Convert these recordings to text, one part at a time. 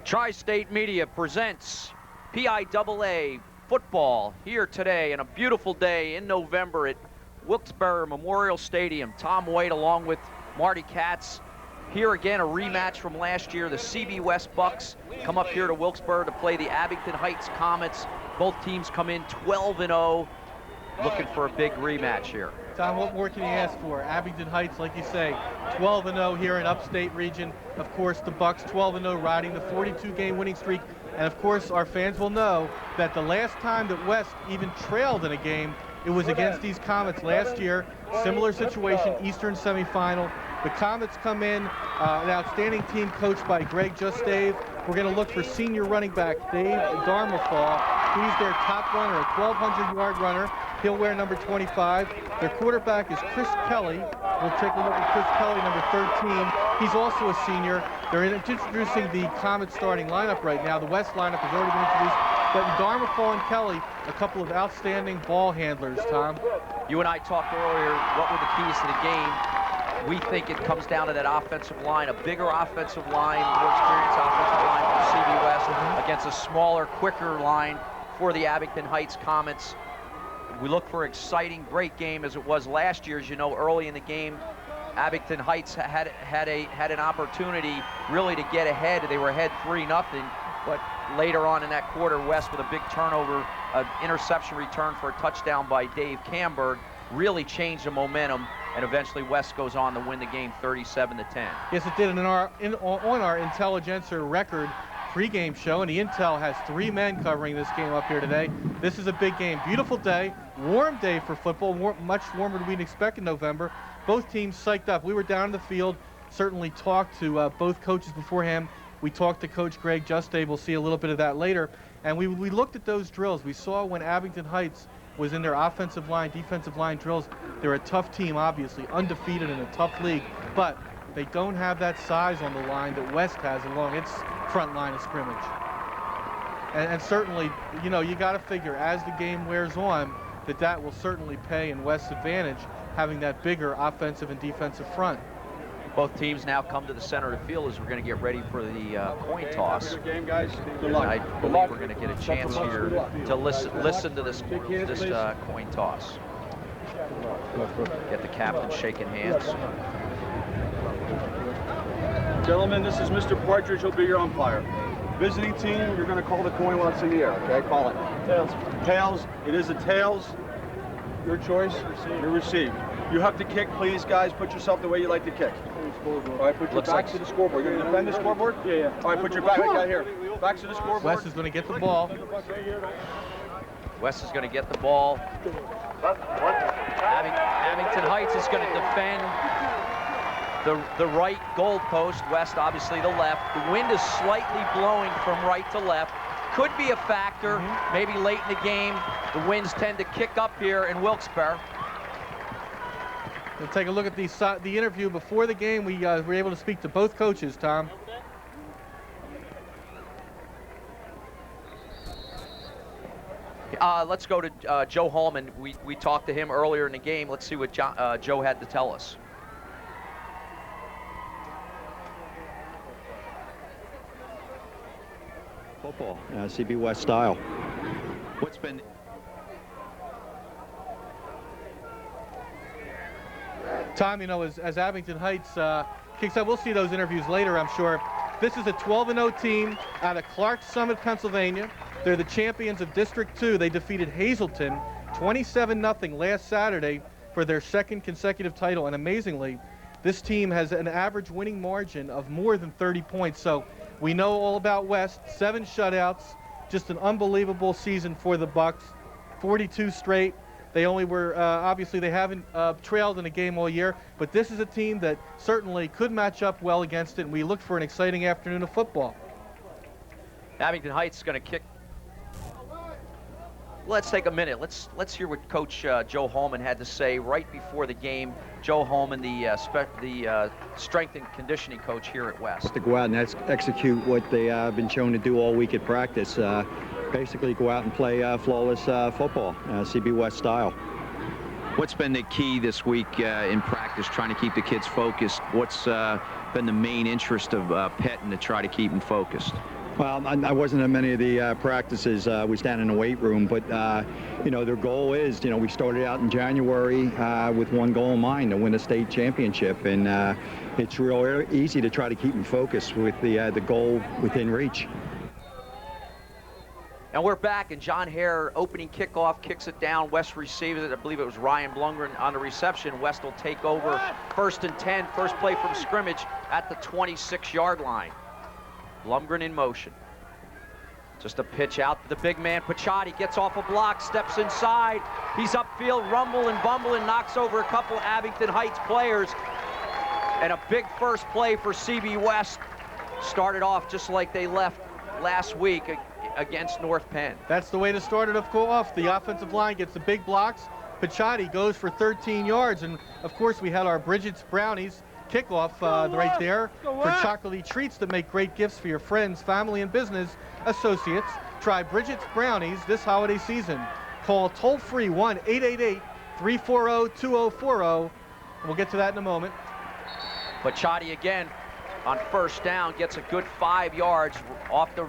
Tri-State Media presents PIAA Football here today on a beautiful day in November at Wilkes-Barre Memorial Stadium. Tom White along with Marty Katz. Here again, a rematch from last year. The CB West Bucks come up here to Wilkes-Barre to play the Abington Heights Comets. Both teams come in 12-0, looking for a big rematch here. Tom, what more can you ask for? Abington Heights, like you say, 12-0 here in upstate region. Of course, the Bucks 12-0 riding the 42-game winning streak. And of course, our fans will know that the last time that West even trailed in a game, it was against these Comets last year. Similar situation, Eastern semifinal. The Comets come in, an outstanding team coached by Greg Justave. We're going to look for senior running back Dave Darmafall. He's their top runner, a 1,200-yard runner. He'll wear number 25. Their quarterback is Chris Kelly. We'll take a look at Chris Kelly, number 13. He's also a senior. They're introducing the Comet starting lineup right now. The West lineup has already been introduced. But Darmafall and Kelly, a couple of outstanding ball handlers, Tom. You and I talked earlier, what were the keys to the game? We think it comes down to that offensive line, a bigger offensive line, more experienced offensive line for CB West against a smaller, quicker line for the Abington Heights Comets. We look for an exciting, great game as it was last year. As you know, early in the game, Abington Heights had an opportunity really to get ahead. They were ahead 3-0, but later on in that quarter, West with a big turnover, an interception return for a touchdown by Dave Camberg, really changed the momentum, and eventually West goes on to win the game 37-10. Yes, it did. And on our Intelligencer record pregame show, and the Intel has 3 men covering this game up here today. This is a big game. Beautiful day, warm day for football, much warmer than we'd expect in November. Both teams psyched up. We were down in the field, certainly talked to both coaches beforehand. We talked to Coach Greg Justave. We'll see a little bit of that later. And we looked at those drills. We saw when Abington Heights was in their offensive line, defensive line drills. They're a tough team, obviously, undefeated in a tough league, but they don't have that size on the line that West has along its front line of scrimmage. And certainly, you know, you got to figure as the game wears on that will certainly pay in West's advantage, having that bigger offensive and defensive front. Both teams now come to the center of the field as we're going to get ready for the coin toss. And I believe we're going to get a chance here to listen to this coin toss. Get the captain shaking hands. Gentlemen, this is Mr. Partridge. He'll be your umpire. Visiting team, you're going to call the coin once in the air, okay? Call it. Tails. Tails. It is a tails. Your choice. You receive. You have to kick, please, guys. Put yourself the way you like to kick. All right, put your back to the scoreboard. You're going to defend the scoreboard? Yeah. All right, put your back right here. Back to the scoreboard. West is going to get the ball. West is going to get the ball. Abington Heights is going to defend the right goal post. West, obviously, the left. The wind is slightly blowing from right to left. Could be a factor, maybe late in the game. The winds tend to kick up here in Wilkes-Barre. We'll take a look at the interview before the game. We were able to speak to both coaches, Tom. Let's go to Joe Holman. We talked to him earlier in the game. Let's see what Joe had to tell us. Football, CB West style. What's been... Tom, you know, as Abington Heights kicks up, we'll see those interviews later, I'm sure. This is a 12-0 team out of Clark Summit, Pennsylvania. They're the champions of District 2. They defeated Hazleton 27-0 last Saturday for their second consecutive title. And amazingly, this team has an average winning margin of more than 30 points. So we know all about West. 7 shutouts, just an unbelievable season for the Bucks. 42 straight. They only were, obviously they haven't trailed in a game all year, but this is a team that certainly could match up well against it, and we look for an exciting afternoon of football. Abington Heights is going to kick. Let's take a minute. Let's hear what Coach Joe Holman had to say right before the game. Joe Holman, the strength and conditioning coach here at West. To go out and execute what they have been shown to do all week at practice. Basically go out and play flawless football, CB West style. What's been the key this week in practice, trying to keep the kids focused? What's been the main interest of Pettin to try to keep them focused? Well, I wasn't at many of the practices. I was down in the weight room, but you know, their goal is, you know, we started out in January with one goal in mind, to win a state championship, and it's real easy to try to keep them focused with the goal within reach. And we're back, and John Hare, opening kickoff, kicks it down. West receives it. I believe it was Ryan Blungren on the reception. West will take over 1st and 10, first play from scrimmage at the 26-yard line. Blumgren in motion. Just a pitch out to the big man. Pachotti gets off a block, steps inside. He's upfield, rumble and bumble, and knocks over a couple Abington Heights players. And a big first play for CB West. Started off just like they left last week against North Penn. That's the way to start it off. The offensive line gets the big blocks. Pachotti goes for 13 yards. And, of course, we had our Bridget's Brownies kickoff right there for chocolatey treats that make great gifts for your friends, family, and business associates. Try Bridget's Brownies this holiday season. Call toll-free 1-888-340-2040. We'll get to that in a moment. Pachotti again on first down gets a good 5 yards off the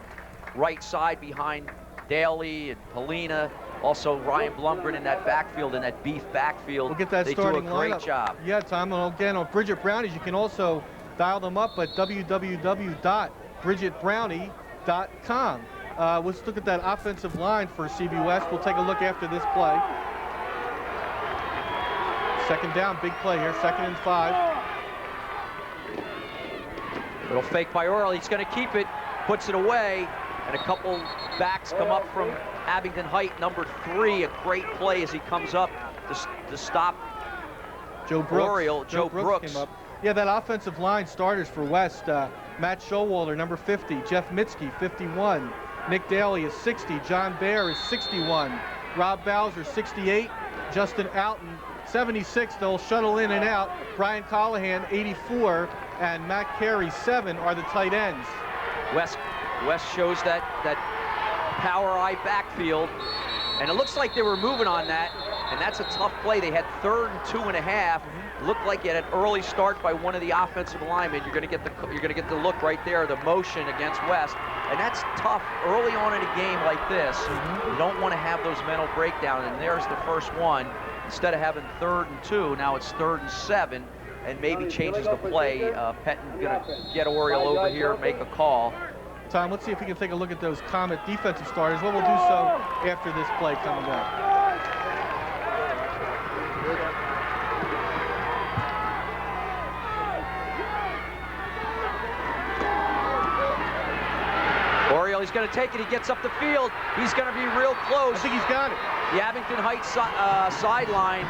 right side behind Daly and Polina. Also Ryan Blumgren in that backfield, in that beef backfield. We'll get that they starting do a great lineup. job. Yeah, Tom, and again on Bridget Brownies, you can also dial them up at www.bridgetbrownie.com. Let's look at that offensive line for CB West. We'll take a look after this play. Second down, big play here, 2nd and 5. Little fake by Earl. He's going to keep it, puts it away, and a couple backs come up from Abington Height, number 3. A great play as he comes up to stop Joe Brooks. Oriole. Joe Brooks. Came up. Yeah, that offensive line starters for West. Matt Showalter, number 50. Jeff Mitski, 51. Nick Daly is 60. John Baer is 61. Rob Bowser, 68. Justin Alton, 76. They'll shuttle in and out. Brian Callahan, 84. And Matt Carey, 7 are the tight ends. West shows that power eye backfield, and it looks like they were moving on that, and that's a tough play. They had 3rd and 2.5. Looked like it had an early start by one of the offensive linemen. You're going to get the look right there, the motion against West, and that's tough early on in a game like this. You don't want to have those mental breakdowns, and there's the first one. Instead of having 3rd and 2, now it's 3rd and 7. And maybe changes the play. Petton going to get Oriole over here, make a call. Tom, let's see if we can take a look at those Comet defensive starters. Well, we'll do so after this play coming up. Oriole, he's going to take it. He gets up the field. He's going to be real close. I think he's got it. The Abington Heights sideline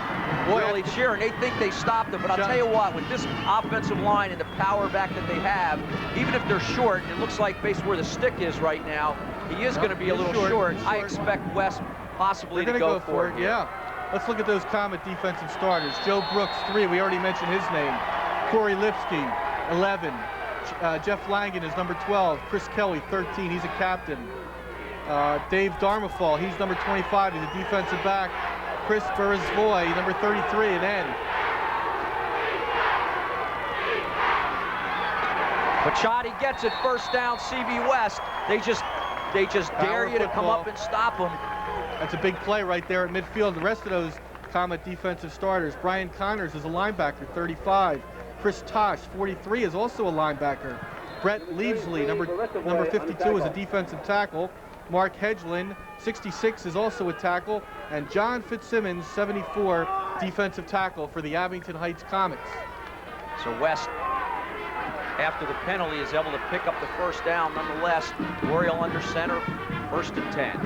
really cheering. They think they stopped him, but I'll tell you what, with this offensive line and the power back that they have, even if they're short, it looks like based where the stick is right now, he is going to be a little short. I expect West possibly to go for it. Yeah. Let's look at those Comet defensive starters. Joe Brooks, 3. We already mentioned his name. Corey Lipsky, 11. Jeff Langan is number 12. Chris Kelly, 13. He's a captain. Dave Darmafal, he's number 25. He's a defensive back. Chris Burrisvoy, number 33, an end. Pachotti gets it, first down, CB West. They just dare you to come up and stop them. That's a big play right there at midfield. The rest of those Comet defensive starters. Brian Connors is a linebacker, 35. Chris Tosh, 43, is also a linebacker. Brett Leavesley, number 52, is a defensive tackle. Mark Hedgeland, 66, is also a tackle. And John Fitzsimmons, 74, defensive tackle for the Abington Heights Comets. So West, after the penalty, is able to pick up the first down. Nonetheless, Oriole under center, 1st and 10.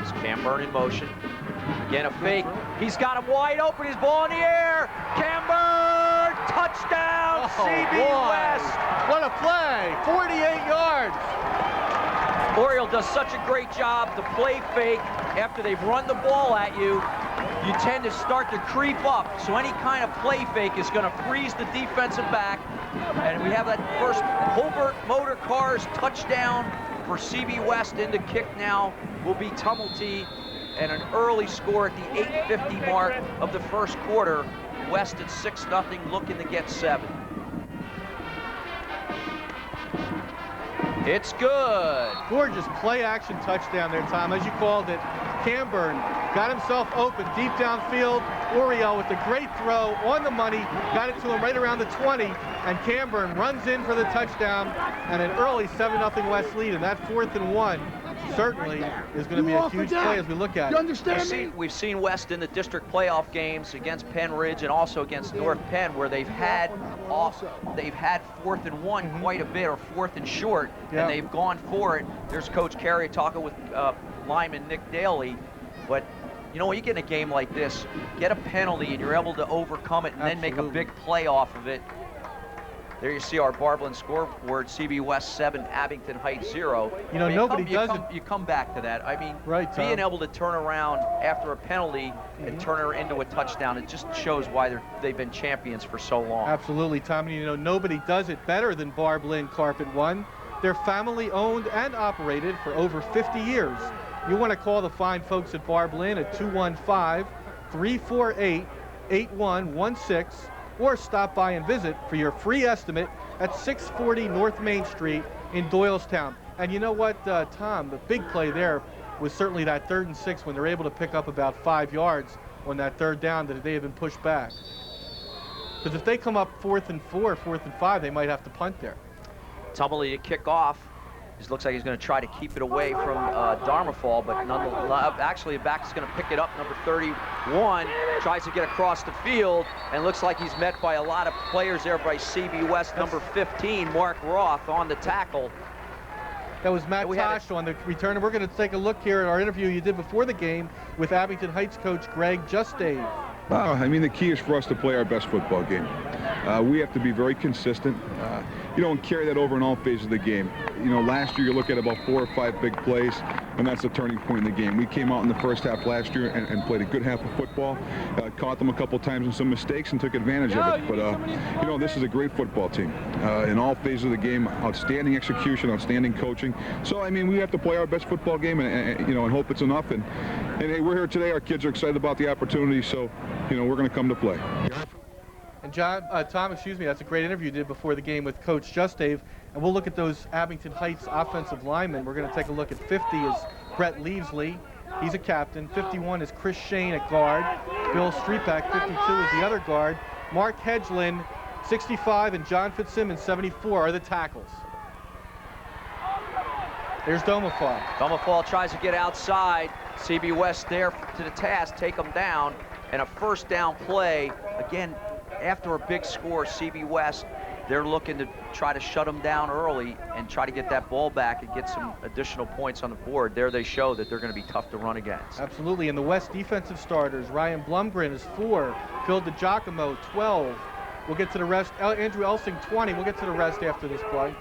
It's Cam Byrne in motion. Again, a fake. He's got him wide open. His ball in the air. Cam Byrne, touchdown, CB West. What a play, 48 yards. Oriole does such a great job to play fake after they've run the ball at you. You tend to start to creep up, so any kind of play fake is going to freeze the defensive back. And we have that first Hobart Motor Cars touchdown for CB West. Into kick now will be Tumulty, and an early score at the 8:50 mark of the first quarter. West at 6-0, looking to get 7. It's good. Gorgeous play-action touchdown there, Tom, as you called it. Camburn got himself open deep downfield. Oriel with a great throw on the money, got it to him right around the 20, and Camburn runs in for the touchdown and an early 7-0 West lead. And that 4th and 1 certainly is going to be a huge play as we look at it. We've seen West in the district playoff games against Penn Ridge and also against North Penn, where they've had 4th and 1 quite a bit, or 4th and short, and they've gone for it. There's Coach Carey talking with lineman Nick Daly, but you know, when you get in a game like this, get a penalty and you're able to overcome it and then make a big play off of it. There you see our Barblin scoreboard, CB West 7, Abington Heights 0. You know, nobody does it. You come back to that. I mean, Tom. being able to turn around after a penalty and turn it into a touchdown, it just shows why they've been champions for so long. Absolutely, Tom. And you know, nobody does it better than Barblin Carpet One. They're family owned and operated for over 50 years. You want to call the fine folks at Barblin at 215-348-8116. or stop by and visit for your free estimate at 640 North Main Street in Doylestown. And you know what, Tom, the big play there was certainly that 3rd and 6 when they're able to pick up about 5 yards on that 3rd down that they have been pushed back. Because if they come up 4th and 4, 4th and 5, they might have to punt there. Tumbley to kick off. It looks like he's going to try to keep it away from Darmafall, but nonetheless, actually a back is going to pick it up. Number 31 tries to get across the field, and looks like he's met by a lot of players there by CB West. Number 15, Mark Roth, on the tackle. That was Matt Tosh on the return. And we're going to take a look here at our interview you did before the game with Abington Heights coach Greg Justave. Well, I mean, the key is for us to play our best football game. We have to be very consistent, and carry that over in all phases of the game. Last year you look at about 4 or 5 big plays, and that's the turning point in the game. We came out in the first half last year and played a good half of football, caught them a couple times in some mistakes and took advantage of it. But, this is a great football team. In all phases of the game, outstanding execution, outstanding coaching. So, I mean, we have to play our best football game and hope it's enough. And hey, we're here today. Our kids are excited about the opportunity, so, we're going to come to play. And Tom, that's a great interview you did before the game with Coach Justave. And we'll look at those Abington Heights offensive linemen. We're going to take a look at 50 is Brett Leavesley. He's a captain. 51 is Chris Shane at guard. Bill Streetback, 52, is the other guard. Mark Hedgelin, 65, and John Fitzsimmons, 74, are the tackles. There's Domafall. Domafall tries to get outside. CB West there to the task, take them down. And a 1st down play. Again, after a big score, CB West, they're looking to try to shut them down early and try to get that ball back and get some additional points on the board. There they show that they're going to be tough to run against. Absolutely. And the West defensive starters, Ryan Blumgren is 4, Phil DiGiacomo 12. We'll get to the rest. Andrew Elsing 20. We'll get to the rest after this play.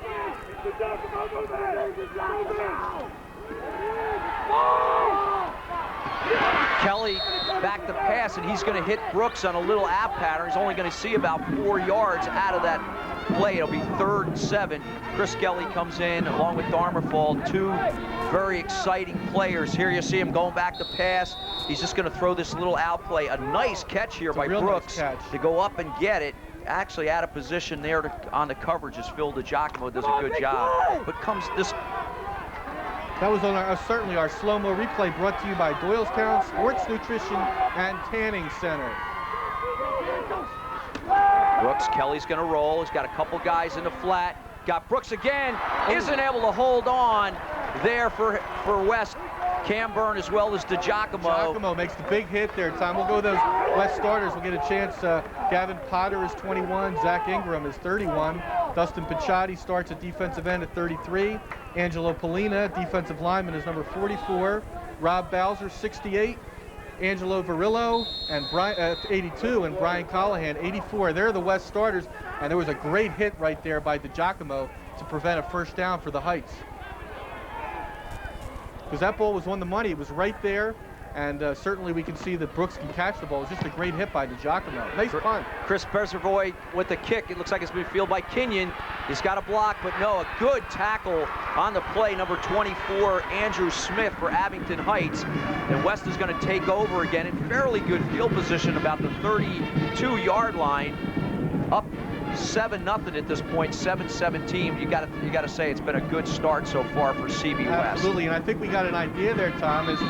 Kelly back to pass, and he's going to hit Brooks on a little ab pattern. He's only going to see about 4 yards out of that play. It'll be 3rd and 7. Chris Kelly comes in along with Darmafall, 2 very exciting players. Here you see him going back to pass. He's just going to throw this little out play. A nice catch here by Brooks to go up and get it. Actually out of position there on the coverage as Phil DiGiacomo does a good job. But comes this. That was on certainly our slow-mo replay brought to you by Doylestown Sports Nutrition and Tanning Center. Brooks, Kelly's going to roll. He's got a couple guys in the flat. Got Brooks again. Isn't able to hold on there for West. Camburn as well as DiGiacomo. DiGiacomo makes the big hit there, Tom. We'll go those West starters. We'll get a chance. Gavin Potter is 21. Zach Ingram is 31. Dustin Picciotti starts at defensive end at 33. Angelo Polina, defensive lineman, is number 44. Rob Bowser, 68. Angelo Varillo and 82, and Brian Callahan, 84. They're the West starters, and there was a great hit right there by DiGiacomo to prevent a 1st down for the Heights. Because that ball was on the money. It was right there, and certainly we can see that Brooks can catch the ball. It was just a great hit by DiGiacomo. Nice punt. Chris Persevoy with the kick. It looks like it's been fielded by Kenyon. He's got a block, but no, a good tackle on the play. Number 24, Andrew Smith for Abington Heights. And West is going to take over again in fairly good field position, about the 32-yard line. up 7-0 at this point, 7-17. You got to say it's been a good start so far for CB West. Absolutely, and I think we got an idea there, Tom, as to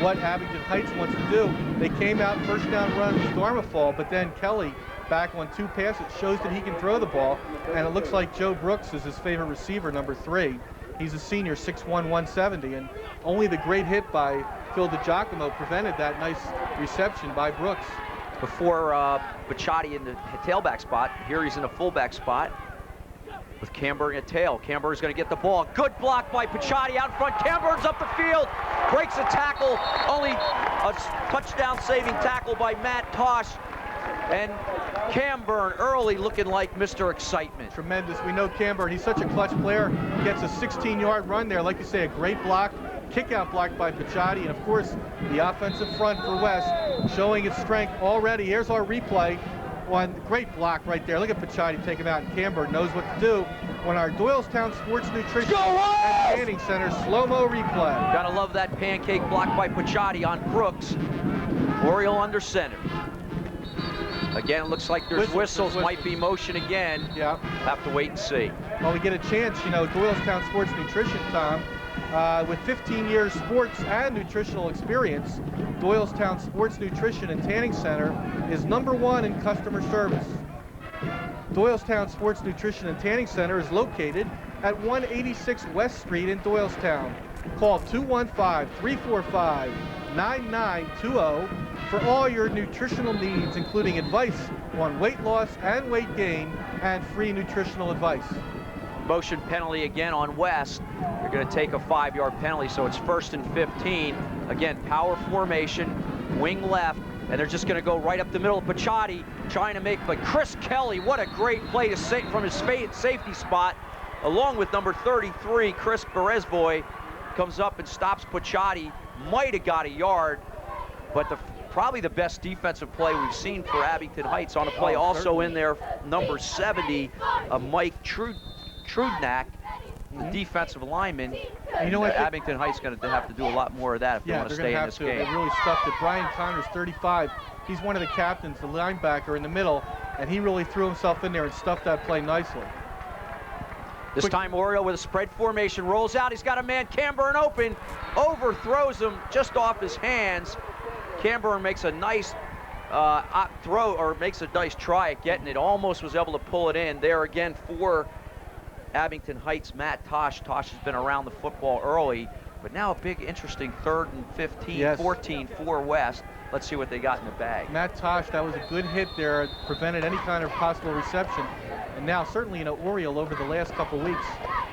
what Abington Heights wants to do. They came out first down run with Darmafall, but then Kelly back on 2 passes shows that he can throw the ball, and it looks like Joe Brooks is his favorite receiver, number 3. He's a senior, 6'1", 170, and only the great hit by Phil DiGiacomo prevented that nice reception by Brooks. Before Bacciatti in the tailback spot, here he's in the fullback spot with Camburn at tail. Camburn's going to get the ball. Good block by Bacciatti out front. Camburn's up the field, breaks a tackle. Only a touchdown-saving tackle by Matt Tosh. And Camburn early looking like Mr. Excitement. Tremendous. We know Camburn, he's such a clutch player. Gets a 16-yard run there. Like you say, a great block. Kick-out block by Bacciatti. And, of course, the offensive front for West showing its strength already. Here's our replay. One great block right there. Look at Bacciatti take him out, and Camburn knows what to do. On our Doylestown Sports Nutrition and Training Center slow-mo replay. Gotta love that pancake block by Bacciatti on Brooks. Oriole under center. Again, it looks like there's whistles. Might be motion again. Yeah. Have to wait and see. Well, we get a chance, you know, Doylestown Sports Nutrition, Tom, with 15 years sports and nutritional experience, Doylestown Sports Nutrition and Tanning Center is #1 in customer service. Doylestown Sports Nutrition and Tanning Center is located at 186 West Street in Doylestown. Call 215-345-9920 for all your nutritional needs, including advice on weight loss and weight gain and free nutritional advice. Motion penalty again on West. They're going to take a 5-yard penalty, so it's 1st and 15. Again, power formation, wing left, and they're just going to go right up the middle. Bacciatti trying to make, but Chris Kelly, what a great play to save from his safety spot, along with number 33, Chris Berezboy, comes up and stops Bacciatti. Might have got a yard, but probably the best defensive play we've seen for Abington Heights on a play. Also certainly in there, number 70, Mike Trudnak, the defensive lineman. And you know what? Abington Heights going to have to do a lot more of that if they want to stay in this game. They really stuffed it. Brian Connors, 35. He's one of the captains, the linebacker in the middle, and he really threw himself in there and stuffed that play nicely. This time Oriole with a spread formation, rolls out. He's got a man, Camburn open, overthrows him just off his hands. Camburn makes a nice throw, or makes a nice try at getting it. Almost was able to pull it in. There again for Abington Heights, Matt Tosh. Tosh has been around the football early, but now a big, interesting 3rd and 15, yes. 14 for West. Let's see what they got in the bag. Matt Tosh, that was a good hit there. It prevented any kind of possible reception. And now, certainly, you know, Oriole over the last couple of weeks,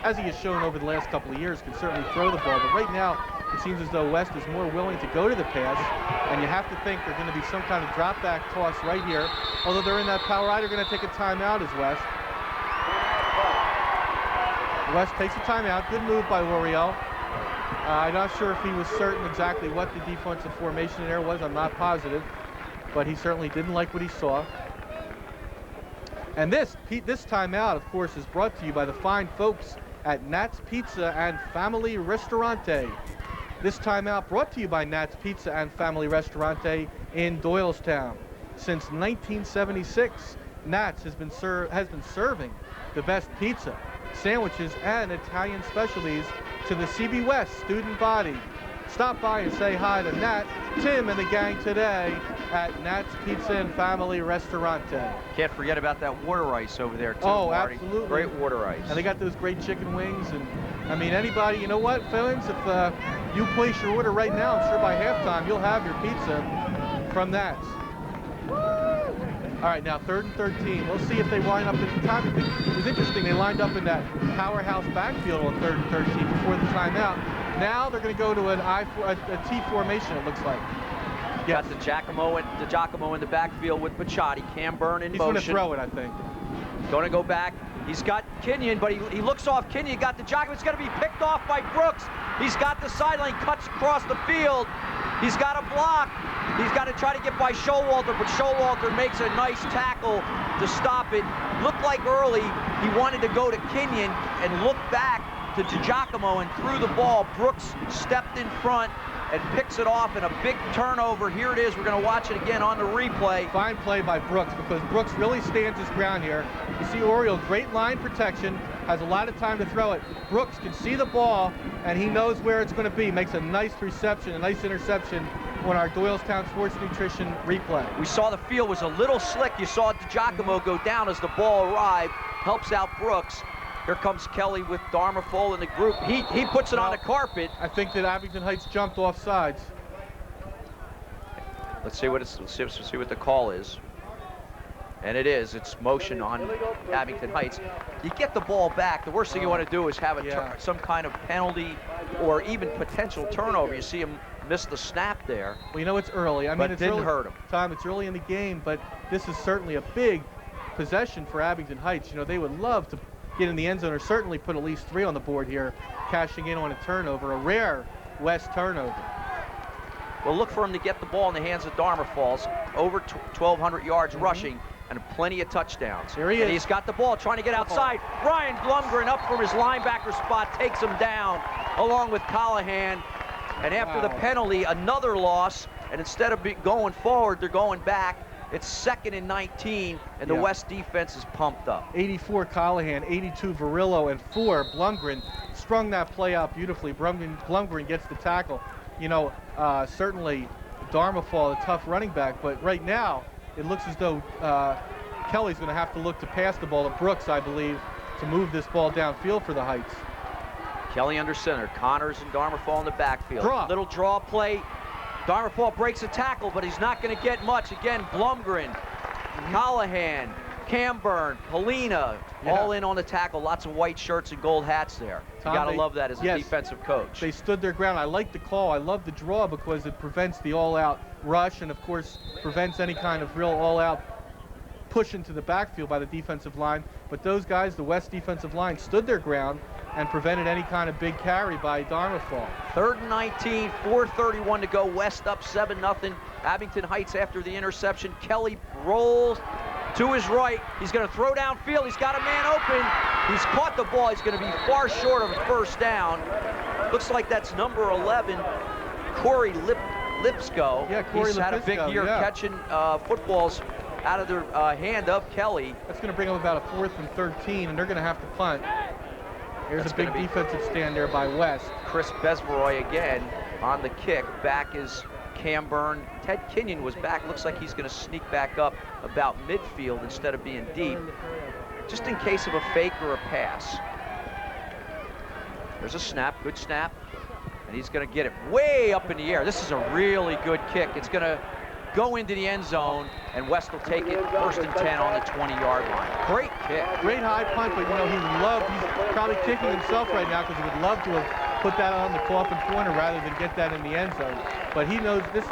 as he has shown over the last couple of years, can certainly throw the ball. But right now, it seems as though West is more willing to go to the pass, and you have to think they're going to be some kind of drop-back toss right here. Although they're in that power eye, they're going to take a timeout as West. West takes a timeout. Good move by Oriole. I'm not sure if he was certain exactly what the defensive formation there was. I'm not positive, but he certainly didn't like what he saw. And this timeout, of course, is brought to you by the fine folks at Nat's Pizza and Family Ristorante. This timeout brought to you by Nat's Pizza and Family Ristorante in Doylestown. Since 1976, Nat's has been serving the best pizza, sandwiches, and Italian specialties to the CB West student body. Stop by and say hi to Nat, Tim, and the gang today at Nat's Pizza and Family Ristorante. Can't forget about that water ice over there, too. Oh, Marty. Absolutely. Great water ice. And they got those great chicken wings. And, I mean, anybody, you know what, Phillips, if you place your order right now, I'm sure by halftime you'll have your pizza from Nat's. All right, now 3rd and 13. We'll see if they line up at the time. It was interesting. They lined up in that powerhouse backfield on 3rd and 13 before the timeout. Now they're going to go to a T formation, it looks like. Got the Giacomo in the backfield with Bacciatti. Camburn in motion. He's going to throw it, I think. Going to go back. He's got Kenyon, but he looks off Kenyon. Got the Giacomo. It's going to be picked off by Brooks. He's got the sideline, cuts across the field. He's got a block. He's got to try to get by Showalter, but Showalter makes a nice tackle to stop it. Looked like early he wanted to go to Kenyon and look back to Giacomo and threw the ball. Brooks stepped in front and picks it off in a big turnover. Here it is. We're going to watch it again on the replay. Fine play by Brooks, because Brooks really stands his ground here. You see Oriole, great line protection, has a lot of time to throw it. Brooks can see the ball, and he knows where it's going to be. Makes a nice reception, a nice interception on our Doylestown Sports Nutrition replay. We saw the field was a little slick. You saw DiGiacomo go down as the ball arrived. Helps out Brooks. Here comes Kelly with Darmafol in the group. He puts it on the carpet. I think that Abington Heights jumped off sides. Let's see what the call is. And it is. It's motion on Abington Heights. You get the ball back. The worst thing you want to do is have some kind of penalty or even potential turnover. You see him miss the snap there. Well, you know, it's early. I mean, it didn't hurt him. Tom, it's early in the game, but this is certainly a big possession for Abington Heights. You know, they would love to get in the end zone, or certainly put at least 3 on the board here, cashing in on a turnover, a rare West turnover. Well, look for him to get the ball in the hands of Darmafalls. Over 1,200 yards rushing and plenty of touchdowns. Here he is. He's got the ball, trying to get outside. Ryan Blumgren up from his linebacker spot, takes him down along with Callahan. And after the penalty, another loss. And instead of going forward, they're going back. It's 2nd and 19, and the West defense is pumped up. 84 Callahan, 82 Varillo, and 4 Blumgren. Strung that play out beautifully. Blumgren gets the tackle. You know, certainly Darmafal, a tough running back, but right now it looks as though Kelly's going to have to look to pass the ball to Brooks, I believe, to move this ball downfield for the Heights. Kelly under center, Connors and Darmafal in the backfield. Draw. Little draw play. Darmafal breaks a tackle, but he's not going to get much. Again, Blumgren, Callahan, Camburn, Polina, all in on the tackle. Lots of white shirts and gold hats there. Tom, you got to love that as a defensive coach. They stood their ground. I like the call. I love the draw because it prevents the all-out rush and, of course, prevents any kind of real all-out push into the backfield by the defensive line. But those guys, the West defensive line, stood their ground and prevented any kind of big carry by Darmafal. 3rd and 19, 4:31 to go. West up 7-0. Abington Heights after the interception. Kelly rolls to his right. He's going to throw downfield. He's got a man open. He's caught the ball. He's going to be far short of a first down. Looks like that's number 11, Corey Lipsco. Yeah, Corey He's had a big year catching footballs out of the hand of Kelly. That's going to bring him about a 4th and 13, and they're going to have to punt. Here's a big defensive stand there by West. Chris Besveroy again on the kick. Back is Camburn. Ted Kenyon was back. Looks like he's going to sneak back up about midfield instead of being deep, just in case of a fake or a pass. There's a snap, good snap, and he's going to get it way up in the air. This is a really good kick. It's going to go into the end zone, and West will take it 1st and 10 on the 20-yard line. Great kick. Great high punt, but you know, he's probably kicking himself right now because he would love to have put that on the coffin corner rather than get that in the end zone. But he knows this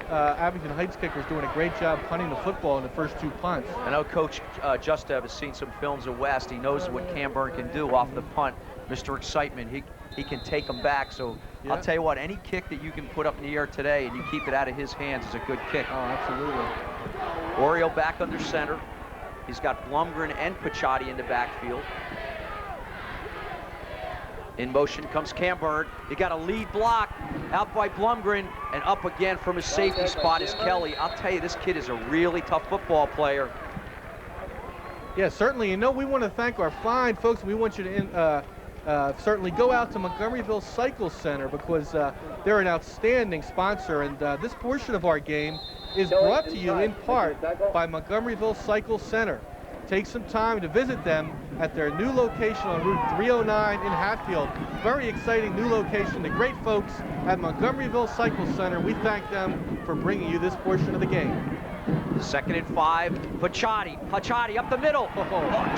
Abington Heights kicker is doing a great job punting the football in the first 2 punts. I know Coach Justev has seen some films of West. He knows what Camburn can do off the punt. Mr. Excitement, he can take them back. So I'll tell you what, any kick that you can put up in the air today and you keep it out of his hands is a good kick. Oh, absolutely. Oriole back under center. He's got Blumgren and Picciotti in the backfield. In motion comes Camburn. He got a lead block out by Blumgren, and up again from his safety spot is Kelly. I'll tell you, this kid is a really tough football player. Yeah, certainly. You know, we want to thank our fine folks. We want you to certainly go out to Montgomeryville Cycle Center because they're an outstanding sponsor, and this portion of our game is brought to you in part by Montgomeryville Cycle Center. Take some time to visit them at their new location on Route 309 in Hatfield. Very exciting new location. The great folks at Montgomeryville Cycle Center, we thank them for bringing you this portion of the game. 2nd and 5, Picciotti up the middle,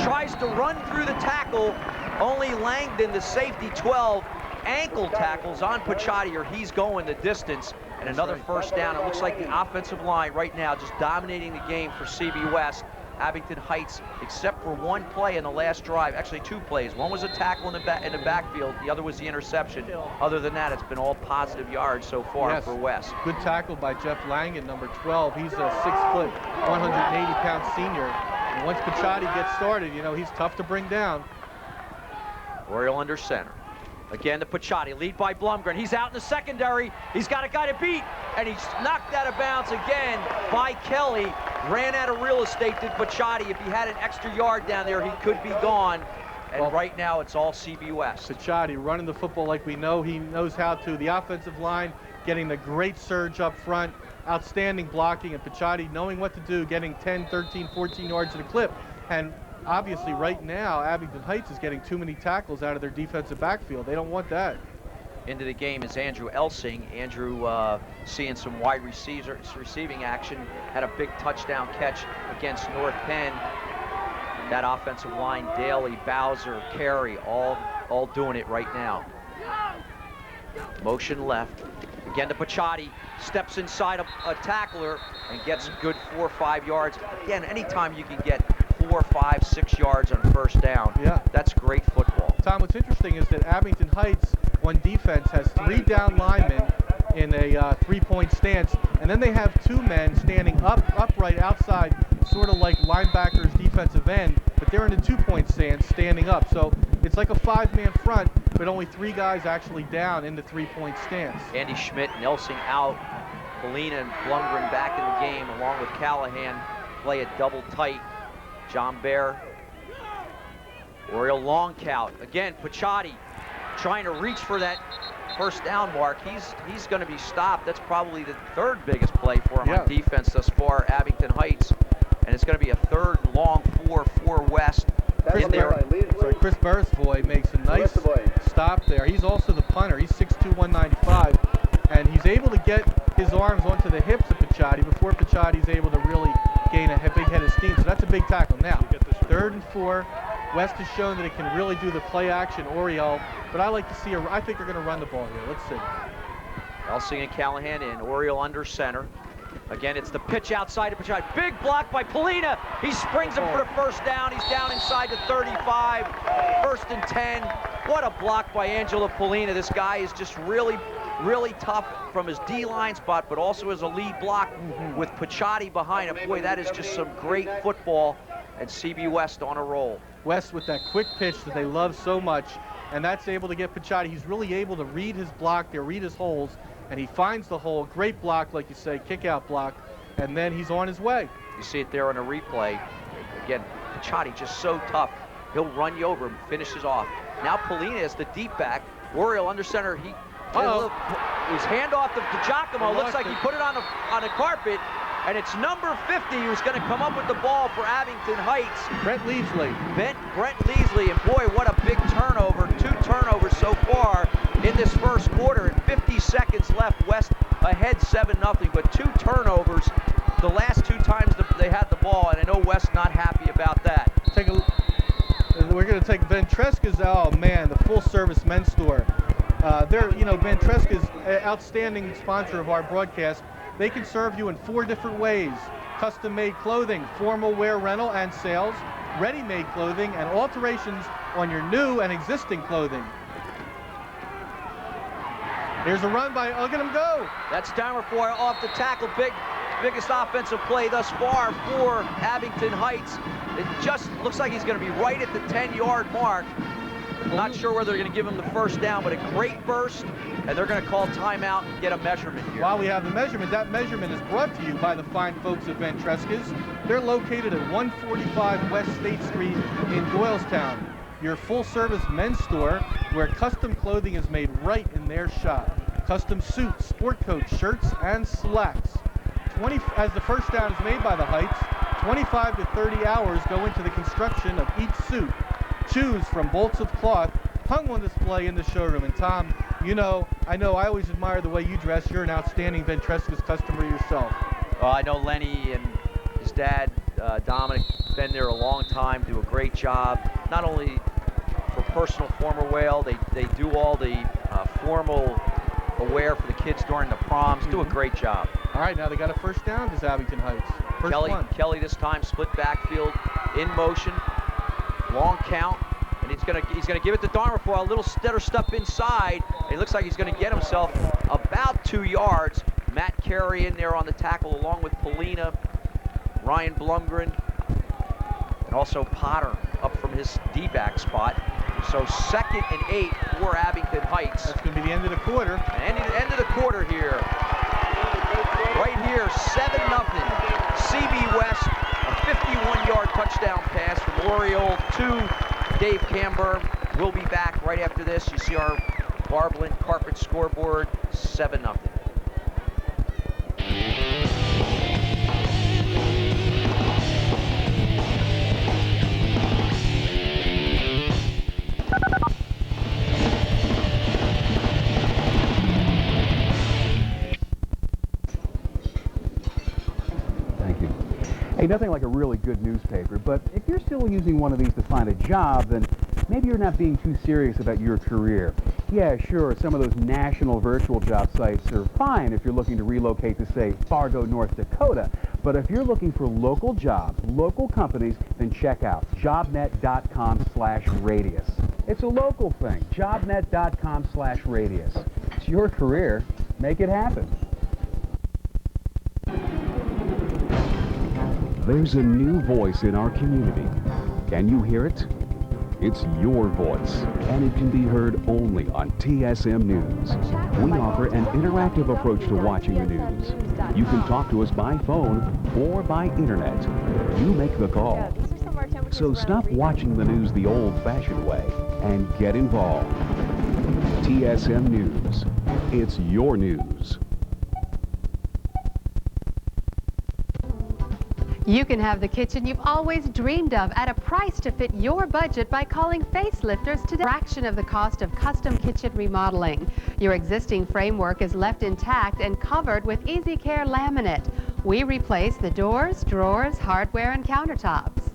tries to run through the tackle, only Langdon, the safety 12, ankle tackles on Picciotti, or he's going the distance, and another first down. It looks like the offensive line right now just dominating the game for CB West. Abington Heights, except for one play in the last drive, actually 2 plays. One was a tackle in the backfield, the other was the interception. Other than that, it's been all positive yards so far for West. Good tackle by Jeff Langen, number 12. He's a 6-foot, 180-pound senior. And once Picciotti gets started, you know, he's tough to bring down. Oriole under center. Again to Picciotti, lead by Blumgren. He's out in the secondary. He's got a guy to beat, and he's knocked out of bounds again by Kelly. Ran out of real estate, did Picciotti. If he had an extra yard down there, he could be gone. And right now, it's all CB West. Picciotti running the football like we know he knows how to. The offensive line getting the great surge up front, outstanding blocking, and Picciotti knowing what to do, getting 10, 13, 14 yards at a clip. And obviously, right now, Abington Heights is getting too many tackles out of their defensive backfield. They don't want that. Into the game is Andrew Elsing. Andrew seeing some wide receiving action, had a big touchdown catch against North Penn. That offensive line, Daly, Bowser, Carey, all doing it right now. Motion left. Again to Picciotti, steps inside a tackler and gets a good 4 or 5 yards. Again, anytime you can get 4, 5, 6 yards on first down, that's great football. Tom, what's interesting is that Abington Heights, on defense, has 3 down linemen in a 3-point stance, and then they have 2 men standing upright outside, sort of like linebackers, defensive end, but they're in a 2-point stance, standing up. So it's like a 5-man front, but only 3 guys actually down in the 3-point stance. Andy Schmidt, Nelsing out, Polina and Blumgren back in the game, along with Callahan. Play it double tight. John Bear, Oriole long count. Again, Picciotti trying to reach for that first down mark. He's going to be stopped. That's probably the 3rd biggest play for him on defense thus far, Abington Heights. And it's going to be a 3rd and long for West. In there. So Chris Burrisboy makes a nice stop there. He's also the punter. He's 6'2", 195, and he's able to get his arms onto the hips of Picciotti before Picciotti is able to really gain a big head of steam. So that's a big tackle. Now, 3rd and 4. West has shown that it can really do the play action Oriole, but I like to see I think they're going to run the ball here. Let's see. Elsing and Callahan in. Oriole under center. Again, it's the pitch outside of Picciotti. Big block by Polina. He springs him for the first down. He's down inside the 35. 1st and 10. What a block by Angelo Polina. This guy is just really tough from his D-line spot, but also as a lead block with Picciotti behind him. Boy, that is just some great football, and CB West on a roll. West with that quick pitch that they love so much, and that's able to get Picciotti. He's really able to read his block there, read his holes, and he finds the hole. Great block, like you say, kick-out block, and then he's on his way. You see it there on a replay. Again, Picciotti just so tough. He'll run you over and finishes off. Now Polina is the deep back. Oriole under center. He's handoff to Giacomo. Looks like he put it on the carpet, and it's number 50 who's going to come up with the ball for Abington Heights. Brent Leasley. Brent Leasley, and boy, what a big turnover. 2 turnovers so far in this first quarter, and 50 seconds left. West ahead 7-0, but 2 turnovers the last 2 times they had the ball, and I know West not happy about that. We're going to take Ventresca's, oh man, the full-service men's store. Ventresca's an outstanding sponsor of our broadcast. They can serve you in 4 different ways: custom-made clothing, formal wear rental and sales, ready-made clothing, and alterations on your new and existing clothing. Here's a run by, look at him go. That's Damerfoy off the tackle. Biggest offensive play thus far for Abington Heights. It just looks like he's going to be right at the 10-yard mark. Not sure whether they're going to give him the first down, but a great burst, and they're going to call timeout and get a measurement here. While we have the measurement, that measurement is brought to you by the fine folks at Ventresca's. They're located at 145 West State Street in Doylestown, your full-service men's store where custom clothing is made right in their shop. Custom suits, sport coats, shirts, and slacks. As the first down is made by the Heights, 25 to 30 hours go into the construction of each suit. Choose from bolts of cloth hung on display in the showroom. And Tom, I always admire the way you dress. You're an outstanding Ventresca's customer yourself. Well, I know Lenny and his dad, Dominic, been there a long time, do a great job. Not only for personal formal wear, they do all the formal wear for the kids during the proms. Do a great job. All right, now they got a first down, this Abington Heights. Kelly this time split backfield in motion, long count, and he's gonna give it to Damerfoy, a little stutter step inside. It looks like he's gonna get himself about 2 yards. Matt Carey in there on the tackle along with Polina, Ryan Blumgren, and also Potter up from his D-back spot. So 2nd and 8 for Abington Heights. That's going to be the end of the quarter. And end of the quarter here. Right here, 7-0. CB West, a 51-yard touchdown pass from Oriole to Dave Camber. We'll be back right after this. You see our Barblin Carpet scoreboard, 7-0. Hey, nothing like a really good newspaper, but if you're still using one of these to find a job, then maybe you're not being too serious about your career. Yeah, sure, some of those national virtual job sites are fine if you're looking to relocate to, say, Fargo, North Dakota. But if you're looking for local jobs, local companies, then check out jobnet.com/radius. It's a local thing, jobnet.com/radius. It's your career. Make it happen. There's a new voice in our community. Can you hear it? It's your voice, and it can be heard only on TSM News. We offer an interactive approach to watching the news. You can talk to us by phone or by internet. You make the call. So stop watching the news the old-fashioned way and get involved. TSM News. It's your news. You can have the kitchen you've always dreamed of at a price to fit your budget by calling Facelifters to a fraction of the cost of custom kitchen remodeling. Your existing framework is left intact and covered with Easy Care laminate. We replace the doors, drawers, hardware, and countertops.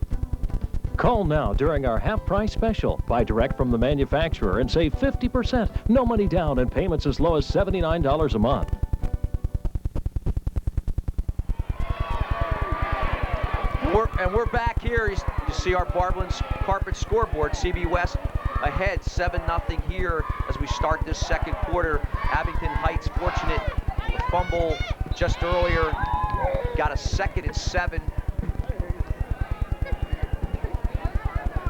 Call now during our half-price special. Buy direct from the manufacturer and save 50%. No money down and payments as low as $79 a month. And we're back here. You see our Barblin's Carpet scoreboard. CB West ahead, 7-0 here as we start this second quarter. Abington Heights fortunate. The fumble just earlier. Got a 2nd and 7.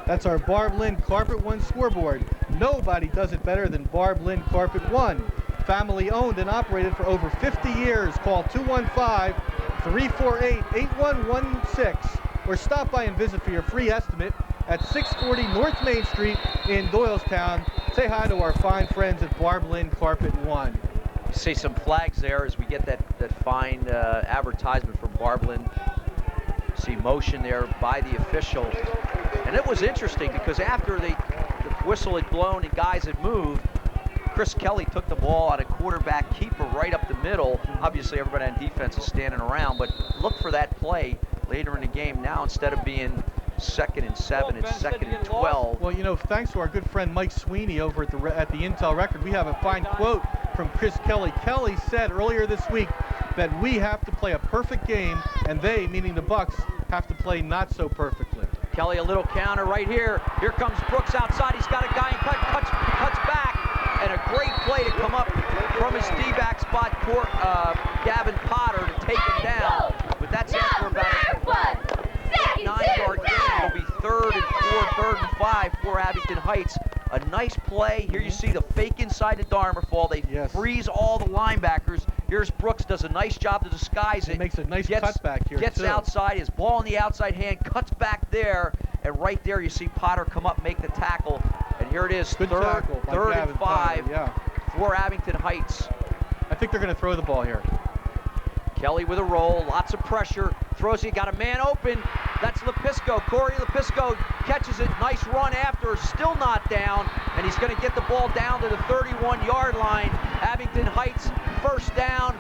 That's our Barblin Carpet 1 scoreboard. Nobody does it better than Barblin Carpet 1. Family owned and operated for over 50 years. Call 215-348-8116 or stop by and visit for your free estimate at 640 North Main Street in Doylestown. Say hi to our fine friends at Barblin Carpet 1. You see some flags there as we get that fine advertisement from Barblin. See motion there by the official. And it was interesting because after the whistle had blown and guys had moved, Chris Kelly took the ball on a quarterback keeper right up the middle. Obviously, everybody on defense is standing around, but look for that play later in the game. Now, instead of being 2nd and 7, it's 2nd and 12. Well, you know, thanks to our good friend Mike Sweeney over at the Intel Record, we have a fine quote from Chris Kelly. Kelly said earlier this week that we have to play a perfect game, and they, meaning the Bucks, have to play not so perfectly. Kelly, a little counter right here. Here comes Brooks outside. He's got a guy and cuts back. And a great play to come up from his D-back spot, Gavin Potter, to take him down. But that's after about a 9-yard gain. It'll be 3rd and 4, 3rd and 5 for Abington Heights. A nice play. Here you see the fake inside the Dharma fall. They freeze all the linebackers. Here's Brooks, does a nice job to disguise it. He makes a nice cutback here, Gets outside, his ball in the outside hand, cuts back there. And right there you see Potter come up, make the tackle. And here it is, third and 5 for Abington Heights. I think they're going to throw the ball here. Kelly with a roll, lots of pressure, throws it, got a man open. That's Lepisco. Corey Lepisco catches it, nice run after, still not down, and he's going to get the ball down to the 31-yard line. Abington Heights, first down,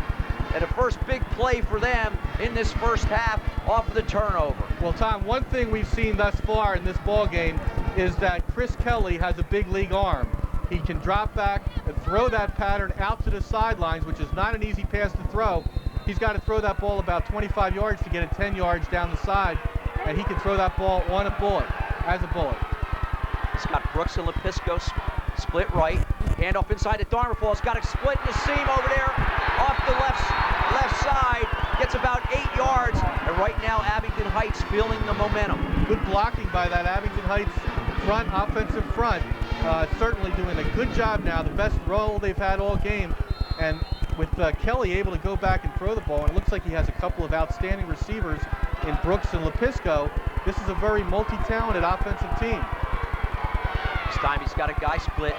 and a first big play for them in this first half off of the turnover. Well, Tom, one thing we've seen thus far in this ball game is that Chris Kelly has a big league arm. He can drop back and throw that pattern out to the sidelines, which is not an easy pass to throw. He's got to throw that ball about 25 yards to get it 10 yards down the side, and he can throw that ball on a bullet, as a bullet. He's got Brooks and Lepisco split right. Handoff inside the Darmerfall. He's got a split in the seam over there off the left side. Gets about 8 yards. And right now, Abington Heights feeling the momentum. Good blocking by that Abington Heights offensive front. certainly doing a good job now, the best role they've had all game. And with Kelly able to go back and throw the ball, and it looks like he has a couple of outstanding receivers in Brooks and Lepisco, this is a very multi-talented offensive team. This time he's got a guy split,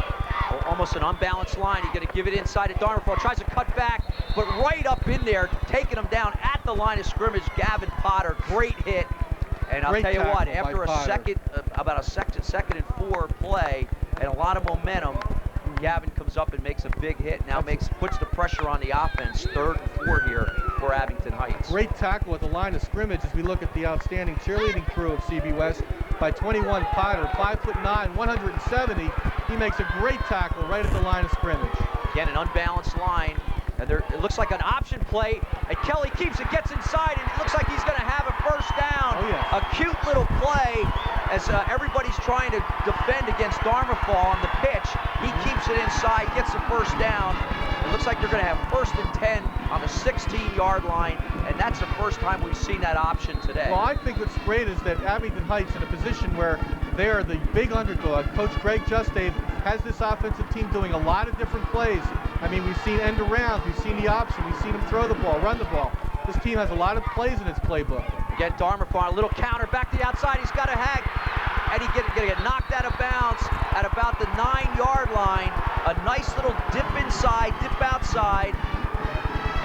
or almost an unbalanced line. He's going to give it inside to Darmerfall, tries to cut back, but right up in there, taking him down at the line of scrimmage, Gavin Potter, great hit. And I'll tell you what, after a second, about a second and 4 play, and a lot of momentum, Gavin comes up and makes a big hit. Now puts the pressure on the offense. 3rd and 4 here for Abington Heights. Great tackle at the line of scrimmage as we look at the outstanding cheerleading crew of CB West by 21 Potter, 5'9", 170. He makes a great tackle right at the line of scrimmage. Again, an unbalanced line. And it looks like an option play, and Kelly keeps it, gets inside, and it looks like he's going to have a first down. Oh, yeah. A cute little play as everybody's trying to defend against Darmerfall on the pitch. He keeps it inside, gets the first down. It looks like they're going to have 1st and 10 on the 16-yard line, and that's the first time we've seen that option today. Well, I think what's great is that Abington Heights in a position where they are the big underdog. Coach Greg Justave has this offensive team doing a lot of different plays. I mean, we've seen end arounds, we've seen the option, we've seen him throw the ball, run the ball. This team has a lot of plays in its playbook. Again, Darmerfall, a little counter back to the outside. He's got a hag, and he's going to get knocked out of bounds at about the 9-yard line. A nice little dip inside, dip outside,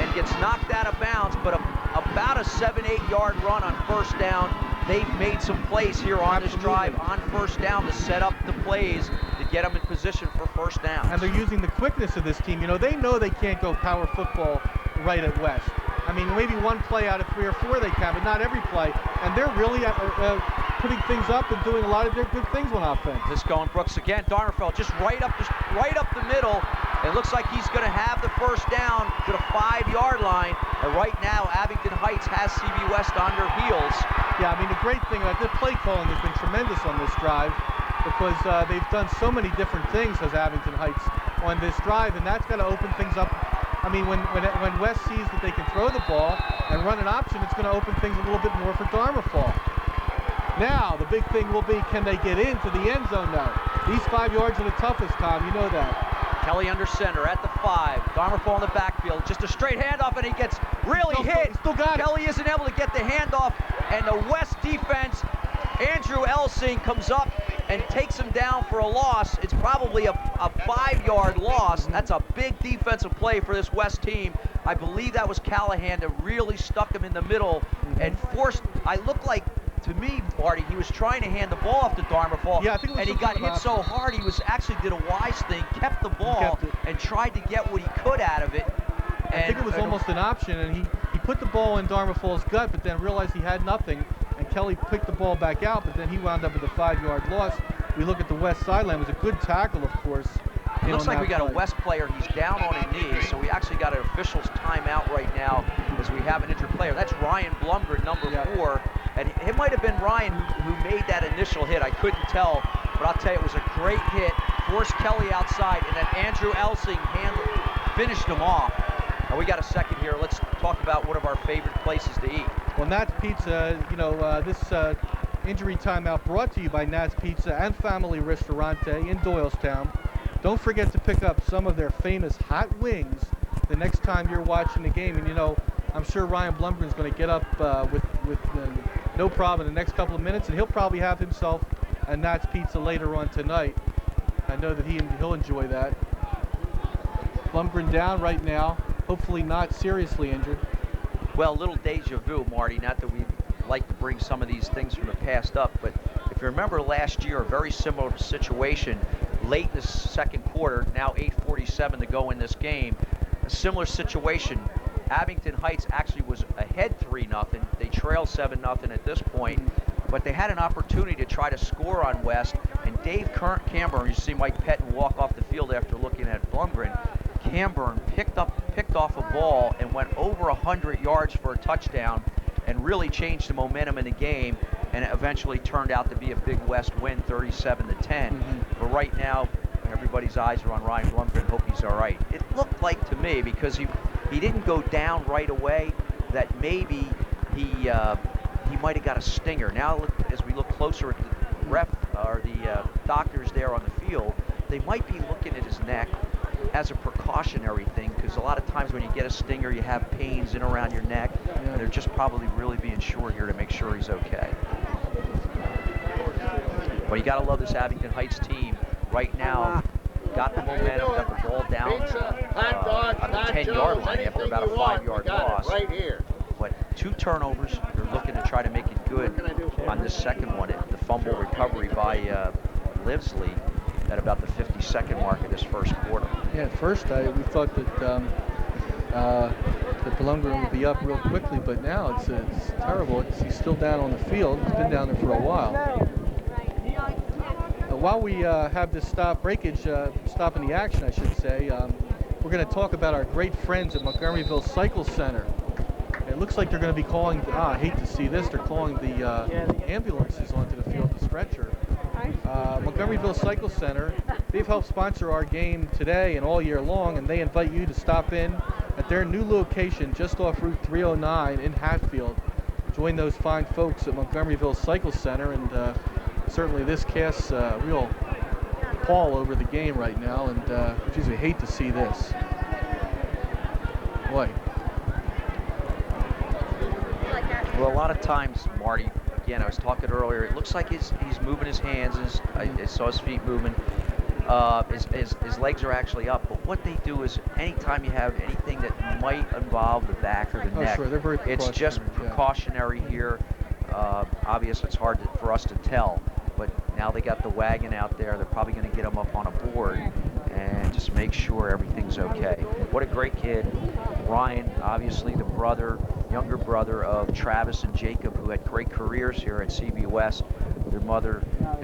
and gets knocked out of bounds, but about a 7-8 yard run on first down. They've made some plays here on this drive on first down to set up the plays to get them in position for first down. And they're using the quickness of this team. You know, they know they can't go power football right at West. I mean, maybe one play out of 3 or 4 they can, but not every play. And they're really putting things up and doing a lot of their good things on offense. This going Brooks again. Darmerfeld just right up the middle. It looks like he's going to have the first down to the 5-yard line. And right now, Abington Heights has CB West on their heels. Yeah, I mean, the great thing about the play calling has been tremendous on this drive because they've done so many different things as Abington Heights on this drive, and that's going to open things up. I mean, when West sees that they can throw the ball and run an option, it's going to open things a little bit more for Darmerfall. Now, the big thing will be, can they get into the end zone now? These 5 yards are the toughest, Tom, you know that. Kelly under center at the 5. Darmerfall in the backfield. Just a straight handoff, and he gets really hit. Still got it. Kelly isn't able to get the handoff, and the West defense, Andrew Elsing comes up and takes him down for a loss. It's probably a 5-yard loss. That's a big defensive play for this West team. I believe that was Callahan that really stuck him in the middle and forced, to me, Marty, he was trying to hand the ball off to Darmerfall, yeah, I think it was, and he got hit so hard, he actually did a wise thing, kept the ball, and tried to get what he could out of it. I think it was almost an option, and he put the ball in Darmerfall's gut, but then realized he had nothing, and Kelly picked the ball back out, but then he wound up with a 5-yard loss. We look at the West sideline. It was a good tackle, of course. It looks like we got a West player. He's down on a knee, so we actually got an official's timeout right now as we have an injured player. That's Ryan Blumgren, number 4. And it might have been Ryan who made that initial hit. I couldn't tell, but I'll tell you, it was a great hit. Forced Kelly outside, and then Andrew Elsing finished him off. Now we got a second here. Let's talk about one of our favorite places to eat. Well, Nat's Pizza, this injury timeout brought to you by Nat's Pizza and Family Ristorante in Doylestown. Don't forget to pick up some of their famous hot wings the next time you're watching the game. And, I'm sure Ryan Blumgren's going to get up with no problem in the next couple of minutes, and he'll probably have himself a Nat's Pizza later on tonight. I know that he'll enjoy that. Blumgren down right now, hopefully not seriously injured. Well, a little deja vu, Marty, not that we like to bring some of these things from the past up, but if you remember last year, a very similar situation, late in the second quarter, now 8:47 to go in this game, a similar situation. Abington Heights actually was ahead 3-0. They trailed 7-0 at this point, but they had an opportunity to try to score on West, and Dave Camburn, you see Mike Pettin walk off the field after looking at Blumgren. Camburn picked off a ball and went over 100 yards for a touchdown and really changed the momentum in the game, and it eventually turned out to be a big West win, 37-10. But right now, everybody's eyes are on Ryan Blumgren. Hope he's all right. It looked like to me, because he didn't go down right away, that maybe he might have got a stinger. Now, as we look closer at the ref or the doctors there on the field, they might be looking at his neck as a precautionary thing, because a lot of times when you get a stinger, you have pains in around your neck, and they're just probably really being sure here to make sure he's okay. But you got to love this Abington Heights team right now. Got the momentum, got the ball down on the 10-yard line after about a 5-yard loss. Right here. But 2 turnovers. They're looking to try to make it good on this second one. The fumble recovery by Livesley at about the 52nd mark of this first quarter. Yeah, at first we thought that Blumgren would be up real quickly, but now it's terrible. He's still down on the field. He's been down there for a while. While we have this stop in the action, I should say, we're going to talk about our great friends at Montgomeryville Cycle Center. It looks like they're going to be calling, I hate to see this, they're calling the ambulances onto the field, the stretcher. Montgomeryville Cycle Center, they've helped sponsor our game today and all year long, and they invite you to stop in at their new location just off Route 309 in Hatfield. Join those fine folks at Montgomeryville Cycle Center, and certainly this casts real pall over the game right now, and geez, we hate to see this. Boy. Well, a lot of times, Marty, again, I was talking earlier, it looks like he's moving his hands, I saw his feet moving. His legs are actually up, but what they do is anytime you have anything that might involve the back or the neck, sure, they're very it's just precautionary here. Obviously, it's hard for us to tell, but now they got the wagon out there. They're probably going to get him up on a board and just make sure everything's okay. What a great kid. Ryan, obviously the younger brother of Travis and Jacob, who had great careers here at CB West. His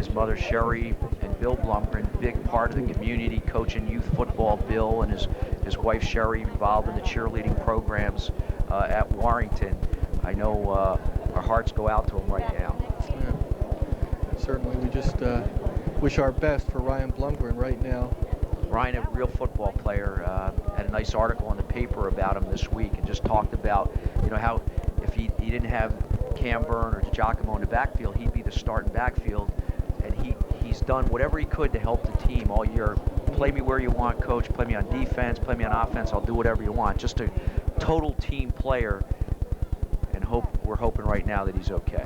mother Sherry and Bill Blumgren, big part of the community, coaching youth football. Bill and his wife Sherry involved in the cheerleading programs at Warrington. I know our hearts go out to him right now. Yeah. Certainly, we just wish our best for Ryan Blumgren right now. Ryan, a real football player, had a nice article in the paper about him this week, and just talked about, how if he didn't have Cam Byrne or Giacomo in the backfield, he'd be the starting backfield, and he's done whatever he could to help the team all year. Play me where you want, coach. Play me on defense. Play me on offense. I'll do whatever you want. Just a total team player, and we're hoping right now that he's okay.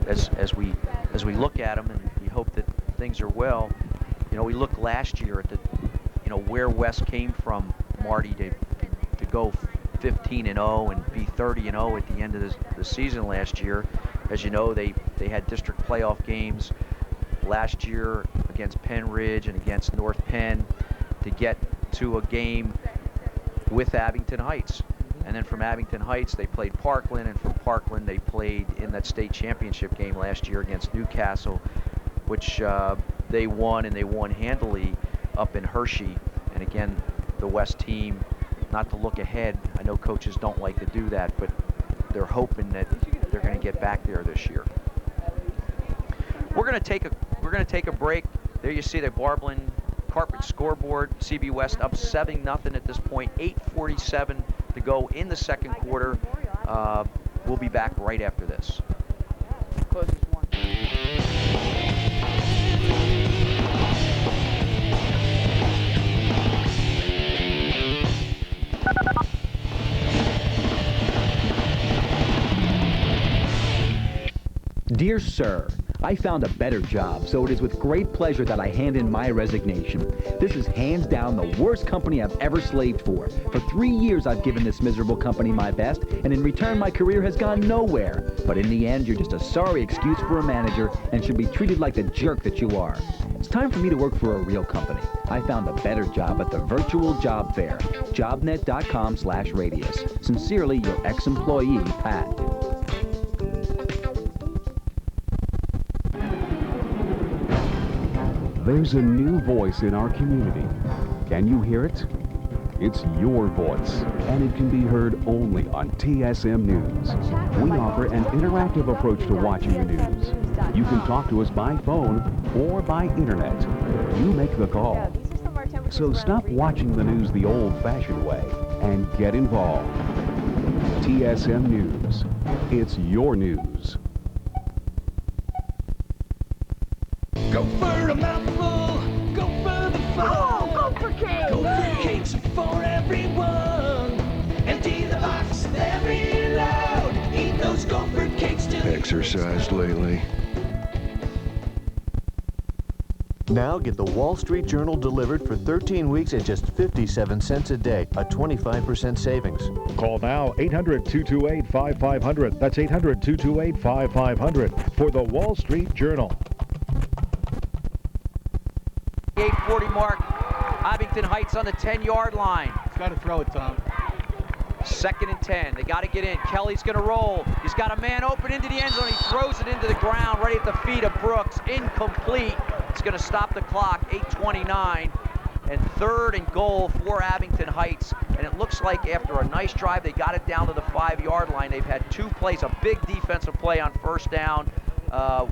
As we look at him, and we hope that things are well. We looked last year at where West came from, Marty, to go 15-0 and be 30-0 at the end of the season last year. As you know, they had district playoff games last year against Penn Ridge and against North Penn to get to a game with Abington Heights. And then from Abington Heights, they played Parkland, and from Parkland, they played in that state championship game last year against Newcastle, which they won, and they won handily up in Hershey. And again, the West team, not to look ahead, I know coaches don't like to do that, but they're hoping that they're going to get back there this year. We're going to take a break. There you see the Barblin Carpet scoreboard. CB West up 7-0 at this point. 8:47 to go in the second quarter. We'll be back right after this. Dear Sir, I found a better job, so it is with great pleasure that I hand in my resignation. This is hands down the worst company I've ever slaved for. For 3 years I've given this miserable company my best, and in return my career has gone nowhere. But in the end, you're just a sorry excuse for a manager and should be treated like the jerk that you are. It's time for me to work for a real company. I found a better job at the virtual job fair. Jobnet.com/radius. Sincerely, your ex-employee, Pat. There's a new voice in our community. Can you hear it? It's your voice, and it can be heard only on TSM News. We offer an interactive approach to watching the news. You can talk to us by phone or by internet. You make the call. So stop watching the news the old-fashioned way and get involved. TSM News. It's your news. Go for a mouthful, go for the fun. Oh, go for cake! Go for cakes for everyone. Empty the box, they're really loud. Eat those gopher cakes till Exercised lately. Now get the Wall Street Journal delivered for 13 weeks at just 57 cents a day, a 25% savings. Call now 800-228-5500. That's 800-228-5500 for the Wall Street Journal. 8:40 mark. Abington Heights on the 10-yard line. He's got to throw it, Tom. 2nd and 10. They got to get in. Kelly's going to roll. He's got a man open into the end zone. He throws it into the ground right at the feet of Brooks. Incomplete. It's going to stop the clock. 8:29. And 3rd and goal for Abington Heights. And it looks like after a nice drive, they got it down to the 5-yard line. They've had 2 plays, a big defensive play on 1st down.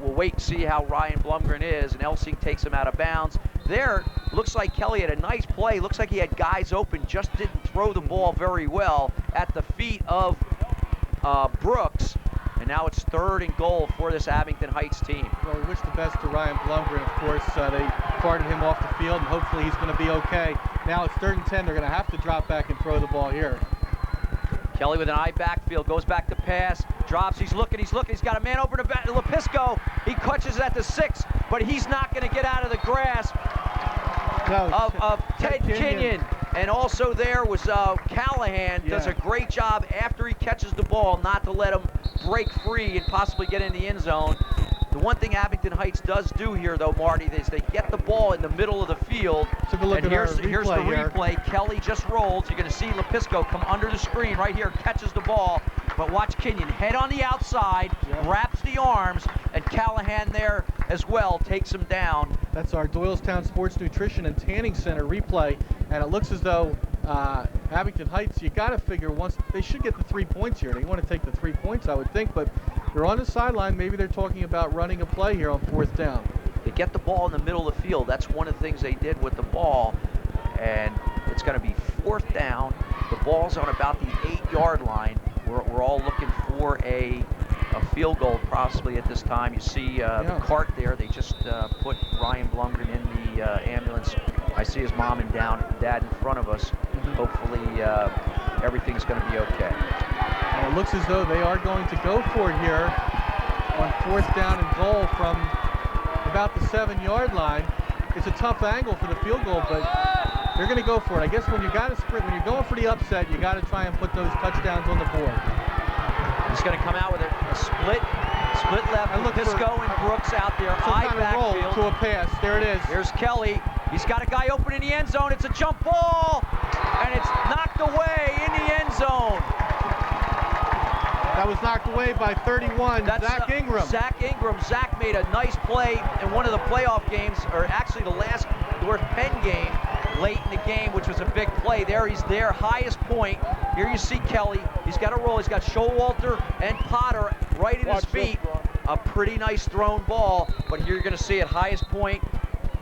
We'll wait and see how Ryan Blumgren is, and Elsing takes him out of bounds. There, looks like Kelly had a nice play. Looks like he had guys open, just didn't throw the ball very well at the feet of Brooks. And now it's 3rd and goal for this Abington Heights team. Well, we wish the best to Ryan Blumgren, of course. They carted him off the field, and hopefully he's going to be okay. Now it's 3rd and 10. They're going to have to drop back and throw the ball here. Kelly with an eye backfield, goes back to pass, drops, he's looking, he's got a man open to Lepisco. He catches at the 6, but he's not going to get out of the grasp of Ted Kenyon. And also there was Callahan, does a great job after he catches the ball not to let him break free and possibly get in the end zone. The one thing Abington Heights does do here, though, Marty, is they get the ball in the middle of the field. And here's the replay. Here. Kelly just rolls. You're going to see Lepisco come under the screen right here, catches the ball. But watch Kenyon head on the outside, wraps the arms, and Callahan there as well takes him down. That's our Doylestown Sports Nutrition and Tanning Center replay. And it looks as though Abington Heights, you got to figure once they should get the 3 points here. They want to take the 3 points, I would think, but they're on the sideline. Maybe they're talking about running a play here on 4th down. They get the ball in the middle of the field. That's one of the things they did with the ball. And it's going to be 4th down. The ball's on about the 8-yard line. We're all looking for a field goal possibly at this time. You see the cart there. They just put Ryan Blumgren in the ambulance. I see his mom and dad in front of us. Hopefully everything's going to be okay. And it looks as though they are going to go for it here on 4th down and goal from about the 7-yard line. It's a tough angle for the field goal, but they're going to go for it. I guess when you got to sprint, when you're going for the upset, you got to try and put those touchdowns on the board. He's going to come out with a split left. Lepisco and Brooks out there. Eye backfield to a pass. There it is. Here's Kelly. He's got a guy open in the end zone. It's a jump ball, and it's knocked away in the end zone. That was knocked away by 31, Zach Ingram. Zach Ingram. Zach made a nice play in one of the playoff games, or actually the last North Penn game, late in the game, which was a big play. There he's there, highest point. Here you see Kelly. He's got a roll. He's got Showalter and Potter right at his feet. A pretty nice thrown ball, but here you're going to see it, highest point.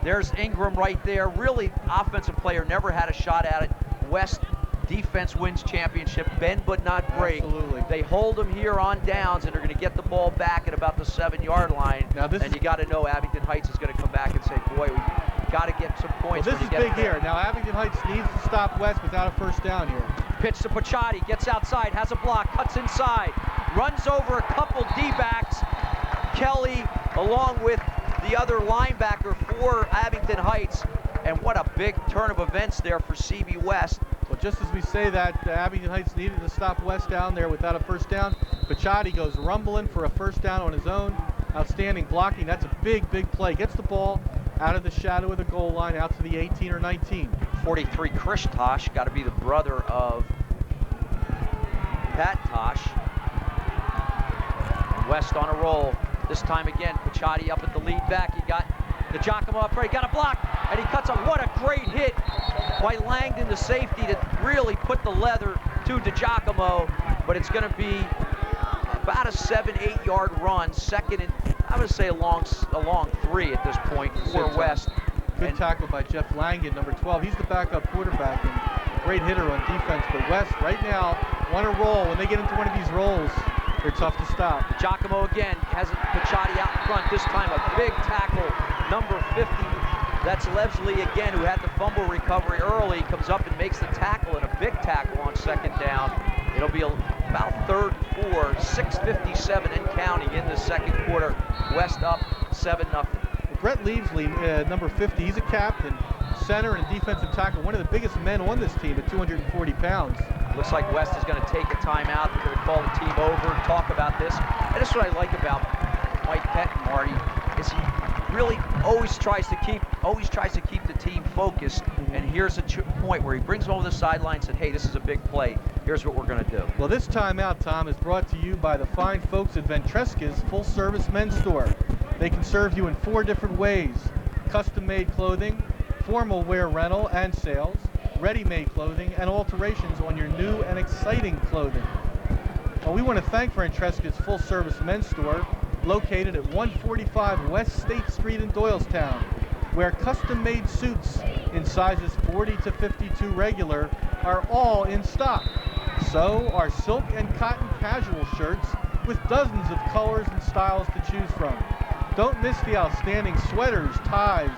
There's Ingram right there. Really offensive player, never had a shot at it. West defense wins championship, bend but not break. Absolutely. They hold them here on downs, and they're going to get the ball back at about the 7-yard line. Now and you got to know Abington Heights is going to come back and say, boy, we got to get some points. Well, this is big here. Now Abington Heights needs to stop West without a 1st down here. Pitch to Pachati, gets outside, has a block, cuts inside, runs over a couple D-backs. Kelly, along with the other linebacker for Abington Heights. And what a big turn of events there for CB West. Well, just as we say that, Abington Heights needed to stop West down there without a 1st down. Pachati goes rumbling for a 1st down on his own. Outstanding blocking. That's a big, big play. Gets the ball out of the shadow of the goal line, out to the 18 or 19. 43, Krish Tosh, got to be the brother of Pat Tosh. West on a roll. This time again, Pachati up at the lead back. He got the Giacomo up front. He got a block, and he cuts up. What a great hit by Langdon, the safety, to really put the leather to DiGiacomo. But it's going to be about a 7-8 yard run. 2nd and, I'm going to say a long 3 at this point for West. Good tackle by Jeff Langdon, number 12. He's the backup quarterback and great hitter on defense. But West right now want to roll. When they get into one of these rolls, they're tough to stop. Giacomo again has Picciotti out in front. This time a big tackle, number 50. That's Leslie again, who had the fumble recovery early. Comes up and makes the tackle, and a big tackle on second down. It'll be about 3rd and 4, 6:57 and counting in the second quarter. West up 7-0. Brett Leavesley, number 50, he's a captain, center and defensive tackle, one of the biggest men on this team at 240 pounds. Looks like West is going to take a timeout. They're going to call the team over and talk about this. And this is what I like about Mike Pettin, Marty, is he really always tries to keep the team focused. And here's a point where he brings them over the sideline and said, hey, this is a big play. Here's what we're going to do. Well, this timeout, Tom, is brought to you by the fine folks at Ventresca's full-service men's store. They can serve you in 4 different ways: custom-made clothing, formal wear rental and sales, ready-made clothing, and alterations on your new and exciting clothing. Well, we want to thank Ventresca's full-service men's store, located at 145 West State Street in Doylestown, where custom-made suits in sizes 40 to 52 regular are all in stock. So are silk and cotton casual shirts with dozens of colors and styles to choose from. Don't miss the outstanding sweaters, ties,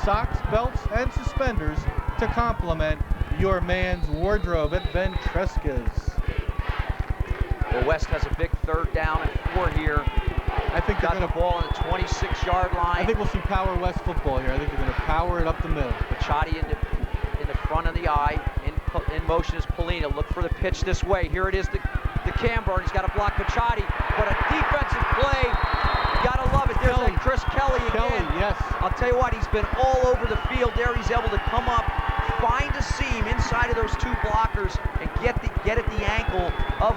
socks, belts, and suspenders to complement your man's wardrobe at Ventresca's. Well, West has a big 3rd down and 4 here. I think they're got the ball on the 26-yard line. I think we'll see power West football here. I think they're going to power it up the middle. Picciotti in the front of the eye. In motion is Polina. Look for the pitch this way. Here it is to Camburn. He's got to block Picciotti. But a defensive play. You got to love it. There's that Chris Kelly again. Yes. I'll tell you what, he's been all over the field there. He's able to come up, find a seam inside of those 2 blockers, and get at the ankle of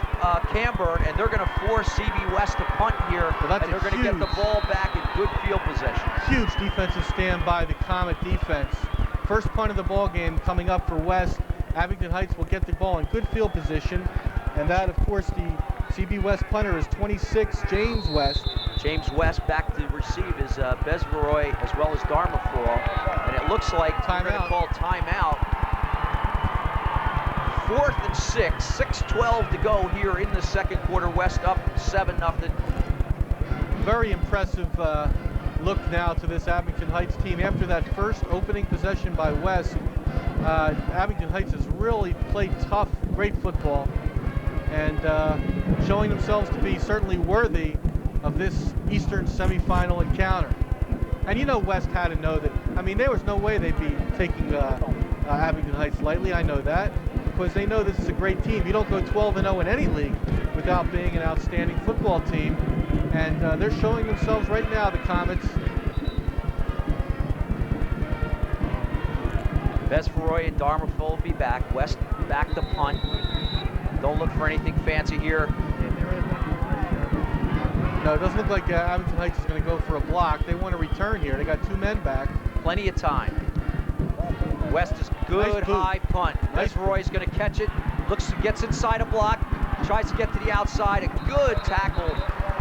Camburn, and they're going to force CB West to punt here, and they're going to get the ball back in good field possession. Huge defensive stand by the Comet defense. First punt of the ball game coming up for West. Abington Heights will get the ball in good field position, and that, of course, the CB West punter is 26, James West. James West back to receive is Besveroy as well as Darmafall, and it looks like we're going to call timeout. 4th and 6, 6:12 to go here in the second quarter. West up 7-0. Very impressive look now to this Abington Heights team. After that first opening possession by West, Abington Heights has really played tough, great football, and showing themselves to be certainly worthy of this Eastern semifinal encounter. And you know West had to know that. I mean, there was no way they'd be taking Abington Heights lightly. I know that, because they know this is a great team. You don't go 12-0 in any league without being an outstanding football team. And they're showing themselves right now, the Comets. Besveroy and Darmafall will be back. West back to punt. Don't look for anything fancy here. No, it doesn't look like Abington Heights is going to go for a block. They want to return here. They got 2 men back. Plenty of time. West is good, nice high punt. Besveroy is going to catch it. Gets inside a block. Tries to get to the outside. A good tackle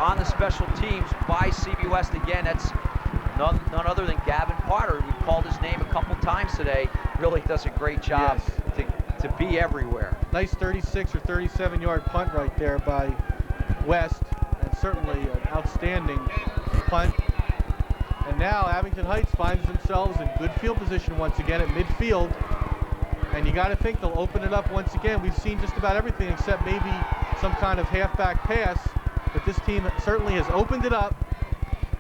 on the special teams by CB West again. That's none other than Gavin Potter. We've called his name a couple times today. Really does a great job to be everywhere. Nice 36 or 37-yard punt right there by West. And certainly an outstanding punt. And now Abington Heights finds themselves in good field position once again at midfield. And you got to think they'll open it up once again. We've seen just about everything except maybe some kind of halfback pass. But this team certainly has opened it up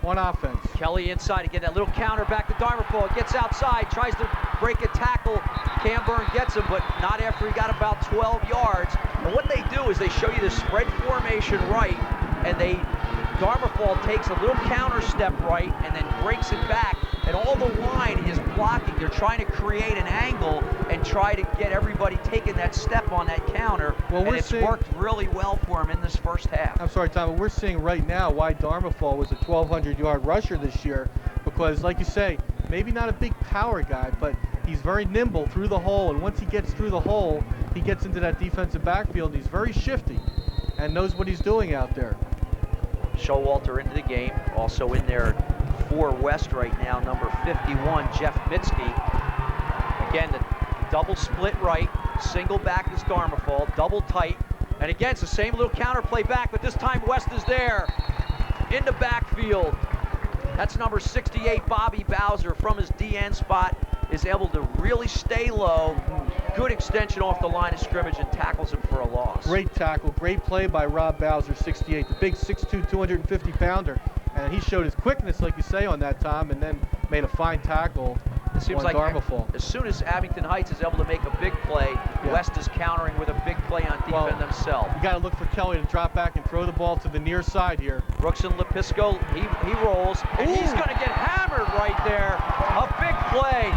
on offense. Kelly inside again, that little counter back to Darmafall. Gets outside, tries to break a tackle. Camburn gets him, but not after he got about 12 yards. And what they do is they show you the spread formation right, and Darmafall takes a little counter step right and then breaks it back. And all the line is blocking. They're trying to create an angle and try to get everybody taking that step on that counter. Well, and it's worked really well for him in this first half. I'm sorry, Tom, but we're seeing right now why Darmafall was a 1,200-yard rusher this year. Because, like you say, maybe not a big power guy, but he's very nimble through the hole. And once he gets through the hole, he gets into that defensive backfield. He's very shifty and knows what he's doing out there. Showalter into the game, also in there for West right now, number 51, Jeff Mitski. Again, the double split right, single back is Darmafall, double tight, And again, it's the same little counter play back, but this time West is there in the backfield. That's number 68, Bobby Bowser, from his DN spot, is able to really stay low. Good extension off the line of scrimmage and tackles him for a loss. Great tackle, great play by Rob Bowser, 68, the big 6'2", 250-pounder. And he showed his quickness, like you say, on that time, and then made a fine tackle. It seems like Darmafall. as soon as Abington Heights is able to make a big play, West is countering with a big play on defense themselves. You got to look for Kelly to drop back and throw the ball to the near side here. Brooks and Lepisco, he rolls, and he's going to get hammered right there. A big play.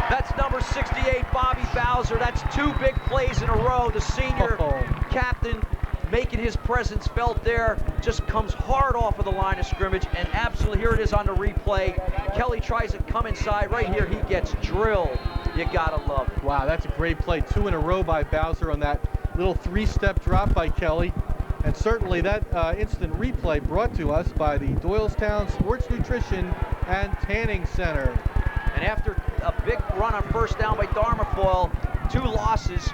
That's number 68, Bobby Bowser. That's 2 big plays in a row. The senior captain making his presence felt there, just comes hard off of the line of scrimmage, and absolutely, here it is on the replay. Kelly tries to come inside. Right here, he gets drilled. You gotta love it. Wow, that's a great play. 2 in a row by Bowser on that little 3-step drop by Kelly. And certainly that instant replay brought to us by the Doylestown Sports Nutrition and Tanning Center. And after a big run on first down by Darmafoyle, 2 losses,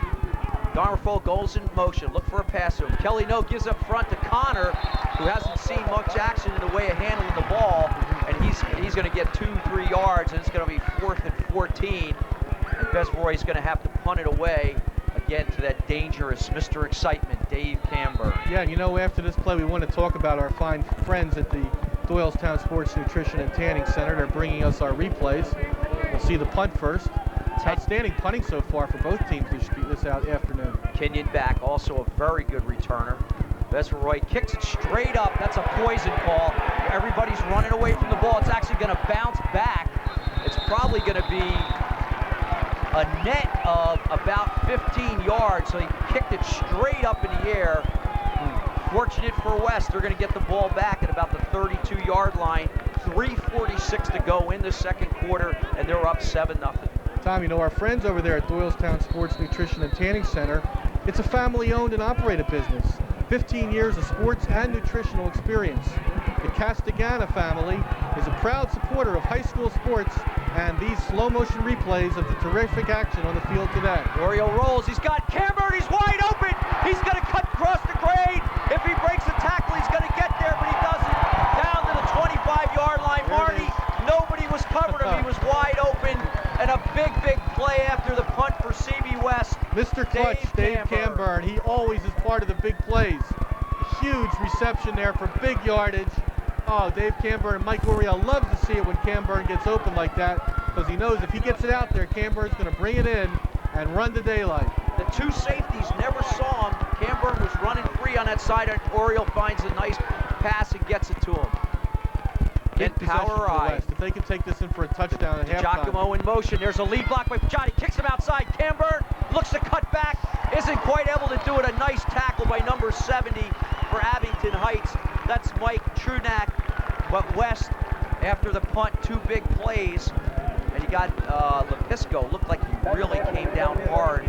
Darmafoyle goes in motion, look for a pass to him. Kelly gives up front to Connor, who hasn't seen much action in the way of handling the ball, and he's going to get 2-3 yards, and it's going to be 4th and 14. And Besroy's going to have to punt it away again to that dangerous Mr. Excitement, Dave Camber. Yeah, after this play, we want to talk about our fine friends at the Doylestown Sports Nutrition and Tanning Center. They're bringing us our replays. We'll see the punt first. Outstanding punting so far for both teams this afternoon. Kenyon back, also a very good returner. Besroy kicks it straight up. That's a poison call. Everybody's running away from the ball. It's actually going to bounce back. It's probably going to be a net of about 15 yards. So he kicked it straight up in the air. Fortunate for West, they're going to get the ball back at about the 32-yard line. 3:46 to go in the second quarter, and they're up 7-0. Tom, our friends over there at Doylestown Sports Nutrition and Tanning Center, it's a family-owned and operated business. 15 years of sports and nutritional experience. The Castagana family is a proud supporter of high school sports and these slow-motion replays of the terrific action on the field today. Oriole rolls, he's got Camber, he's wide open! He's going to cut across the grade! If he breaks the tackle, he's going to get there, but he doesn't. Down to the 25-yard line. Marty, nobody was covering him, he was wide open. And a big play after the punt for CB West. Mr. Clutch, Dave Camburn, he always is part of the big plays. A huge reception there for big yardage. Oh, Dave Camburn and Mike Oriel loves to see it when Camburn gets open like that, because he knows if he gets it out there, Camburn's going to bring it in and run to daylight. The 2 safeties never saw him. Camburn was running free on that side, and Oriel finds a nice pass and gets it to him. Again, power eye. If they can take this in for a touchdown at halftime. Giacomo in motion. There's a lead block by Johnny. Kicks him outside. Camburn looks to cut back. Isn't quite able to do it. A nice tackle by number 70 for Abington Heights. That's Mike Trunak. But West, after the punt, 2 big plays. And you got Lepisco. Looked like he really came down hard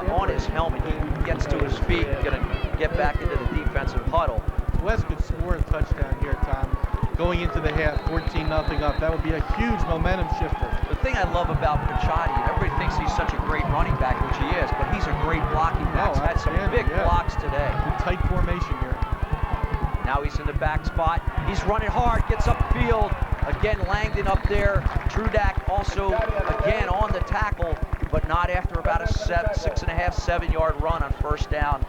on his helmet. He gets to his feet and going to get back into the defensive huddle. West could score a touchdown here, Tom. Going into the half, 14-0 up. That would be a huge momentum shifter. The thing I love about Picciotti, everybody thinks he's such a great running back, which he is, but he's a great blocking back. He's had some big blocks today. Good tight formation here. Now he's in the back spot. He's running hard, gets upfield. Again, Langdon up there. Trudak also, again, on the tackle, but not after about a 6.5, 7-yard run on first down.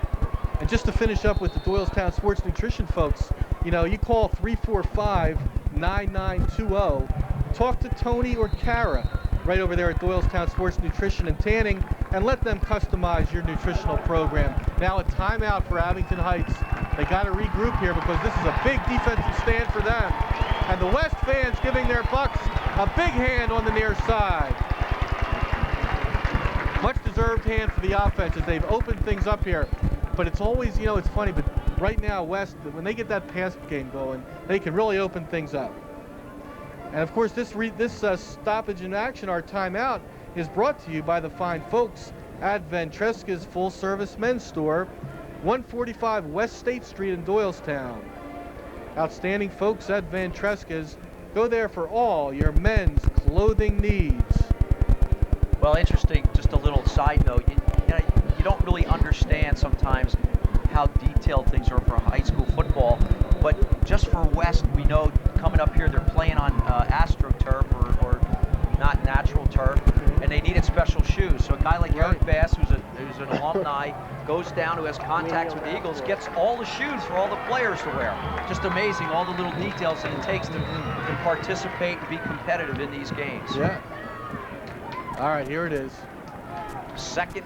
And just to finish up with the Doylestown Sports Nutrition folks, you call 345-9920. Talk to Tony or Kara right over there at Doylestown Sports Nutrition and Tanning, and let them customize your nutritional program. Now a timeout for Abington Heights. They got to regroup here because this is a big defensive stand for them. And the West fans giving their Bucks a big hand on the near side. Much deserved hand for the offense as they've opened things up here. But it's always, it's funny, but right now, West, when they get that pass game going, they can really open things up. And of course, this stoppage in action, our timeout, is brought to you by the fine folks at Ventresca's full-service men's store, 145 West State Street in Doylestown. Outstanding folks at Ventresca's. Go there for all your men's clothing needs. Well, interesting, just a little side note. you don't really understand sometimes how detailed things are for high school football. But just for West, we know coming up here they're playing on AstroTurf or not natural turf, and they needed special shoes. So a guy like Eric Bass, who's an alumni, goes down, who has contacts with the Eagles, gets all the shoes for all the players to wear. Just amazing, all the little details that it takes to participate and be competitive in these games. Yeah. All right, here it is. Second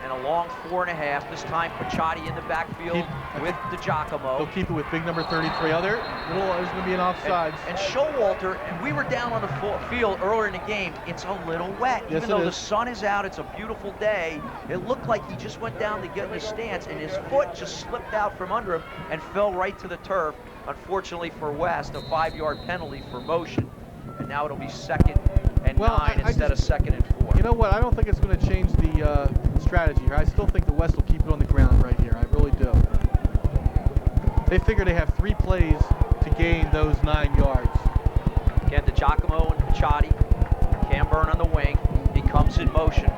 and a long 4.5. This time, Paciotti in the backfield with DiGiacomo. They'll keep it with big number 33. Oh, there's going to be an offsides. And Showalter, and we were down on the field earlier in the game. It's a little wet. Yes, Even though the sun is out, it's a beautiful day. It looked like he just went down to get in his stance, and his foot just slipped out from under him and fell right to the turf. Unfortunately for West, a 5-yard penalty for motion. And now it'll be 2nd and 9 instead of 2nd and 4. You know what? I don't think it's going to change the strategy here. I still think the West will keep it on the ground right here. I really do. They figure they have 3 plays to gain those 9 yards. Again, DiGiacomo and Paciotti. Camburn on the wing. He comes in motion.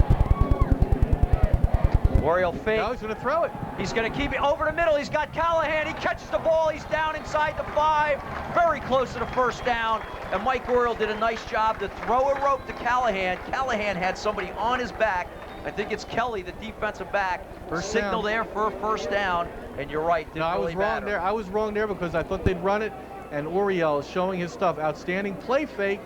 Oriole fake. No, he's going to throw it. He's going to keep it over the middle. He's got Callahan. He catches the ball. He's down inside the 5. Very close to the first down. And Mike Oriole did a nice job to throw a rope to Callahan. Callahan had somebody on his back. I think it's Kelly, the defensive back, signaled there for a first down. And you're right, didn't really matter. There. I was wrong there because I thought they'd run it. And Oriole is showing his stuff. Outstanding play fake.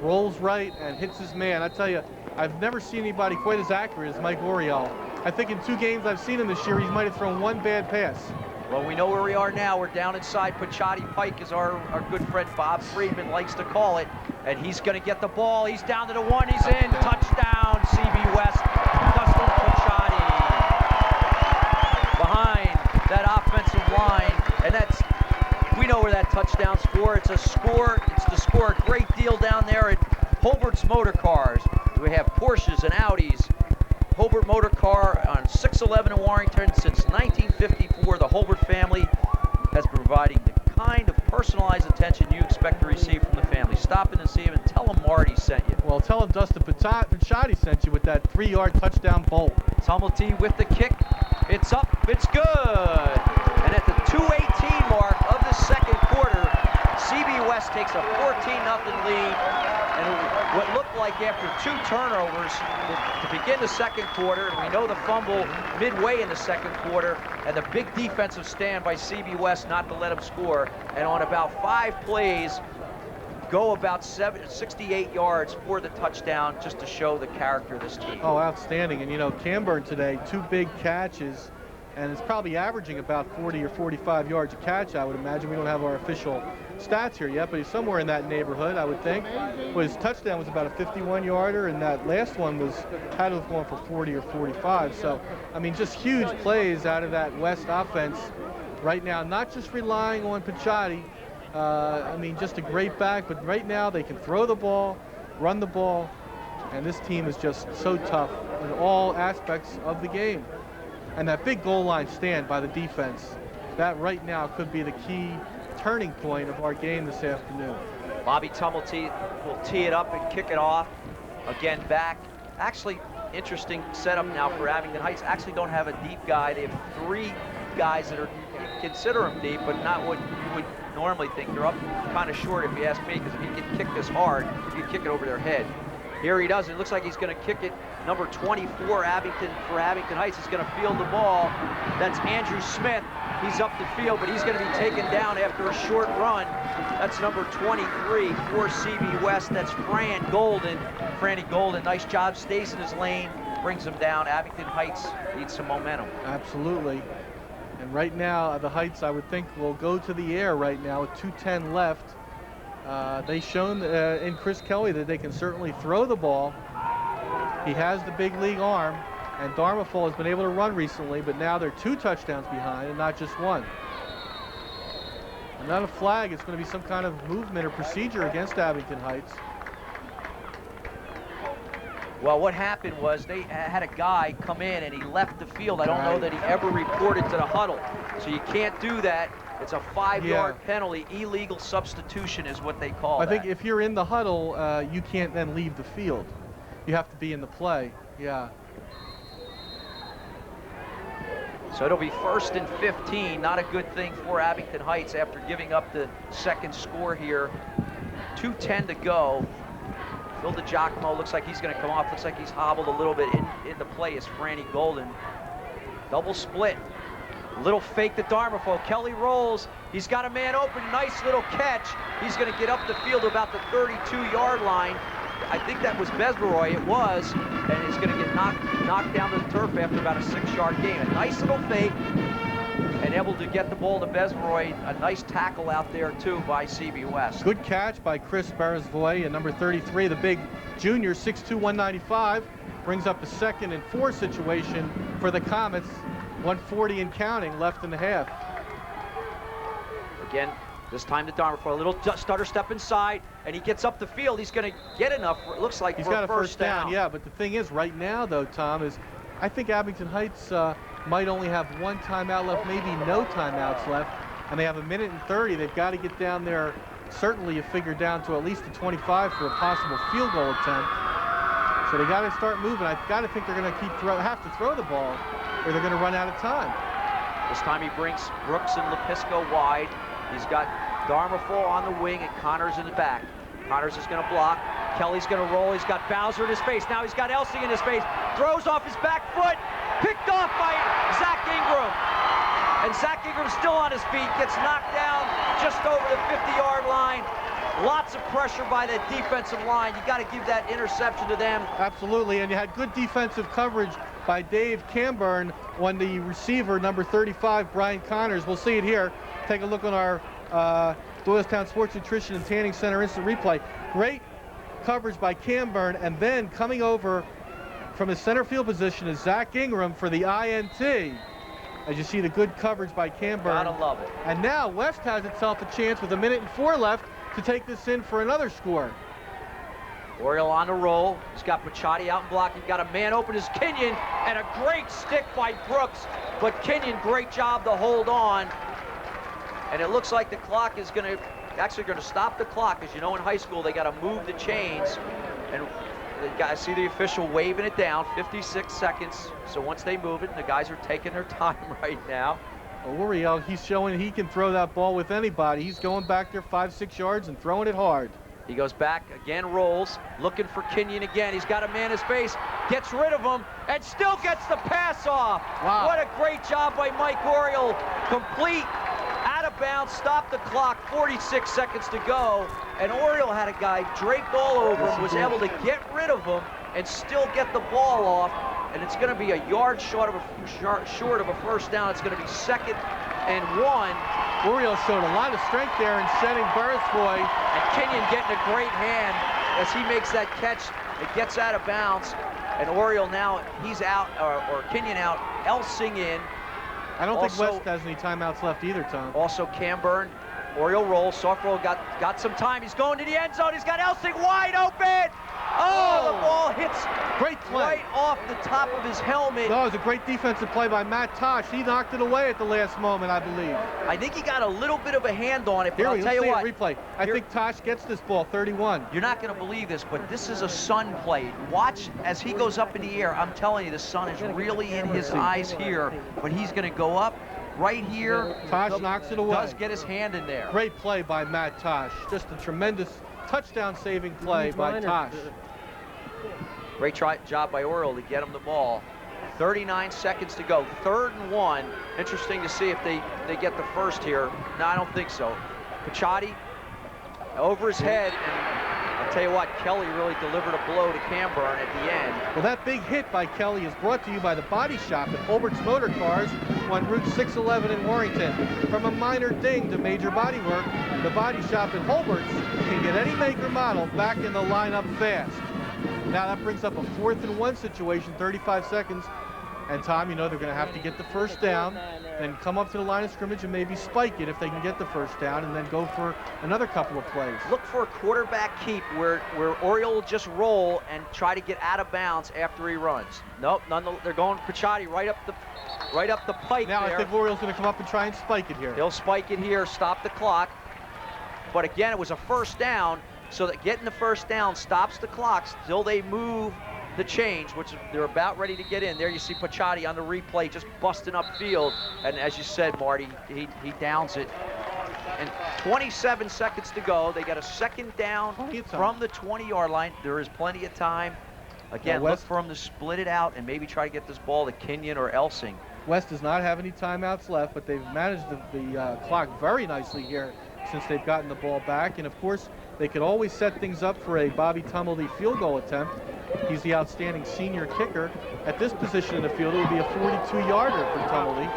Rolls right and hits his man. I tell you, I've never seen anybody quite as accurate as Mike Oriole. I think in 2 games I've seen him this year, he might have thrown 1 bad pass. Well, we know where we are now. We're down inside Paciotti Pike, as our good friend Bob Friedman likes to call it. And he's going to get the ball. He's down to the 1. He's in. Touchdown, CB West. Dustin Paciotti behind that offensive line. And that's, we know where that touchdown's for. It's a score. It's to score a great deal down there at Hobart's Motor Cars. We have Porsches and Audis. Hobart Motor Car on 611 in Warrington since 1954. The Hobart family has been providing the kind of personalized attention you expect to receive from the family. Stop in and see him and tell him Marty sent you. Well, tell him Dustin Paciotti sent you with that 3-yard touchdown bolt. Tumulty with the kick. It's up. It's good. And at the 2:18 mark of the second quarter, CB West takes a 14-0 lead. And what looked like after 2 turnovers to begin the second quarter, and we know the fumble midway in the second quarter, and the big defensive stand by CB West not to let them score. And on about 5 plays, go about 68 yards for the touchdown, just to show the character of this team. Oh, outstanding. And you know, Camburn today, 2 big catches, and it's probably averaging about 40 or 45 yards a catch, I would imagine. We don't have our official stats here yet, but he's somewhere in that neighborhood, I would think. Well, his touchdown was about a 51-yarder, and that last one had to have gone for 40 or 45. So, I mean, just huge plays out of that West offense right now, not just relying on Paciotti. I mean, just a great back, but right now they can throw the ball, run the ball, and this team is just so tough in all aspects of the game. And that big goal line stand by the defense, that right now could be the key turning point of our game this afternoon. Bobby Tumulty will tee it up and kick it off. Again, back. Actually, interesting setup now for Abington Heights. Actually don't have a deep guy. They have 3 guys that are, you consider them deep, but not what you would normally think. They're up kind of short, if you ask me, because if you can kick this hard, you can kick it over their head. Here he does. It looks like he's going to kick it. Number 24, Abington, for Abington Heights, is going to field the ball. That's Andrew Smith. He's up the field, but he's going to be taken down after a short run. That's number 23 for CB West. That's Franny Golden. Nice job. Stays in his lane. Brings him down. Abington Heights needs some momentum. Absolutely. And right now, the Heights, I would think, will go to the air right now with 2:10 left. They've shown in Chris Kelly that they can certainly throw the ball. He has the big league arm, and Darmafol has been able to run recently, but now they're 2 touchdowns behind and not just 1. And not a flag. It's going to be some kind of movement or procedure against Abington Heights. Well, what happened was they had a guy come in and he left the field. I don't know that he ever reported to the huddle. So you can't do that. It's a 5-yard penalty. Illegal substitution is what they call I that. think if you're in the huddle, you can't then leave the field. You have to be in the play. Yeah. So it'll be 1st and 15. Not a good thing for Abington Heights after giving up the second score here. 2:10 to go. Phil DiGiacomo looks like he's going to come off. Looks like he's hobbled a little bit into play is Franny Golden. Double split. Little fake to Darmafo. Kelly rolls. He's got a man open. Nice little catch. He's going to get up the field to about the 32-yard line. I think that was Besberoy. It was. And he's going to get knocked down to the turf after about a 6-yard gain. A nice little fake. And able to get the ball to Besberoy. A nice tackle out there, too, by CB West. Good catch by Chris Beresvoy, and number 33, the big junior, 6'2", 195. Brings up a 2nd and 4 situation for the Comets. 140 and counting left in the half. Again, this time to Darmer for a little stutter step inside, and he gets up the field. He's going to get enough, it looks like, he's for got a first down. Yeah, but the thing is, right now, though, Tom, is I think Abington Heights might only have 1 timeout left, maybe no timeouts left, and they have 1:30. They've got to get down there. Certainly, you figure down to at least the 25 for a possible field goal attempt. So they got to start moving. I've got to think they're going to have to throw the ball, or they're going to run out of time. This time he brings Brooks and Lepisco wide. He's got Darmafo on the wing and Connors in the back. Connors is going to block. Kelly's going to roll. He's got Bowser in his face. Now he's got Elsing in his face. Throws off his back foot. Picked off by Zach Ingram. And Zach Ingram still on his feet. Gets knocked down just over the 50-yard line. Lots of pressure by that defensive line. You got to give that interception to them. Absolutely, and you had good defensive coverage by Dave Camburn on the receiver, number 35, Brian Connors. We'll see it here. Take a look on our Doylestown Sports Nutrition and Tanning Center instant replay. Great coverage by Camburn, and then coming over from his center field position is Zach Ingram for the INT. As you see the good coverage by Camburn. Gotta love it. And now West has itself a chance with 1:04 left to take this in for another score. Oriole on the roll. He's got Pachotti out and blocking. Got a man open is Kenyon, and a great stick by Brooks. But Kenyon, great job to hold on. And it looks like the clock is going to stop the clock. As you know, in high school, they got to move the chains. And I see the official waving it down, 56 seconds. So once they move it, the guys are taking their time right now. Oriole, he's showing he can throw that ball with anybody. He's going back there 5-6 yards and throwing it hard. He goes back, again rolls, looking for Kenyon again. He's got a man in his face, gets rid of him, and still gets the pass off. Wow. What a great job by Mike Oriole. Complete, out of bounds, stop the clock, 46 seconds to go. And Oriole had a guy draped all over him, was able to get rid of him and still get the ball off. And it's going to be a yard short of a first down. It's going to be 2nd and 1. Oriole showed a lot of strength there in setting Beresvoy. And Kenyon getting a great hand as he makes that catch. It gets out of bounds. And Oriole now, he's out, or Kenyon out, Elsing in. I don't think West has any timeouts left either, Tom. Also Camburn, Oriole roll, soft roll, got some time. He's going to the end zone. He's got Elsing wide open. Oh, the ball hits great play right off the top of his helmet. No, it was a great defensive play by Matt Tosh. He knocked it away at the last moment, I believe. I think he got a little bit of a hand on it, but Here, I'll tell you what. Replay. I think Tosh gets this ball, 31. You're not going to believe this, but this is a sun play. Watch as he goes up in the air. I'm telling you, the sun is really in his eyes here, but he's going to go up right here. Tosh knocks it away. Does get his hand in there. Great play by Matt Tosh. Just a tremendous touchdown-saving play by Tosh. Great job by Oriole to get him the ball. 39 seconds to go. 3rd and 1. Interesting to see if they get the first here. No, I don't think so. Pachotti over his head, and I'll tell you what, Kelly really delivered a blow to Camburn at the end. Well, that big hit by Kelly is brought to you by the Body Shop at Holbert's Motor Cars on Route 611 in Warrington. From a minor ding to major body work, the Body Shop at Holbert's can get any make or model back in the lineup fast. Now that brings up a 4th and 1 situation, 35 seconds. And Tom, you know they're going to have to get the first down, then come up to the line of scrimmage and maybe spike it if they can get the first down, and then go for another couple of plays. Look for a quarterback keep where Oriole will just roll and try to get out of bounds after he runs. Nope, they're going Pachotti right up the pipe. Now there. I think Oriole's going to come up and try and spike it here. He'll spike it here, stop the clock. But again, it was a first down. So that getting the first down stops the clock. Still they move the change, which they're about ready to get in. There you see Pachotti on the replay just busting upfield. And as you said, Marty, he downs it. And 27 seconds to go. They got a second down from the 20-yard line. There is plenty of time. Again, look for them to split it out and maybe try to get this ball to Kenyon or Elsing. West does not have any timeouts left, but they've managed the clock very nicely here since they've gotten the ball back. And of course, they could always set things up for a Bobby Tumbledy field goal attempt. He's the outstanding senior kicker. At this position in the field, it would be a 42-yarder for Tumbledy.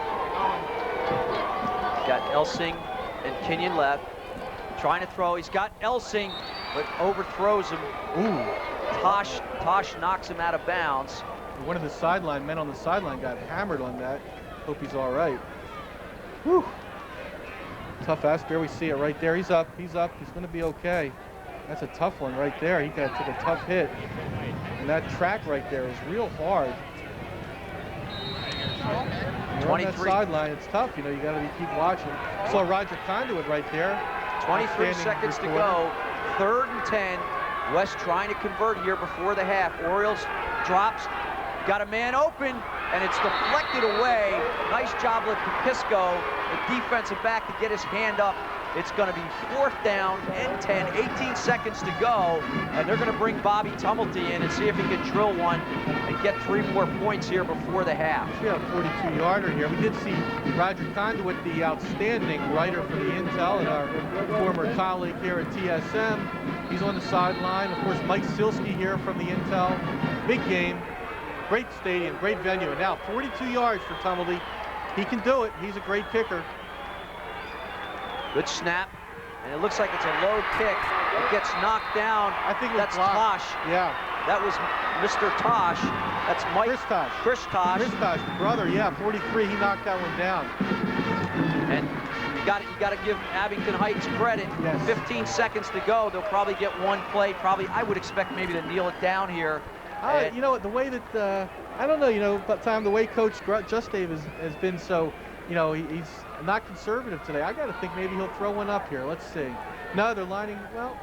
Got Elsing and Kenyon left. Trying to throw. He's got Elsing, but overthrows him. Ooh. Tosh knocks him out of bounds. One of the men on the sideline got hammered on that. Hope he's all right. Whew. Tough ass. There we see it right there. He's up. He's up. He's going to be okay. That's a tough one right there. He took a tough hit. And that track right there is real hard. You're on that sideline, it's tough. You know, you got to keep watching. Saw Roger Conduit right there. 23 seconds to go. 3rd and 10. West trying to convert here before the half. Orioles drops. Got a man open, and it's deflected away. Nice job with Pisco, the defensive back, to get his hand up. It's going to be 4th down and 10, 18 seconds to go, and they're going to bring Bobby Tumbledy in and see if he can drill one and get 3 more points here before the half. We have a 42-yarder here. We did see Roger Conduit, the outstanding writer for the Intel and our former colleague here at TSM. He's on the sideline. Of course, Mike Silsky here from the Intel. Big game. Great stadium, great venue. And now 42 yards for Tumbledy. He can do it. He's a great kicker. Good snap. And it looks like it's a low kick. It gets knocked down. I think that's Tosh. Yeah. That was Mr. Tosh. That's Mike. Chris Tosh. Chris Tosh, the brother, yeah, 43. He knocked that one down. And you got to give Abington Heights credit. Yes. 15 seconds to go. They'll probably get one play. Probably, I would expect maybe to kneel it down here. You know, the way that, I don't know, you know, but the way Coach Justave has been so, you know, he's not conservative today. I got to think maybe he'll throw one up here. Let's see. No, they're lining, well,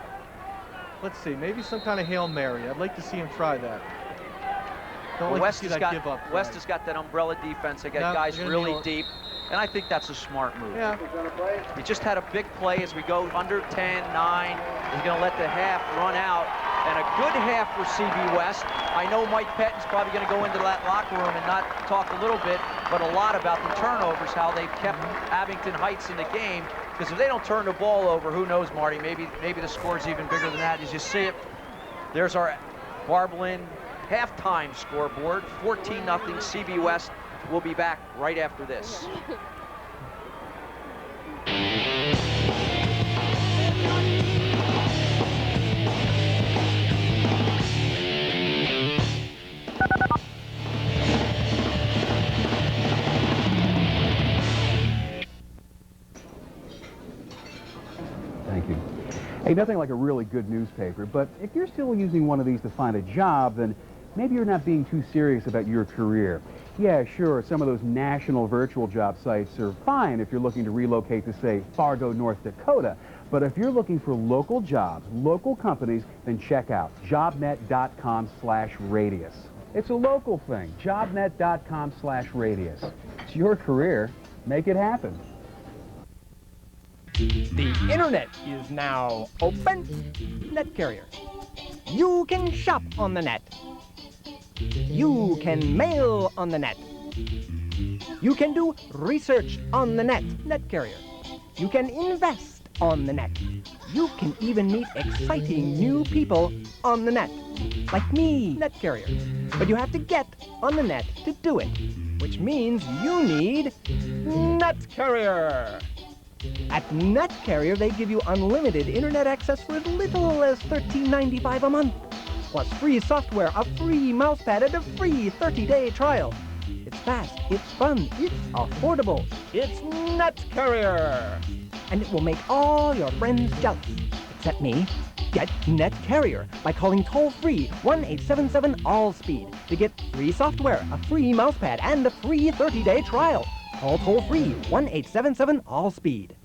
let's see. Maybe some kind of Hail Mary. I'd like to see him try that. Don't like West to see that give up. West has got that umbrella defense. They got guys really deep. And I think that's a smart move. Yeah. He just had a big play as we go under 10-9. He's going to let the half run out. And a good half for CB West. I know Mike Pettin's probably going to go into that locker room and not talk a little bit, but a lot about the turnovers, how they've kept Abington Heights in the game. Because if they don't turn the ball over, who knows, Marty? Maybe the score's even bigger than that. As you see it, there's our Barblin halftime scoreboard. 14-0 CB West. We'll be back right after this. Thank you. Hey, nothing like a really good newspaper, but if you're still using one of these to find a job, then maybe you're not being too serious about your career. Yeah, sure, some of those national virtual job sites are fine if you're looking to relocate to, say, Fargo, North Dakota. But if you're looking for local jobs, local companies, then check out jobnet.com/radius. It's a local thing, jobnet.com/radius. It's your career. Make it happen. The internet is now open. Net Carrier. You can shop on the net. You can mail on the net. You can do research on the net. Net Carrier. You can invest on the net. You can even meet exciting new people on the net. Like me, Net Carrier. But you have to get on the net to do it. Which means you need Net Carrier. At Net Carrier, they give you unlimited internet access for as little as $13.95 a month. Plus free software, a free mousepad, and a free 30-day trial. It's fast, it's fun, it's affordable. It's Net Carrier. And it will make all your friends jealous. Except me. Get Net Carrier by calling toll-free 1-877-ALL-SPEED to get free software, a free mousepad, and a free 30-day trial. Call toll-free 1-877-ALL-SPEED.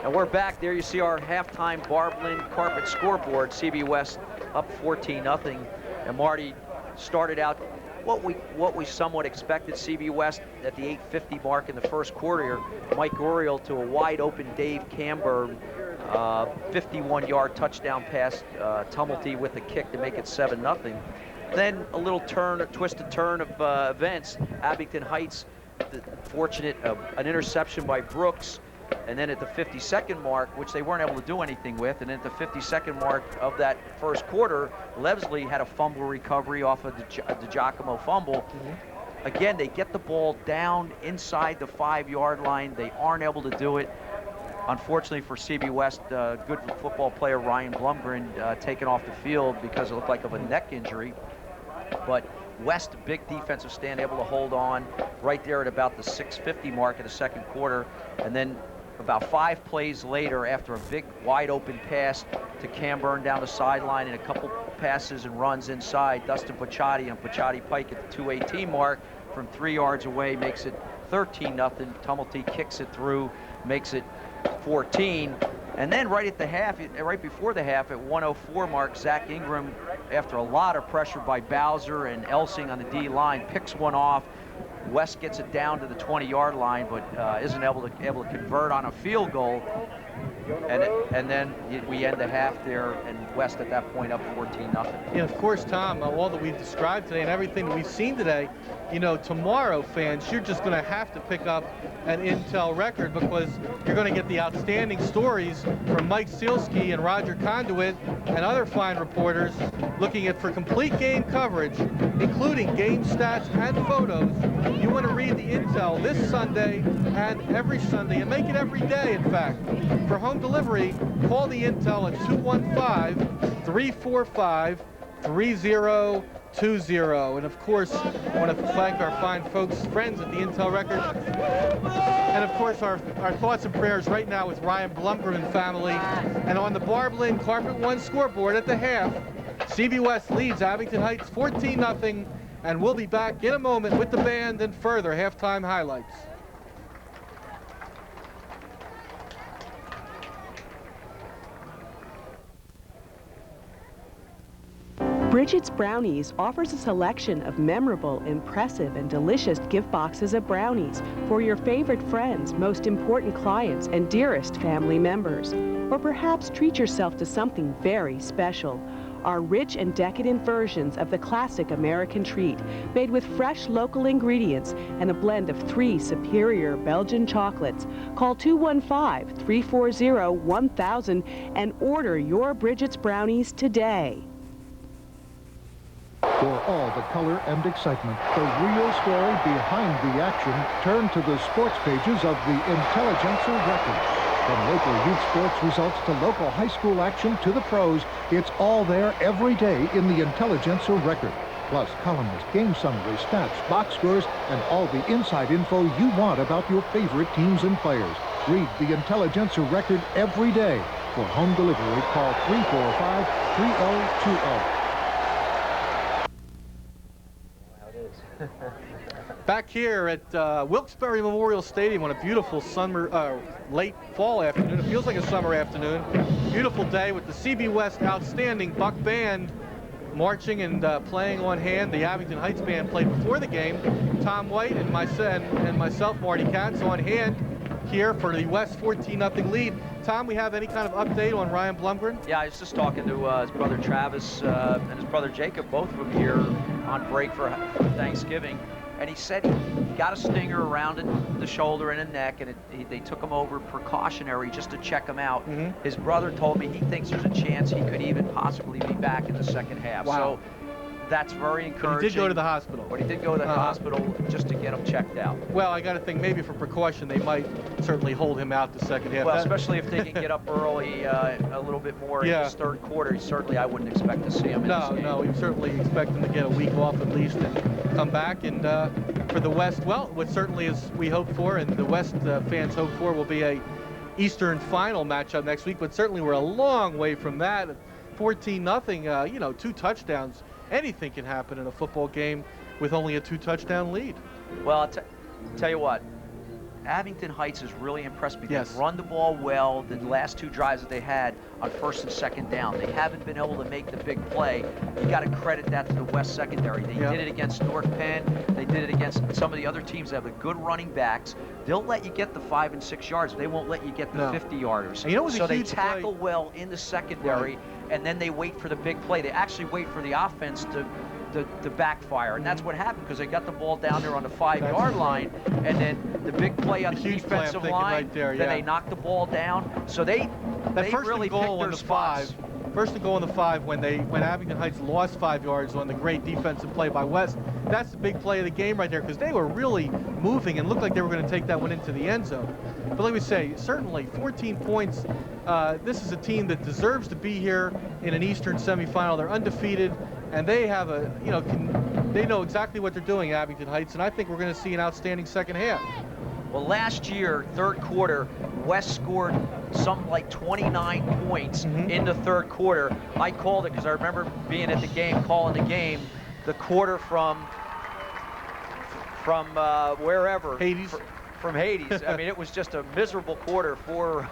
And we're back. There you see our halftime Barblin carpet scoreboard. CB West up 14-0, and Marty started out what we somewhat expected. CB West at the 8:50 mark in the first quarter, Mike Oriole to a wide open Dave Camburn, 51-yard touchdown pass, Tumulty with a kick to make it 7-0. Then a little turn, a twisted turn of events. Abington Heights, fortunate, an interception by Brooks, and then at the 52nd mark, which they weren't able to do anything with, and then at the 52nd mark of that first quarter, Levesley had a fumble recovery off of the DiGiacomo fumble. Again, they get the ball down inside the 5-yard line. They aren't able to do it. Unfortunately for CB West, good football player Ryan Blumgren taken off the field because it looked like of a neck injury. But West, big defensive stand, able to hold on right there at about the 6:50 mark of the second quarter. And then about 5 plays later, after a big wide open pass to Camburn down the sideline and a couple passes and runs inside, Dustin Paciotti and Paciotti Pike at the 2:18 mark from 3 yards away makes it 13-0. Tumulty kicks it through, makes it 14. And then right at the half, right before the half, at 1:04 mark, Zach Ingram, after a lot of pressure by Bowser and Elsing on the D line, picks one off. West gets it down to the 20-yard line, but isn't able to convert on a field goal. And then we end the half there, and West at that point up 14-0. Yeah, of course, Tom, all that we've described today and everything that we've seen today, you know, tomorrow, fans, you're just going to have to pick up an Intel record, because you're going to get the outstanding stories from Mike Sealski and Roger Conduit and other fine reporters looking at for complete game coverage, including game stats and photos. You want to read the Intel this Sunday and every Sunday, and make it every day, in fact. For home delivery, call the Intel at 215-345-3020. And of course, I want to thank our fine folks, friends at the Intel Record. And of course, our thoughts and prayers right now with Ryan Blumgren and family. And on the Barb Lynn Carpet One scoreboard at the half, CB West leads Abington Heights 14-0. And we'll be back in a moment with the band and further halftime highlights. Bridget's Brownies offers a selection of memorable, impressive, and delicious gift boxes of brownies for your favorite friends, most important clients, and dearest family members. Or perhaps treat yourself to something very special. Our rich and decadent versions of the classic American treat, made with fresh local ingredients and a blend of 3 superior Belgian chocolates. Call 215-340-1000 and order your Bridget's Brownies today. For all the color and excitement, the real story behind the action, turn to the sports pages of the Intelligencer Record. From local youth sports results to local high school action to the pros, it's all there every day in the Intelligencer Record. Plus columns, game summaries, stats, box scores, and all the inside info you want about your favorite teams and players. Read the Intelligencer Record every day. For home delivery, call 345-3020. Back here at Wilkes-Barre Memorial Stadium on a beautiful summer, late fall afternoon. It feels like a summer afternoon. Beautiful day with the CB West outstanding Buck Band marching and playing on hand. The Abington Heights Band played before the game. Tom White and myself, Marty Katz, on hand here for the West 14-0 lead. Tom, we have any kind of update on Ryan Blumgren? Yeah, I was just talking to his brother Travis and his brother Jacob, both of them here on break for Thanksgiving. And he said he got a stinger around the shoulder and the neck, and they took him over precautionary just to check him out. His brother told me he thinks there's a chance he could even possibly be back in the second half. Wow. So that's very encouraging. But he did go to the hospital. But he did go to the hospital just to get him checked out. Well, I got to think maybe for precaution they might certainly hold him out the second half. Well, especially if they can get up early a little bit more in this third quarter. Certainly I wouldn't expect to see him in this game. No, we certainly expect him to get a week off at least and come back. And for the West, well, what certainly is we hope for, and the West fans hope for, will be a Eastern final matchup next week. But certainly we're a long way from that. 14-0, you know, 2 touchdowns. Anything can happen in a football game with only a 2-touchdown lead. Well, I'll tell you what, Abington Heights has really impressed me. Yes. They've run the ball well the last 2 drives that they had on 1st and 2nd down. They haven't been able to make the big play. You got to credit that to the West secondary. They did it against North Penn. They did it against some of the other teams that have the good running backs. They'll let you get the 5 and 6 yards. They won't let you get the 50-yarders. And you know what was so a they huge tackle play? well in the secondary, and then they wait for the big play. They actually wait for the offense to backfire, and that's what happened because they got the ball down there on the 5-yard line, and then the big play on the defensive line, right there, then they knocked the ball down. So they first really and goal picked on their the spots. 5. First and goal on the 5 when Abington Heights lost 5 yards on the great defensive play by West. That's the big play of the game right there because they were really moving and looked like they were going to take that one into the end zone. But let me say, certainly 14 points. This is a team that deserves to be here in an Eastern semifinal. They're undefeated, and they have they know exactly what they're doing, Abington Heights, and I think we're going to see an outstanding second half. Well, last year, 3rd quarter, West scored something like 29 points in the 3rd quarter. I called it because I remember being at the game, calling the game, the quarter from wherever. Hades. From Hades. I mean, it was just a miserable quarter for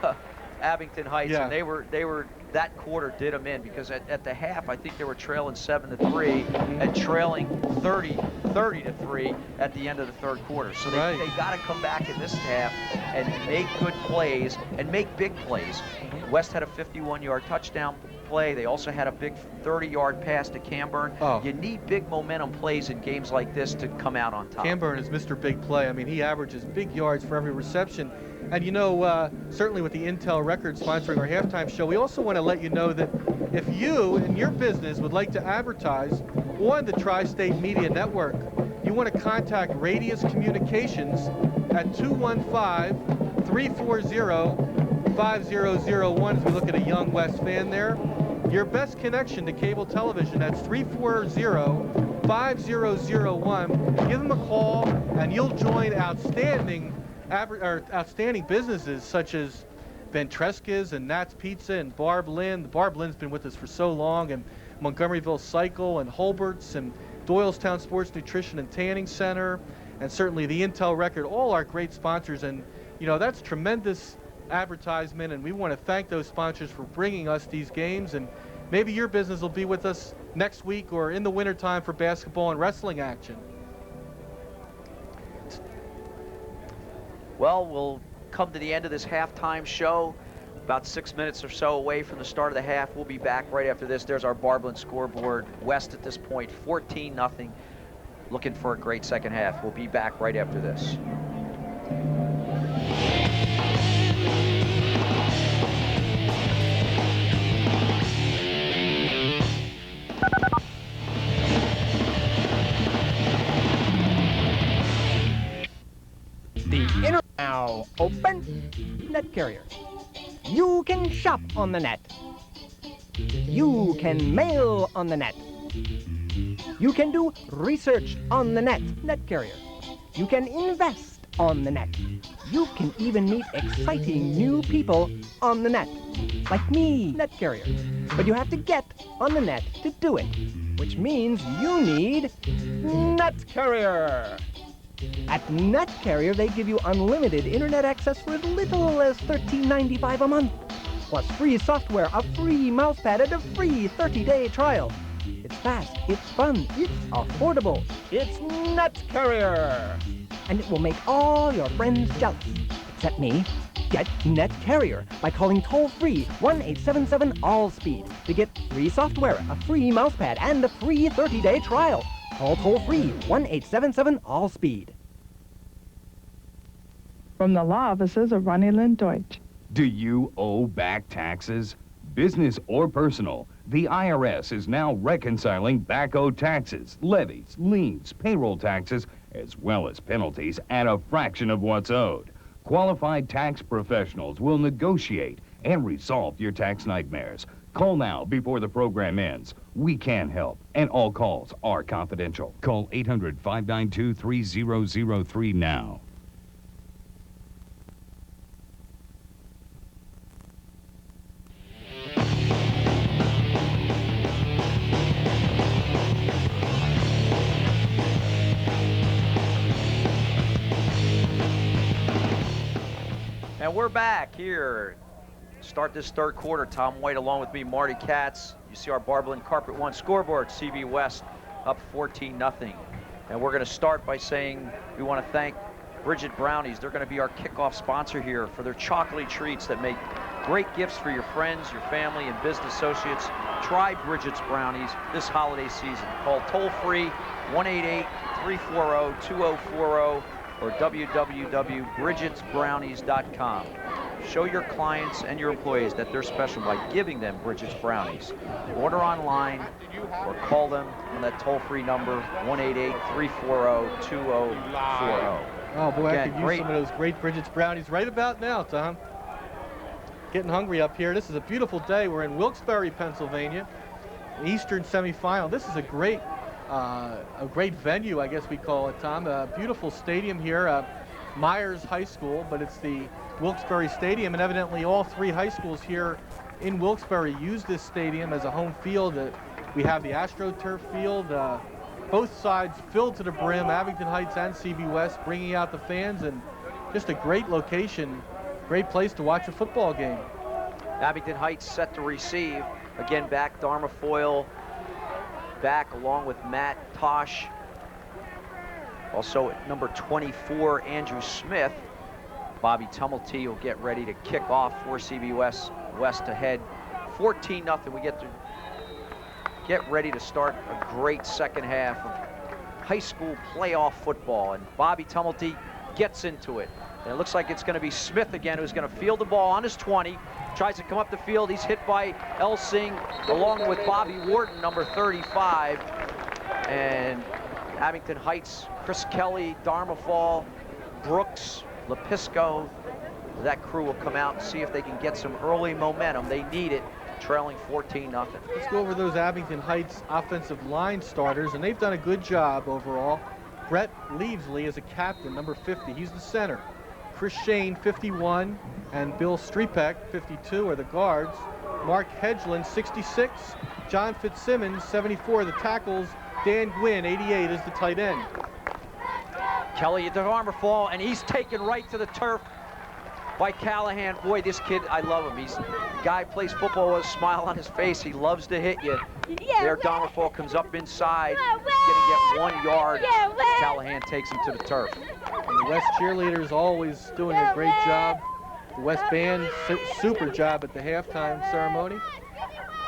Abington Heights, and they were that quarter did them in because at the half I think they were trailing 7-3 and trailing 30-3 at the end of the 3rd quarter. So they got to come back in this half and make good plays and make big plays. West had a 51-yard touchdown play. They also had a big 30-yard pass to Camburn. You need big momentum plays in games like this to come out on top. Camburn is Mr. Big Play. I mean, he averages big yards for every reception. And you know, certainly with the Intel Records sponsoring our halftime show, we also want to let you know that if you and your business would like to advertise on the Tri-State Media Network, you want to contact Radius Communications at 215-340-5001. As we look at a young West fan there, your best connection to cable television, that's 340-5001. Give them a call, and you'll join outstanding businesses such as Ventresca's and Nat's Pizza and Barb Lynn. Barb Lynn's been with us for so long, and Montgomeryville Cycle and Holbert's and Doylestown Sports Nutrition and Tanning Center, and certainly the Intel Record, all our great sponsors. And you know, that's tremendous advertisement, and we want to thank those sponsors for bringing us these games. And maybe your business will be with us next week or in the wintertime for basketball and wrestling action. Well, we'll come to the end of this halftime show. About 6 minutes or so away from the start of the half. We'll be back right after this. There's our Barblin scoreboard. West at this point, 14-0. Looking for a great second half. We'll be back right after this. The now open net carrier. You can shop on the net. You can mail on the net. You can do research on the net carrier. You can invest on the net. You can even meet exciting new people on the net, like me, net carrier. But you have to get on the net to do it, which means you need net carrier. At Net Carrier, they give you unlimited internet access for as little as $13.95 a month, plus free software, a free mousepad, and a free 30-day trial. It's fast, it's fun, it's affordable. It's Net Carrier. And it will make all your friends jealous, except me. Get Net Carrier by calling toll-free 1-877-ALL-SPEED to get free software, a free mousepad, and a free 30-day trial. Call toll-free 1-877-ALL-SPEED. From the law offices of Ronnie Lynn Deutsch. Do you owe back taxes? Business or personal, the IRS is now reconciling back-owed taxes, levies, liens, payroll taxes, as well as penalties at a fraction of what's owed. Qualified tax professionals will negotiate and resolve your tax nightmares. Call now before the program ends. We can help, and all calls are confidential. Call 800-592-3003 now. And we're back here. Start this third quarter. Tom White along with me, Marty Katz. You see our Barberland Carpet One scoreboard. CB West up 14-0. And we're going to start by saying we want to thank Bridget Brownies. They're going to be our kickoff sponsor here for their chocolatey treats that make great gifts for your friends, your family, and business associates. Try Bridget's Brownies this holiday season. Call toll-free 188-340-2040 or www.bridgetsbrownies.com. Show your clients and your employees that they're special by giving them Bridget's Brownies. Order online or call them on that toll-free number, 188-340-2040. Oh boy, Again, I could use some of those great Bridget's Brownies right about now, Tom. Getting hungry up here. This is a beautiful day. We're in Wilkes-Barre, Pennsylvania, Eastern semifinal. This is a great venue, I guess we call it, Tom. A beautiful stadium here, Myers High School, but it's the Wilkes-Barre Stadium, and evidently all three high schools here in Wilkes-Barre use this stadium as a home field. We have the AstroTurf field, both sides filled to the brim, Abington Heights and CB West, bringing out the fans, and just a great location, great place to watch a football game. Abington Heights set to receive. Again, back Dharma Foyle, back along with Matt Tosh. Also at number 24, Andrew Smith. Bobby Tumulty will get ready to kick off for CB West ahead. 14-0. We get ready to start a great second half of high school playoff football. And Bobby Tumulty gets into it. And it looks like it's going to be Smith again who's going to field the ball on his 20. Tries to come up the field. He's hit by Elsing along with Bobby Wharton, number 35. And Abington Heights, Chris Kelly, Darmafall, Brooks, Lepisco, that crew will come out and see if they can get some early momentum. They need it, trailing 14-0. Let's go over those Abington Heights offensive line starters, and they've done a good job overall. Brett Leavesley is a captain, number 50. He's the center. Chris Shane, 51, and Bill Strepek, 52, are the guards. Mark Hedgeland, 66. John Fitzsimmons, 74, the tackles. Dan Gwynn, 88, is the tight end. Kelly at the armor fall, and he's taken right to the turf by Callahan. Boy, this kid, I love him. Guy plays football with a smile on his face. He loves to hit you. There, Darmafall comes up inside. He's going to get 1 yard. Callahan takes him to the turf. And the West cheerleaders always doing a great job. The West band, super job at the halftime ceremony.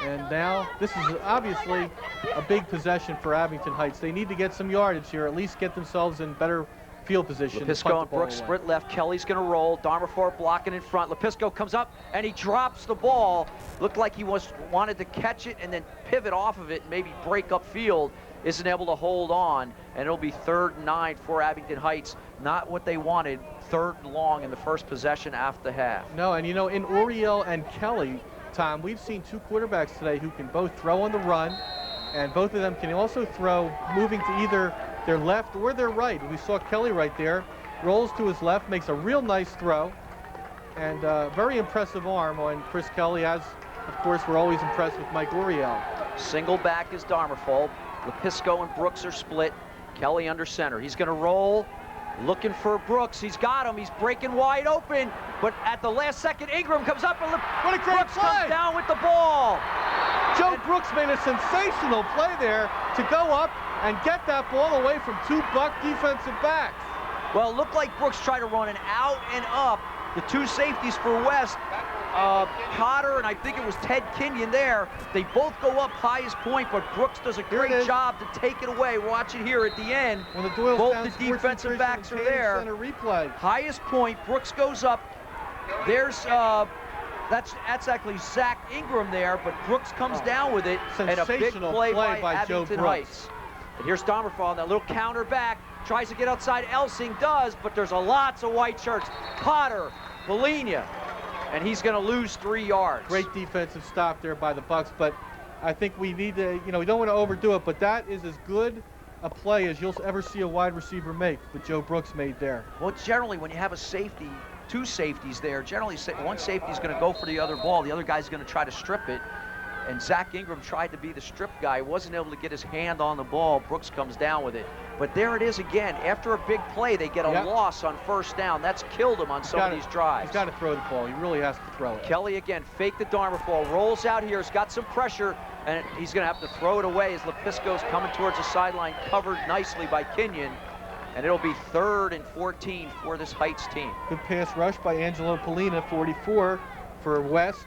And now, this is obviously a big possession for Abington Heights. They need to get some yardage here, at least get themselves in better field position. Lepisco and Brooks sprint left. Kelly's going to roll. Darmafort blocking in front. Lepisco comes up and he drops the ball. Looked like he wanted to catch it and then pivot off of it and maybe break up field. Isn't able to hold on, and it'll be 3rd and 9 for Abington Heights. Not what they wanted. 3rd and long in the first possession after the half. No, and you know, in Oriel and Kelly, Tom, we've seen two quarterbacks today who can both throw on the run, and both of them can also throw moving to either their left or their right. We saw Kelly right there, rolls to his left, makes a real nice throw, and very impressive arm on Chris Kelly, as, of course, we're always impressed with Mike Oriel. Single back is Darmafall. Lepisco and Brooks are split. Kelly under center. He's going to roll, looking for Brooks. He's got him. He's breaking wide open, but at the last second, Ingram comes up and what a great Brooks play. comes down with the ball. Joe Brooks made a sensational play there to go up and get that ball away from two Buck defensive backs. Well, it looked like Brooks tried to run an out and up. The two safeties for West, Potter and I think it was Ted Kenyon there. They both go up highest point, but Brooks does a great job to take it away. Watch it here at the end. When the both the defensive backs are there. Replay. Highest point, Brooks goes up. There's that's actually Zach Ingram there, but Brooks comes down with it, and a big play by Abington Heights. And here's Darmafall, that little counter back, tries to get outside. Elsing does, but there's lots of white shirts. Potter, Belinia, and he's going to lose 3 yards. Great defensive stop there by the Bucks, but I think we need to, we don't want to overdo it, but that is as good a play as you'll ever see a wide receiver make, that Joe Brooks made there. Well, generally, when you have a safety, two safeties there, generally one safety is going to go for the other ball, the other guy's going to try to strip it, and Zach Ingram tried to be the strip guy, wasn't able to get his hand on the ball. Brooks comes down with it. But there it is again. After a big play, they get a loss on first down. That's killed him on some of these drives. He's got to throw the ball. He really has to throw it. Kelly again, fake the Dartmouth ball, rolls out here, has got some pressure, and he's going to have to throw it away as Lepisco's coming towards the sideline, covered nicely by Kenyon. And it'll be 3rd and 14 for this Heights team. Good pass rush by Angelo Polina, 44 for West.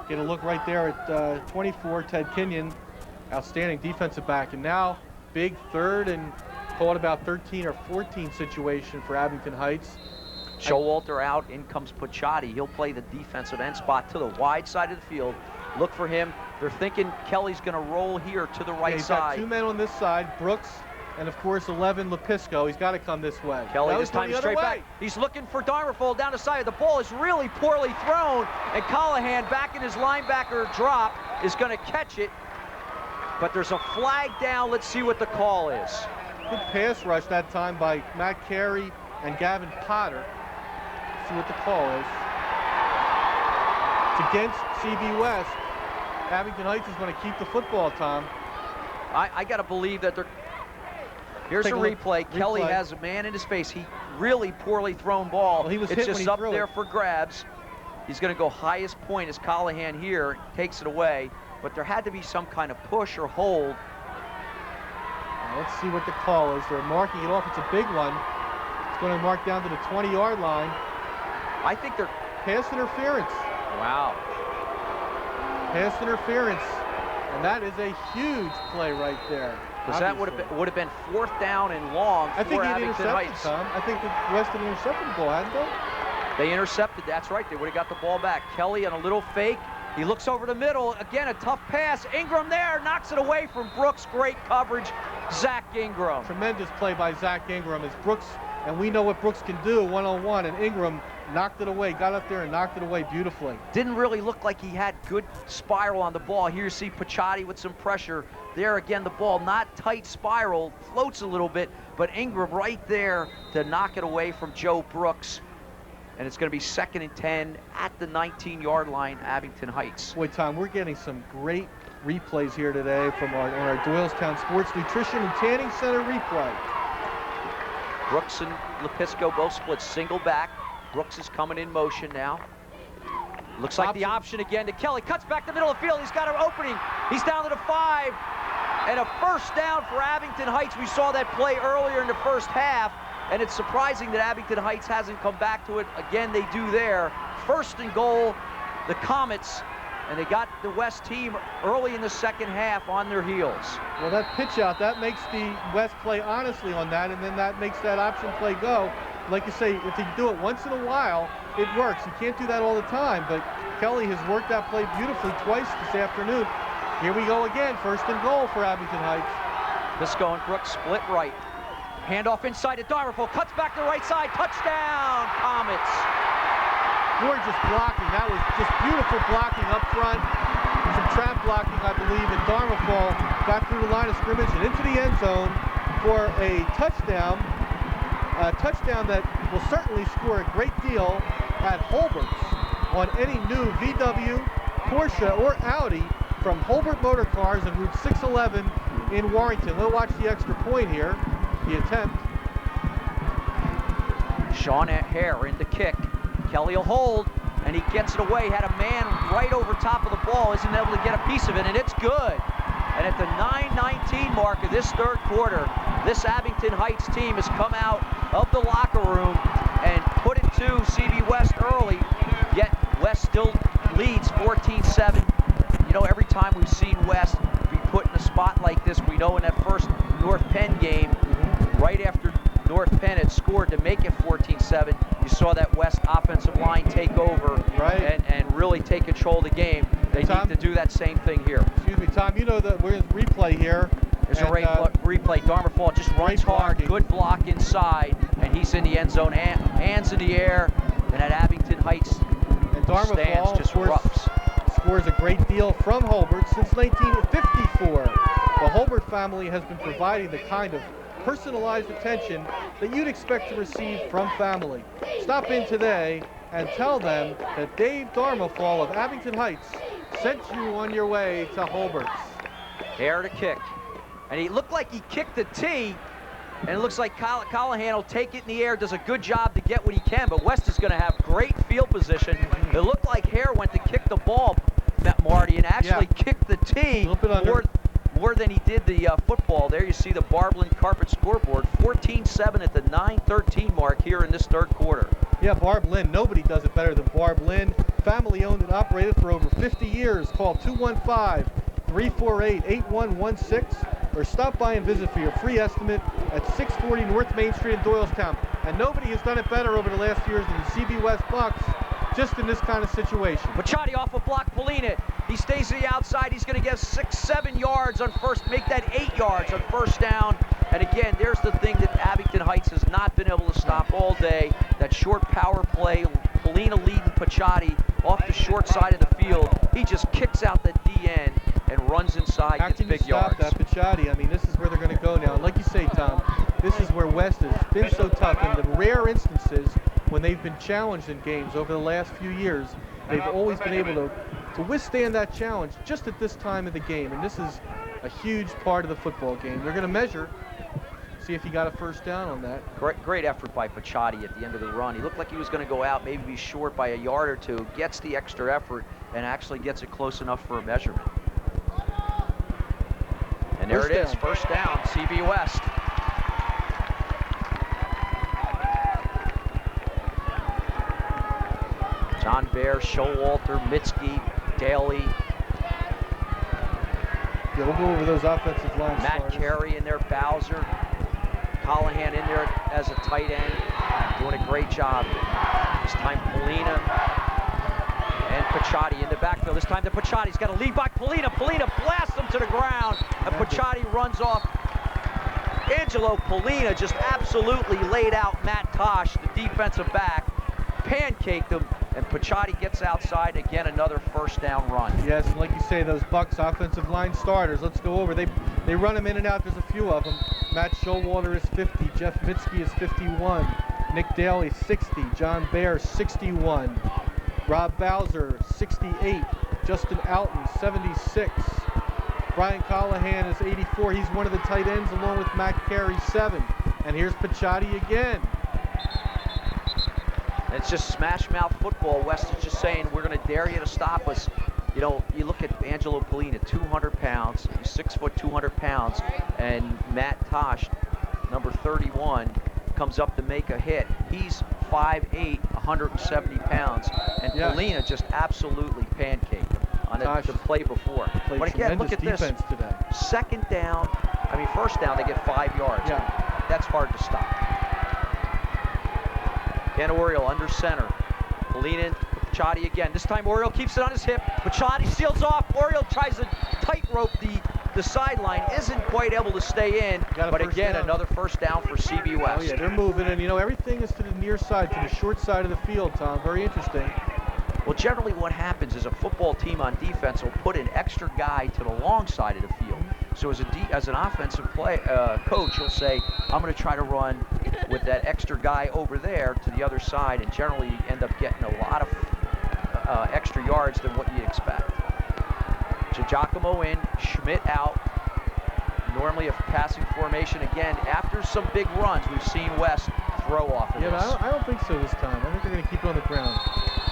Get a look right there at 24, Ted Kenyon. Outstanding defensive back. And now, big 3rd and call it about 13 or 14 situation for Abington Heights. Showalter out, in comes Pucciati. He'll play the defensive end spot to the wide side of the field. Look for him. They're thinking Kelly's going to roll here to the right side. He's got 2 men on this side, Brooks, and of course 11 Lepisco. He's got to come this way. Kelly this time straight back. He's looking for Darmerfold down the side. The ball is really poorly thrown, and Callahan back in his linebacker drop is going to catch it. But there's a flag down. Let's see what the call is. Good pass rush that time by Matt Carey and Gavin Potter. Let's see what the call is. It's against CB West. Abington Heights is going to keep the football, Tom. I got to believe that they're... Here's a replay. Kelly has a man in his face. He really poorly thrown ball. Well, he was it's hit when just he up threw there it. for grabs. He's going to go highest point as Callahan here takes it away. But there had to be some kind of push or hold. Now let's see what the call is. They're marking it off. It's a big one. It's going to mark down to the 20-yard line. I think they're... Pass interference. Wow. Pass interference. And that is a huge play right there. Because that would have been 4th down and long for Abington Heights. Tom. I think the West had intercepted the ball, hadn't they? They intercepted. That's right. They would have got the ball back. Kelly on a little fake. He looks over the middle. Again, a tough pass. Ingram there knocks it away from Brooks. Great coverage. Zach Ingram. Tremendous play by Zach Ingram as Brooks, and we know what Brooks can do one-on-one, and Ingram knocked it away, got up there and knocked it away beautifully. Didn't really look like he had good spiral on the ball. Here you see Pucciati with some pressure. There again, the ball not tight spiral, floats a little bit, but Ingram right there to knock it away from Joe Brooks. And it's going to be 2nd and 10 at the 19-yard line, Abington Heights. Boy, Tom, we're getting some great replays here today from our Doylestown Sports Nutrition and Tanning Center replay. Brooks and Lepisco both split single back. Brooks is coming in motion now. Looks like the option again to Kelly. Cuts back the middle of the field. He's got an opening. He's down to the 5. And a first down for Abington Heights. We saw that play earlier in the first half. And it's surprising that Abington Heights hasn't come back to it. Again, they do there. 1st and goal, the Comets. And they got the West team early in the second half on their heels. Well, that pitch out, that makes the West play honestly on that, and then that makes that option play go. Like you say, if you do it once in a while, it works. You can't do that all the time, but Kelly has worked that play beautifully twice this afternoon. Here we go again, 1st and goal for Abington Heights. Pisco and Brooks split right. Handoff inside to Darmerful, cuts back to the right side, touchdown, Comets. Gorgeous blocking. That was just beautiful blocking up front. Some trap blocking, I believe, and Darmerfall got through the line of scrimmage and into the end zone for a touchdown. A touchdown that will certainly score a great deal at Holbert's on any new VW, Porsche, or Audi from Holbert Motor Cars on Route 611 in Warrington. We'll watch the extra point here, the attempt. Sean Hare in the kick. Kelly will hold, and he gets it away. Had a man right over top of the ball, isn't able to get a piece of it, and it's good. And at the 9:19 mark of this 3rd quarter, this Abington Heights team has come out of the locker room and put it to CB West early, yet West still leads 14-7. You know, every time we've seen West be put in a spot like this, we know in that first North Penn game, right after North Penn had scored to make it 14-7, you saw that West offensive line take over and really take control of the game. They need to do that same thing here. Excuse me, Tom, you know that we're in replay here. There's a replay. Darmerfall just runs hard, good block inside, and he's in the end zone, hands in the air, and at Abington Heights stands just roughs. Scores a great deal from Holbert since 1954. The Holbert family has been providing the kind of personalized attention that you'd expect to receive from family. Stop in today and tell them that Dave Darmafall of Abington Heights sent you on your way to Holbert's. Hare to kick. And he looked like he kicked the tee, and it looks like Callahan will take it in the air, does a good job to get what he can, but West is going to have great field position. It looked like Hare went to kick the ball, Marty, and actually kicked the tee more than he did the football. There you see the Barb Lynn Carpet scoreboard, 14-7 at the 9:13 mark here in this third quarter. Yeah, Barb Lynn, nobody does it better than Barb Lynn. Family owned and operated for over 50 years. Call 215-348-8116 or stop by and visit for your free estimate at 640 North Main Street in Doylestown. And nobody has done it better over the last years than the CB West Bucks, just in this kind of situation. Pachotti off a block, Polina. He stays to the outside. He's going to get 6-7 yards on first, make that 8 yards on first down. And again, there's the thing that Abington Heights has not been able to stop all day. That short power play, Polina leading Pachotti off the short side of the field. He just kicks out the DN and runs inside, gets big yards. How can you stop that Pachotti? I mean, this is where they're going to go now. And like you say, Tom, this is where West has been so tough. In the rare instances when they've been challenged in games over the last few years, they've always been able to withstand that challenge just at this time of the game. And this is a huge part of the football game. They're going to measure, see if he got a first down on that. Great effort by Pachotti at the end of the run. He looked like he was going to go out, maybe be short by a yard or two, gets the extra effort, and actually gets it close enough for a measurement. And there it is, first down, CB West. John Bear, Showalter, Mitski, Daly. Yeah, we'll go over those offensive line Matt starters. Carey in there, Bowser. Callahan in there as a tight end, doing a great job. This time Polina and Pachotti in the backfield. This time to Pachotti. He's got a lead by Polina. Polina blasts him to the ground, and Pachotti runs off. Angelo Polina just absolutely laid out Matt Tosh, the defensive back, pancaked him, and Pachotti gets outside. Again, another first down run. Yes, and like you say, those Bucks offensive line starters, let's go over. They run them in and out. There's a few of them. Matt Showalter is 50. Jeff Mitski is 51. Nick Daly, 60. John Bear, 61. Rob Bowser, 68. Justin Alton, 76. Brian Callahan is 84. He's one of the tight ends along with Matt Carey, 7. And here's Pachotti again. It's just smash mouth football. West is just saying, we're going to dare you to stop us. You know, you look at Angelo Polina, 200 pounds, he's 6 foot, 200 pounds, and Matt Tosh, number 31, comes up to make a hit. He's 5'8", 170 pounds, and Polina just absolutely pancaked him on the play before. But again, look at this. Today. Second down, first down, they get 5 yards. Yeah. That's hard to stop. And Oriole under center. Polina, Pachotti again. This time Oriole keeps it on his hip. Pachotti seals off. Oriole tries to tightrope the sideline. Isn't quite able to stay in. But again, another first down for CB West. Oh yeah, they're moving, and you know, everything is to the near side, to the short side of the field, Tom. Very interesting. Well, generally what happens is a football team on defense will put an extra guy to the long side of the field. So as an offensive coach, he'll say, I'm going to try to run with that extra guy over there to the other side, and generally you end up getting a lot of extra yards than what you'd expect. Giacomo in, Schmidt out. Normally a passing formation. Again, after some big runs, we've seen West throw off of this. But I don't think so this time. I think they're going to keep it on the ground.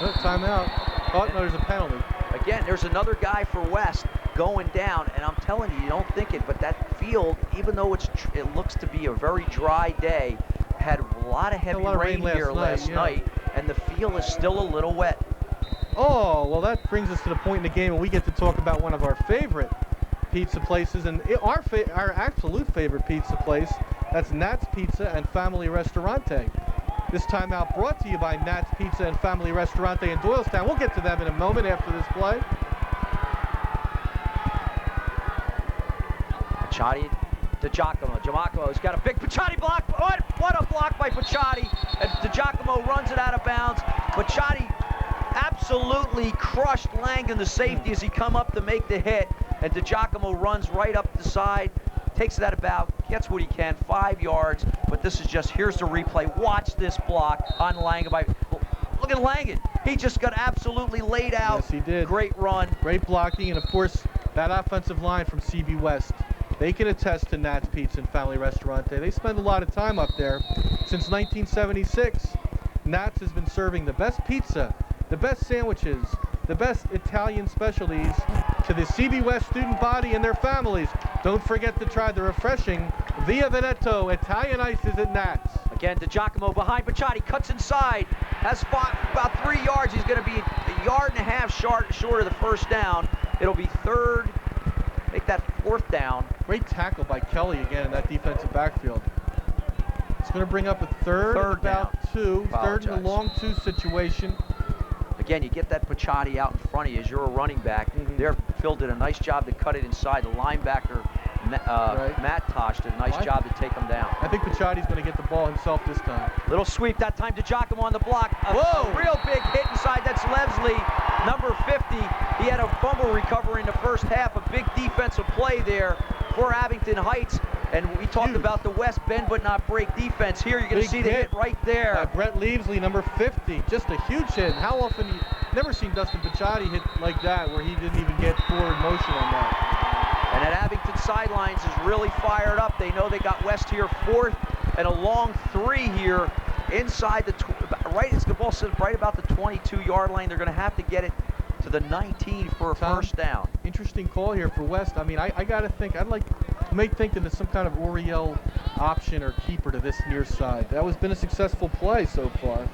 Oh, timeout. Oh, no, there's a penalty. Again, there's another guy for West going down, and I'm telling you, you don't think it, but that field, even though it looks to be a very dry day, had a lot of heavy rain here last night, and the field is still a little wet. Oh, well, that brings us to the point in the game when we get to talk about one of our favorite pizza places, and our absolute favorite pizza place. That's Nat's Pizza and Family Restaurante. This timeout brought to you by Nat's Pizza and Family Restaurante in Doylestown. We'll get to them in a moment after this play. Pachotti to Giacomo. Giacomo's got a big Pachotti block. What a block by Pachotti. And DiGiacomo runs it out of bounds. Pachotti absolutely crushed Langan, the safety, as he come up to make the hit. And DiGiacomo runs right up the side, takes that about, gets what he can, 5 yards. But this is just, here's the replay. Watch this block on Langan. Look at Langan. He just got absolutely laid out. Yes, he did. Great run. Great blocking, and of course, that offensive line from CB West. They can attest to Nat's Pizza and Family Restaurante. They spend a lot of time up there. Since 1976, Nat's has been serving the best pizza, the best sandwiches, the best Italian specialties to the CB West student body and their families. Don't forget to try the refreshing Via Veneto Italian ices at Nat's. Again, DiGiacomo behind Paciotti, cuts inside, has about 3 yards. He's going to be a yard and a half short of the first down. It'll be third, make that fourth down. Great tackle by Kelly again in that defensive backfield. It's going to bring up a third and about down. 2. Third and a long 2 situation. Again, you get that Paciotti out in front of you as you're a running back. There, Phil did a nice job to cut it inside. The linebacker, Matt Tosh, did a nice job to take him down. I think Paciotti's going to get the ball himself this time. Little sweep, that time to DiGiacomo on the block. A real big hit inside. That's Leslie, number 50. He had a fumble recovery in the first half. A big defensive play there for Abington Heights. And we talked about the West bend but not break defense. Here you're going to see the hit right there. Brett Leavesley, number 50. Just a huge hit. How often you never seen Dustin Paciotti hit like that where he didn't even get forward motion on that. And that Abington sidelines is really fired up. They know they got West here fourth and a long 3 here inside the the ball sits right about the 22-yard line. They're going to have to get it to the 19 for a first down. Interesting call here for West. I mean, I got to think, may think that there's some kind of Oriel option or keeper to this near side. That has been a successful play so far.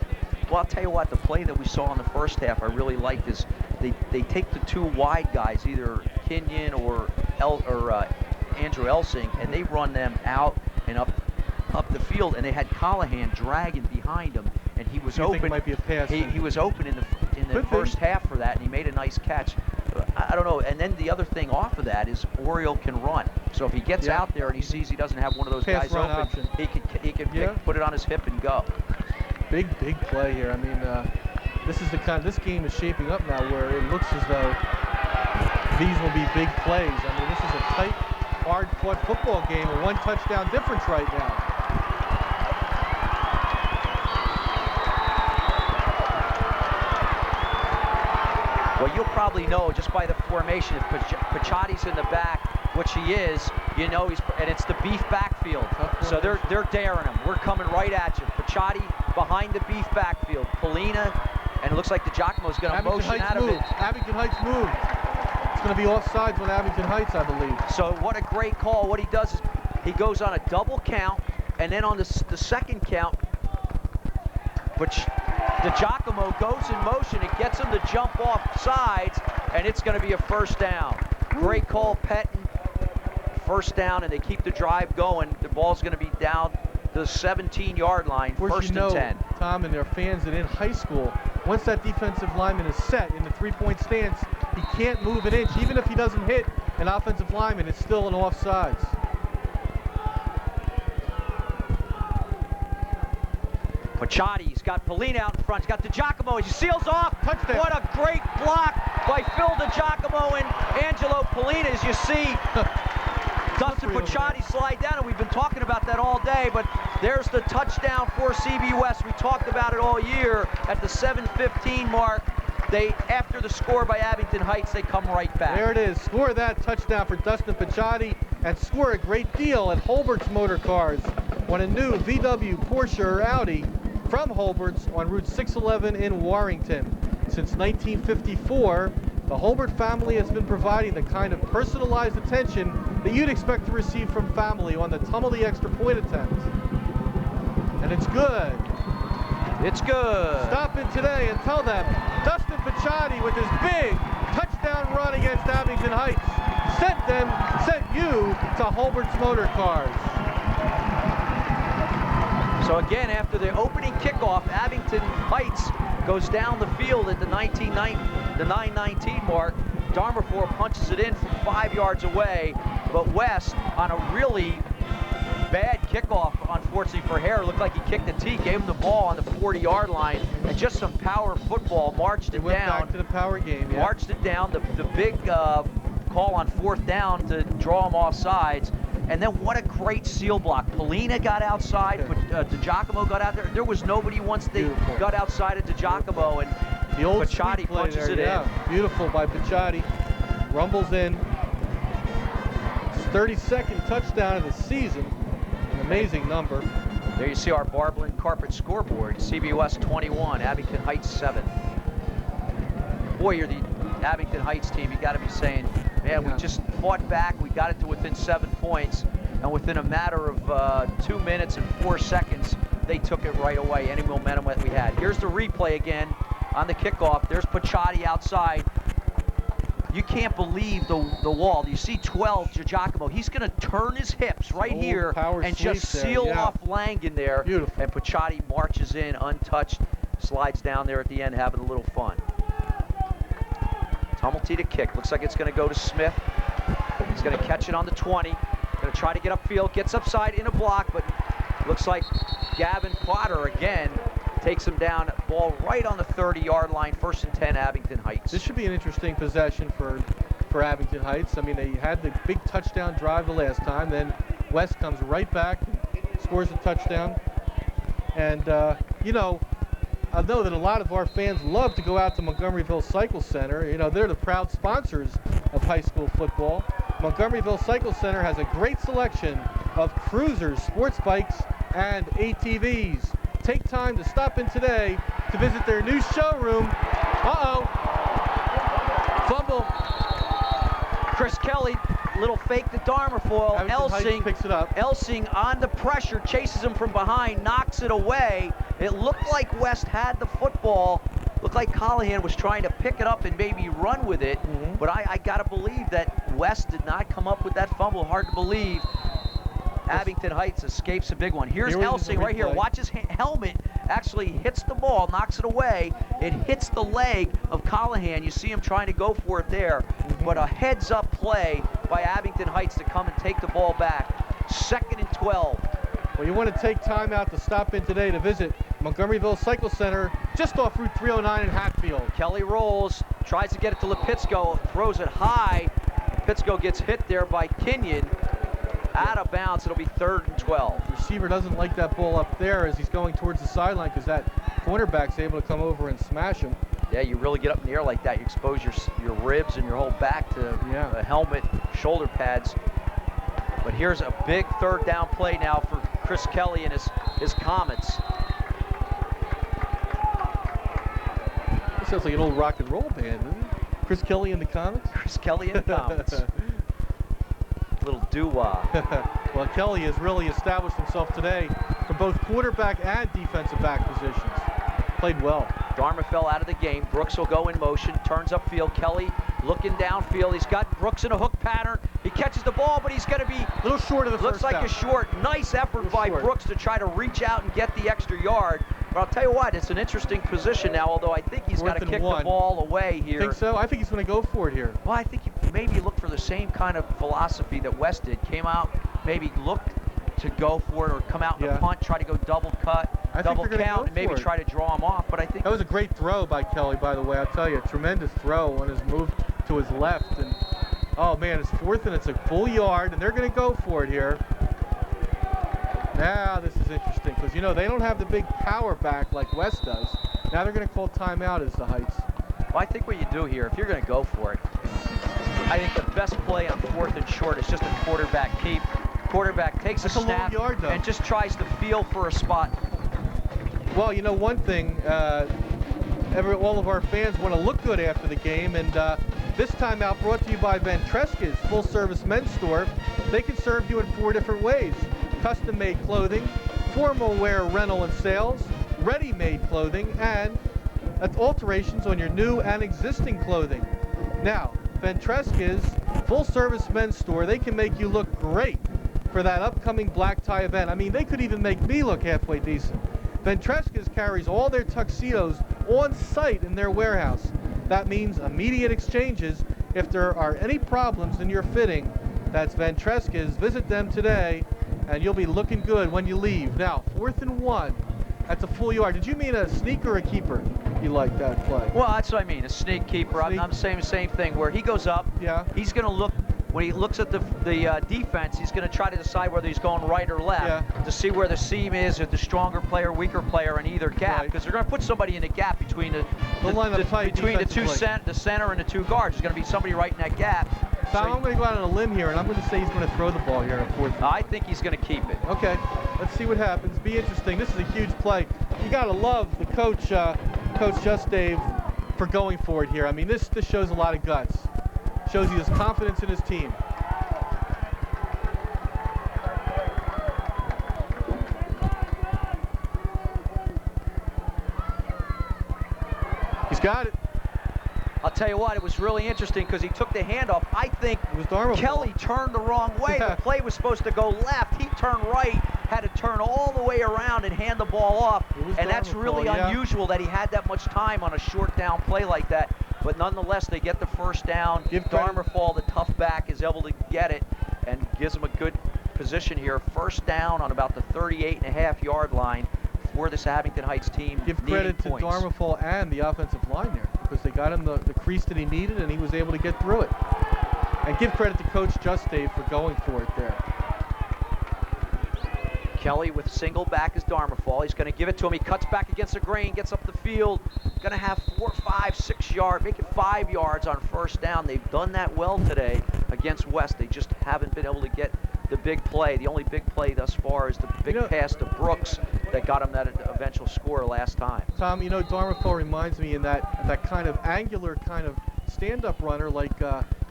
Well, I'll tell you what, the play that we saw in the first half I really liked is they take the 2 wide guys, either Kenyon or Andrew Elsing, and they run them out and up the field, and they had Callahan dragging behind him, and he was open. Think it might be a pass. He was open in the first half for that, and he made a nice catch. I don't know. And then the other thing off of that is Oriel can run. So if he gets out there and he sees he doesn't have one of those guys open, option. he can put it on his hip and go. Big play here. I mean, this game is shaping up now where it looks as though these will be big plays. I mean, this is a tight, hard-fought football game, a 1 touchdown difference right now. Well, you'll probably know just by the formation, if Paciotti's in the back, which he is, you know and it's the beef backfield. So they're daring him. We're coming right at you. Paciotti behind the beef backfield. Polina, and it looks like DiGiacomo's going to motion out of it. Abington Heights move. It's going to be offsides with Abington Heights, I believe. So what a great call. What he does is he goes on a double count, and then on the second count, DiGiacomo goes in motion. It gets him to jump off sides, and it's going to be a first down. Great call, Pettin. First down, and they keep the drive going. The ball's going to be down the 17-yard line, first and 10. Tom, and their fans that in high school, once that defensive lineman is set in the 3-point stance, he can't move an inch. Even if he doesn't hit an offensive lineman, it's still an offsides. Paciotti's got Polina out in front. He's got DiGiacomo. He seals off. Touchdown. What a great block by Phil DiGiacomo and Angelo Polina, as you see. Dustin Paciotti slide down, and we've been talking about that all day, but there's the touchdown for CB West. We talked about it all year. At the 7:15 mark, after the score by Abington Heights, they come right back. There it is. Score that touchdown for Dustin Paciotti, and score a great deal at Holbert's Motor Cars on a new VW, Porsche, or Audi from Holbert's on Route 611 in Warrington. Since 1954, the Holbert family has been providing the kind of personalized attention that you'd expect to receive from family on the Tunnel the Extra Point attempt. And it's good. It's good. Stop in today and tell them Dustin Paciotti with his big touchdown run against Abington Heights sent you to Holbert's Motor Cars. So again, after the opening kickoff, Abington Heights goes down the field at the 9:19 mark. Darmerford punches it in from 5 yards away, but West, on a really bad kickoff, unfortunately for Hare, looked like he kicked the tee, gave him the ball on the 40-yard line, and just some power football, marched it down. Went back to the power game, yeah. Marched it down, the big call on 4th down to draw him off sides. And then what a great seal block. Polina got outside, but DiGiacomo got out there. There was nobody once they got outside of DiGiacomo, and The old Picciotti sweep play punches there, it yeah. Beautiful by Picciotti. Rumbles in. His 32nd touchdown of the season. An amazing number. There you see our Barbelin carpet scoreboard. CBUS 21, Abington Heights 7. Boy, you're the Abington Heights team. You got to be saying, man, we just fought back. We got it to within 7 points. And within a matter of 2 minutes and 4 seconds, they took it right away, any momentum that we had. Here's the replay again on the kickoff. There's Picciotti outside. You can't believe the wall. You see 12, Giacomo. He's going to turn his hips right here and just seal off Langan there. Beautiful. And Picciotti marches in untouched, slides down there at the end, having a little fun. Tumulty to kick. Looks like it's going to go to Smith. He's going to catch it on the 20. Going to try to get upfield. Gets upside in a block, but looks like Gavin Potter again takes him down. Ball right on the 30-yard line. 1st and 10, Abington Heights. This should be an interesting possession for Abington Heights. I mean, they had the big touchdown drive the last time. Then West comes right back, scores a touchdown. And, you know, I know that a lot of our fans love to go out to Montgomeryville Cycle Center. You know, they're the proud sponsors of high school football. Montgomeryville Cycle Center has a great selection of cruisers, sports bikes, and ATVs. Take time to stop in today to visit their new showroom. Fumble. Chris Kelly, little fake to Darmerfoil. Elsing picks it up. Elsing on the pressure, chases him from behind, knocks it away. It looked like West had the football. Looked like Callahan was trying to pick it up and maybe run with it. But I got to believe that West did not come up with that fumble. Hard to believe. Abington Heights escapes a big one. Here's Elsing right here. Watch his helmet actually hits the ball, knocks it away. It hits the leg of Callahan. You see him trying to go for it there. But a heads-up play by Abington Heights to come and take the ball back. 2nd and 12. Well, you want to take time out to stop in today to visit Montgomeryville Cycle Center, just off Route 309 in Hatfield. Kelly rolls, tries to get it to Lipitsko, throws it high. Lipitsko gets hit there by Kenyon. Out of bounds, it'll be 3rd and 12. The receiver doesn't like that ball up there as he's going towards the sideline because that cornerback's able to come over and smash him. Yeah, you really get up in the air like that. You expose your ribs and your whole back to the helmet, shoulder pads. But here's a big 3rd down play now for Chris Kelly and his Comets. This sounds like an old rock and roll band, doesn't it? Chris Kelly and the Comets? Chris Kelly and the Comets. Little doo-wah. Well, Kelly has really established himself today from both quarterback and defensive back positions. Played well. Dharma fell out of the game. Brooks will go in motion, turns upfield. Kelly looking downfield. He's got Brooks in a hook pattern. He catches the ball, but he's going to be a little short of the first down. Looks like a short. Nice effort by Brooks to try to reach out and get the extra yard. But I'll tell you what, it's an interesting position now, although I think he's got to kick the ball away here. Think so? I think he's going to go for it here. Well, I think he maybe look for the same kind of philosophy that West did. Came out, maybe looked to go for it or come out in a punt, try to go double cut, double count, and maybe try to draw him off. But I think that was a great throw by Kelly, by the way. I'll tell you, a tremendous throw on his move to his left. And oh man, it's 4th and it's a full yard, and they're going to go for it here. Now this is interesting because, you know, they don't have the big power back like West does. Now they're going to call timeout as the Heights. Well, I think what you do here, if you're going to go for it, I think the best play on 4th and short is just a quarterback keep. Quarterback takes a snap and just tries to feel for a spot. Well, you know, one thing, all of our fans want to look good after the game, and this timeout brought to you by Ventresca's full-service men's store. They can serve you in 4 different ways: custom-made clothing, formal wear rental and sales, ready-made clothing, and alterations on your new and existing clothing. Now, Ventresca's full-service men's store, they can make you look great for that upcoming black tie event. I mean, they could even make me look halfway decent. Ventresca's carries all their tuxedos on site in their warehouse. That means immediate exchanges if there are any problems in your fitting. That's Ventresca's. Visit them today, and you'll be looking good when you leave. Now, 4th and 1. That's a full yard. Did you mean a sneak or a keeper? You like that play? Well, that's what I mean, a sneak keeper. I'm saying the same thing, where he goes up. Yeah. He's going to look when he looks at the defense, he's going to try to decide whether he's going right or left to see where the seam is, or the stronger player, weaker player in either gap, because they're going to put somebody in the gap between the center and the two guards. There's going to be somebody right in that gap. Tom, I'm going to go out on a limb here, and I'm going to say he's going to throw the ball here in fourth. I think he's going to keep it. Okay, let's see what happens. Be interesting. This is a huge play. You got to love the coach, Coach Just Dave, for going for it here. I mean, this shows a lot of guts. Shows he has confidence in his team. He's got it. I'll tell you what, it was really interesting because he took the handoff. I think Kelly turned the wrong way. The play was supposed to go left. He turned right, had to turn all the way around and hand the ball off. And that's really unusual that he had that much time on a short down play like that. But nonetheless, they get the first down. Darmerfall, the tough back, is able to get it and gives them a good position here. First down on about the 38.5-yard line for this Abington Heights team. Give credit to Darmerfall and the offensive line there, because they got him the crease that he needed, and he was able to get through it. And give credit to Coach Just Dave for going for it there. Kelly with single back is Darmerfall. He's going to give it to him. He cuts back against the grain, gets up the field. Going to have 4, 5, 6 yards, make it 5 yards on first down. They've done that well today against West. They just haven't been able to get the big play. The only big play thus far is the big pass to Brooks that got him that eventual score last time. Tom, you know, Darmerfall reminds me in that kind of angular kind of stand-up runner like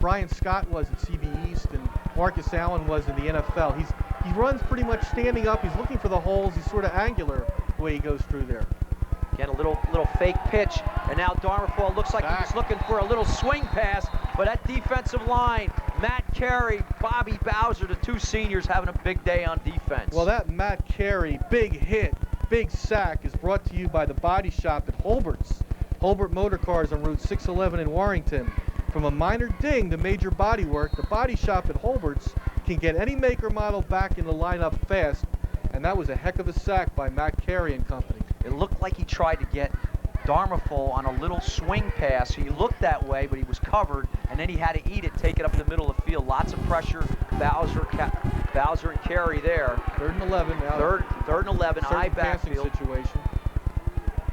Brian Scott was at CB East and Marcus Allen was in the NFL. He runs pretty much standing up. He's looking for the holes. He's sort of angular the way he goes through there. Again, a little fake pitch, and now Darmerfall looks like he's looking for a little swing pass, but that defensive line, Matt Carey, Bobby Bowser, the two seniors having a big day on defense. Well, that Matt Carey big hit, big sack is brought to you by the body shop at Holbert's. Holbert Motor Cars on Route 611 in Warrington. From a minor ding to major body work, the body shop at Holbert's can get any make or model back in the lineup fast, and that was a heck of a sack by Matt Carey and company. It looked like he tried to get Darmerfall on a little swing pass. He looked that way, but he was covered, and then he had to eat it, take it up the middle of the field. Lots of pressure. Bowser and Carey there. 3rd and 11 now. Third and 11, eye backfield situation.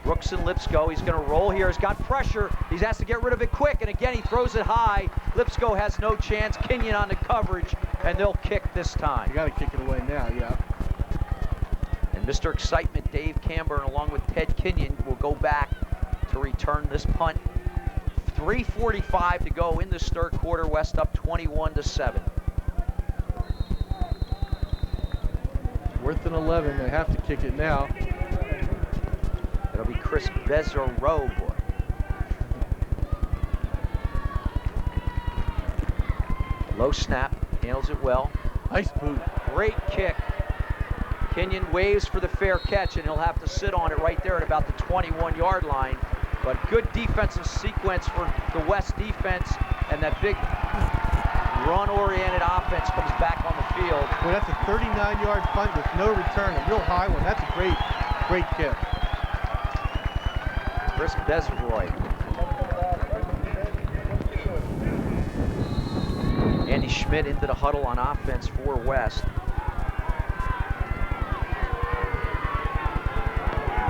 Brooks and Lipsco, he's going to roll here. He's got pressure. He has to get rid of it quick, and again, he throws it high. Lipsco has no chance. Kenyon on the coverage, and they'll kick this time. You got to kick it away now, yeah. And Mr. Excitement, Dave Camburn, along with Ted Kenyon, will go back to return this punt. 3:45 to go in this third quarter. West up 21-7. 4th and 11. They have to kick it now. It'll be Chris Bezerow, boy. Low snap, handles it well. Nice boot. Great kick. Kenyon waves for the fair catch, and he'll have to sit on it right there at about the 21-yard line. But good defensive sequence for the West defense, and that big run-oriented offense comes back on the field. Well, that's a 39-yard punt with no return, a real high one. That's a great kick. Chris Bezeroy. Andy Schmidt into the huddle on offense for West.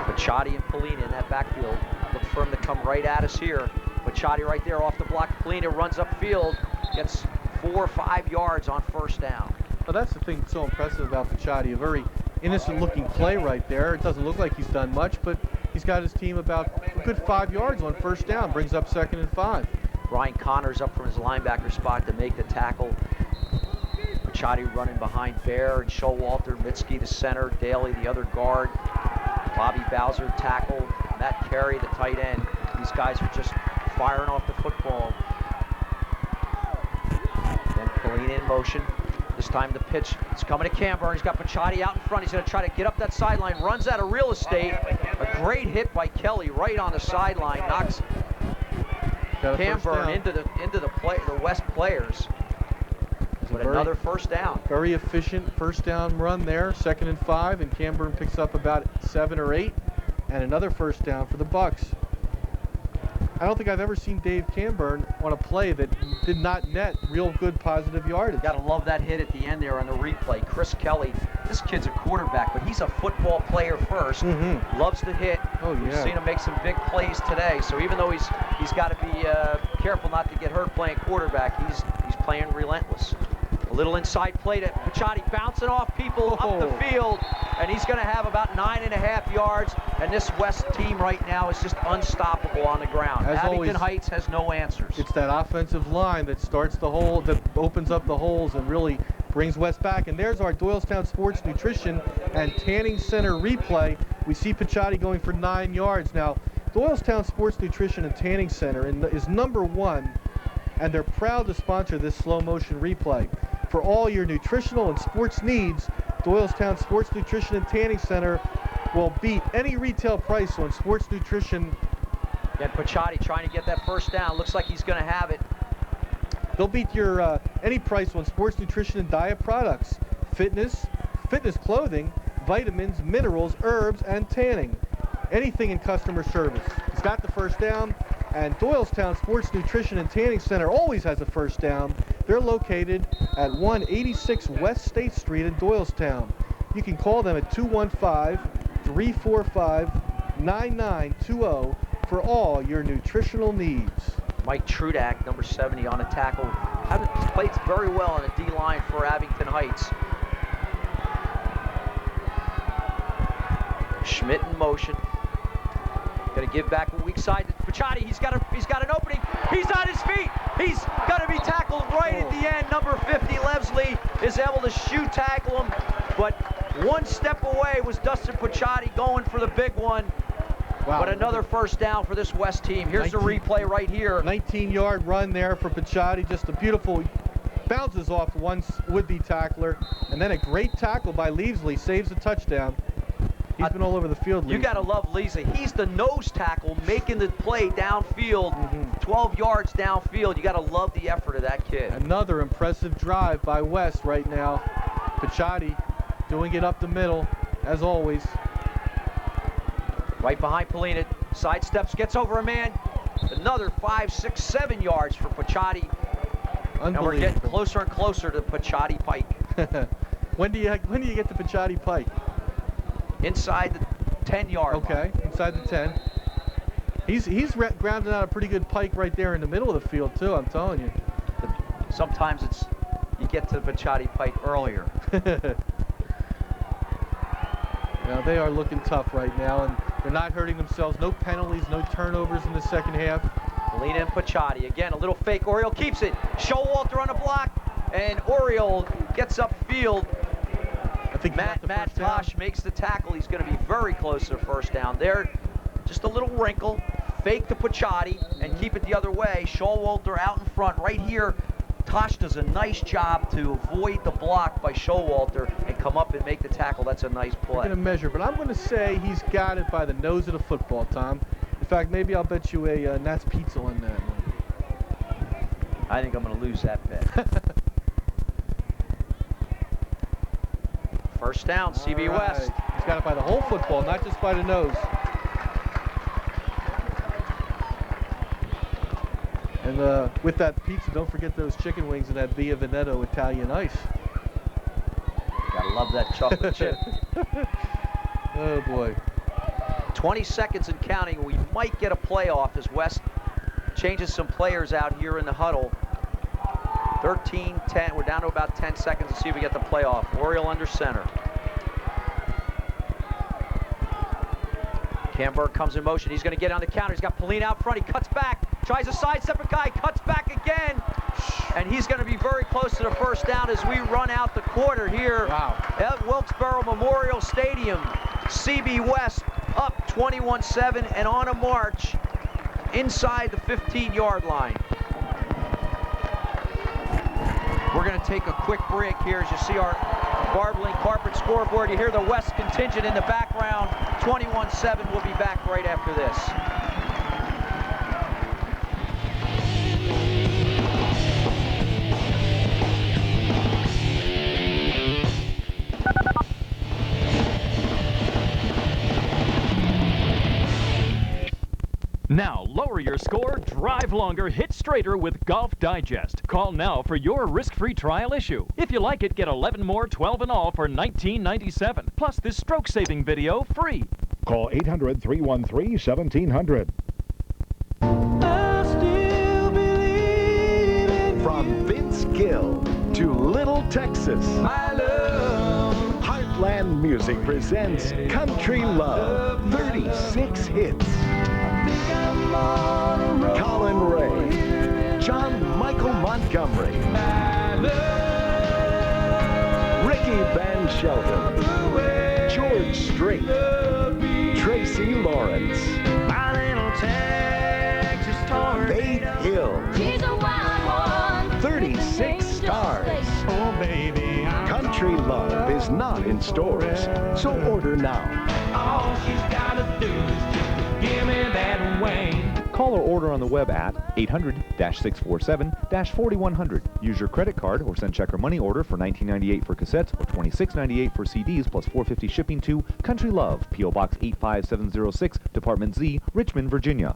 Pachotti and Polina in that backfield. Look for him to come right at us here. Pachotti right there off the block. Polina runs upfield, gets 4 or 5 yards on first down. Well, that's the thing that's so impressive about Pachotti. A very innocent-looking play right there. It doesn't look like he's done much, but he's got his team about a good 5 yards on first down. Brings up 2nd and 5. Brian Connors up from his linebacker spot to make the tackle. Pachotti running behind Bear and Showalter. Mitski the center. Daly the other guard. Bobby Bowser tackled. Matt Carey the tight end. These guys are just firing off the football. Then Polina in motion. This time the pitch is coming to Camburn. He's got Pachotti out in front. He's going to try to get up that sideline. Runs out of real estate. A great hit by Kelly right on the sideline. Knocks Camburn into the West players. But another first down. Very efficient first down run there. 2nd and 5, and Camburn picks up about 7 or 8, and another first down for the Bucks. I don't think I've ever seen Dave Camburn on a play that did not net real good positive yardage. Got to love that hit at the end there on the replay. Chris Kelly, this kid's a quarterback, but he's a football player first. Loves to hit. Oh, yeah. We've seen him make some big plays today. So even though he's got to be careful not to get hurt playing quarterback, he's playing relentless. A little inside play to Picciotti, bouncing off people up the field, and he's going to have about 9.5 yards. And this West team right now is just unstoppable on the ground. As Abington always, Heights has no answers. It's that offensive line that starts the hole, that opens up the holes and really brings West back. And there's our Doylestown Sports Nutrition and Tanning Center replay. We see Picciotti going for 9 yards. Now, Doylestown Sports Nutrition and Tanning Center is #1, and they're proud to sponsor this slow motion replay. For all your nutritional and sports needs, Doylestown Sports Nutrition and Tanning Center will beat any retail price on sports nutrition. Again, Picciotti trying to get that first down. Looks like he's going to have it. They'll beat your any price on sports nutrition and diet products, fitness clothing, vitamins, minerals, herbs, and tanning. Anything in customer service. He's got the first down, and Doylestown Sports Nutrition and Tanning Center always has a first down. They're located at 186 West State Street in Doylestown. You can call them at 215-345-9920 for all your nutritional needs. Mike Trudak, number 70, on a tackle. Played very well on the D-line for Abington Heights. Schmidt in motion. Going to give back a weak side to Picciotti. He's got an opening. He's on his feet. He's going to be tackled right at the end. Number 50, Levesley, is able to tackle him, but one step away was Dustin Picciotti going for the big one. Wow. But another first down for this West team. Here's the replay right here. 19-yard run there for Picciotti. Just a beautiful, bounces off one would-be tackler, and then a great tackle by Levesley saves a touchdown. He's been all over the field. You got to love Levesley. He's the nose tackle making the play downfield, 12 yards downfield. You got to love the effort of that kid. Another impressive drive by West right now. Picciotti doing it up the middle, as always. Right behind Polina, sidesteps, gets over a man. Another 5, 6, 7 yards for Picciotti. And we're getting closer and closer to Picciotti Pike. When do you get to Picciotti Pike? Inside the 10-yard line. Okay, inside the 10. He's grounding out a pretty good pike right there in the middle of the field too, I'm telling you. Sometimes you get to the Picciotti Pike earlier. Now they are looking tough right now, and they're not hurting themselves. No penalties, no turnovers in the second half. Polina and Picciotti. Again, a little fake. Oriole keeps it. Showalter on a block, and Oriole gets upfield. I think Matt Tosh makes the tackle. He's going to be very close to the first down. There, just a little wrinkle. Fake to Picciotti and keep it the other way. Showalter out in front. Right here, Tosh does a nice job to avoid the block by Showalter and come up and make the tackle. That's a nice play. I'm going to measure, but I'm going to say he's got it by the nose of the football, Tom. In fact, maybe I'll bet you a Nat's Pizza on that one. I think I'm going to lose that bet. First down, CB West. He's got it by the whole football, not just by the nose. And with that pizza, don't forget those chicken wings and that Via Veneto Italian ice. Gotta love that chocolate chip. Oh boy. 20 seconds and counting. We might get a playoff as West changes some players out here in the huddle. 13-10. We're down to about 10 seconds to see if we get the playoff. Oriole under center. Camberg comes in motion. He's going to get on the counter. He's got Polina out front. He cuts back. Tries a sidestep a guy. Cuts back again. And he's going to be very close to the first down as we run out the quarter here at Wilkes-Barre Memorial Stadium. CB West up 21-7 and on a march inside the 15-yard line. We're going to take a quick break here as you see our Barbling Carpet scoreboard. You hear the West contingent in the background. 21-7. We'll be back right after this. Now, lower your score, drive longer, hit straighter with Golf Digest. Call now for your risk-free trial issue. If you like it, get 11 more 12 in all for $19.97. Plus this stroke-saving video free. Call 800-313-1700. From Vince Gill to Little Texas, My love. Heartland Music presents Country Love, 36 hits. Colin Ray, John Michael Montgomery, Ricky Van Shelton, George Strait, Tracy Lawrence, My little Texas tornado. Faith Hill. She's a wild one. 36 stars. Oh, baby. Country Love is not in stores, so order now. All she's gotta do is just give me that wing. Call or order on the web at 800-647-4100. Use your credit card or send check or money order for $19.98 for cassettes or $26.98 for CDs plus $4.50 shipping to Country Love, P.O. Box 85706, Department Z, Richmond, Virginia.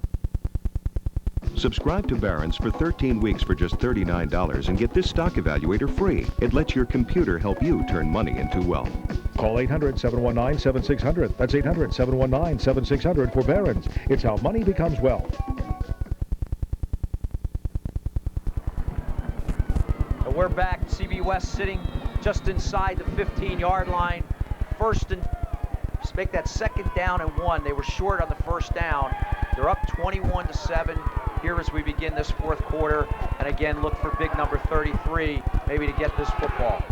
Subscribe to Barron's for 13 weeks for just $39 and get this stock evaluator free. It lets your computer help you turn money into wealth. Call 800-719-7600. That's 800-719-7600 for Barron's. It's how money becomes wealth. And we're back. CB West sitting just inside the 15-yard line. First and just make that second down and 1. They were short on the first down. They're up 21-7 here as we begin this fourth quarter. And again, look for big number 33 maybe to get this football.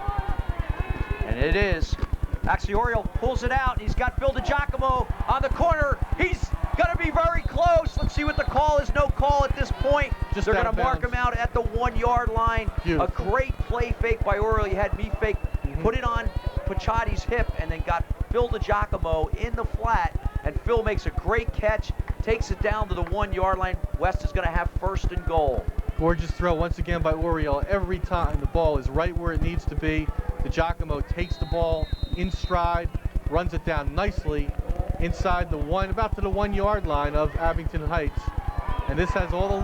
And it is. Axiorial pulls it out. He's got Phil DiGiacomo on the corner. He's going to be very close. Let's see what the call is. No call at this point. They're going to mark him out at the 1-yard line. Beautiful. A great play fake by Oriole. He had me fake, put it on Pacciotti's hip, and then got Phil DiGiacomo in the flat. And Phil makes a great catch, takes it down to the 1-yard line. West is going to have first and goal. Gorgeous throw once again by Oriole. Every time the ball is right where it needs to be. DiGiacomo takes the ball in stride, runs it down nicely inside about to the 1-yard line of Abington Heights. And this has all the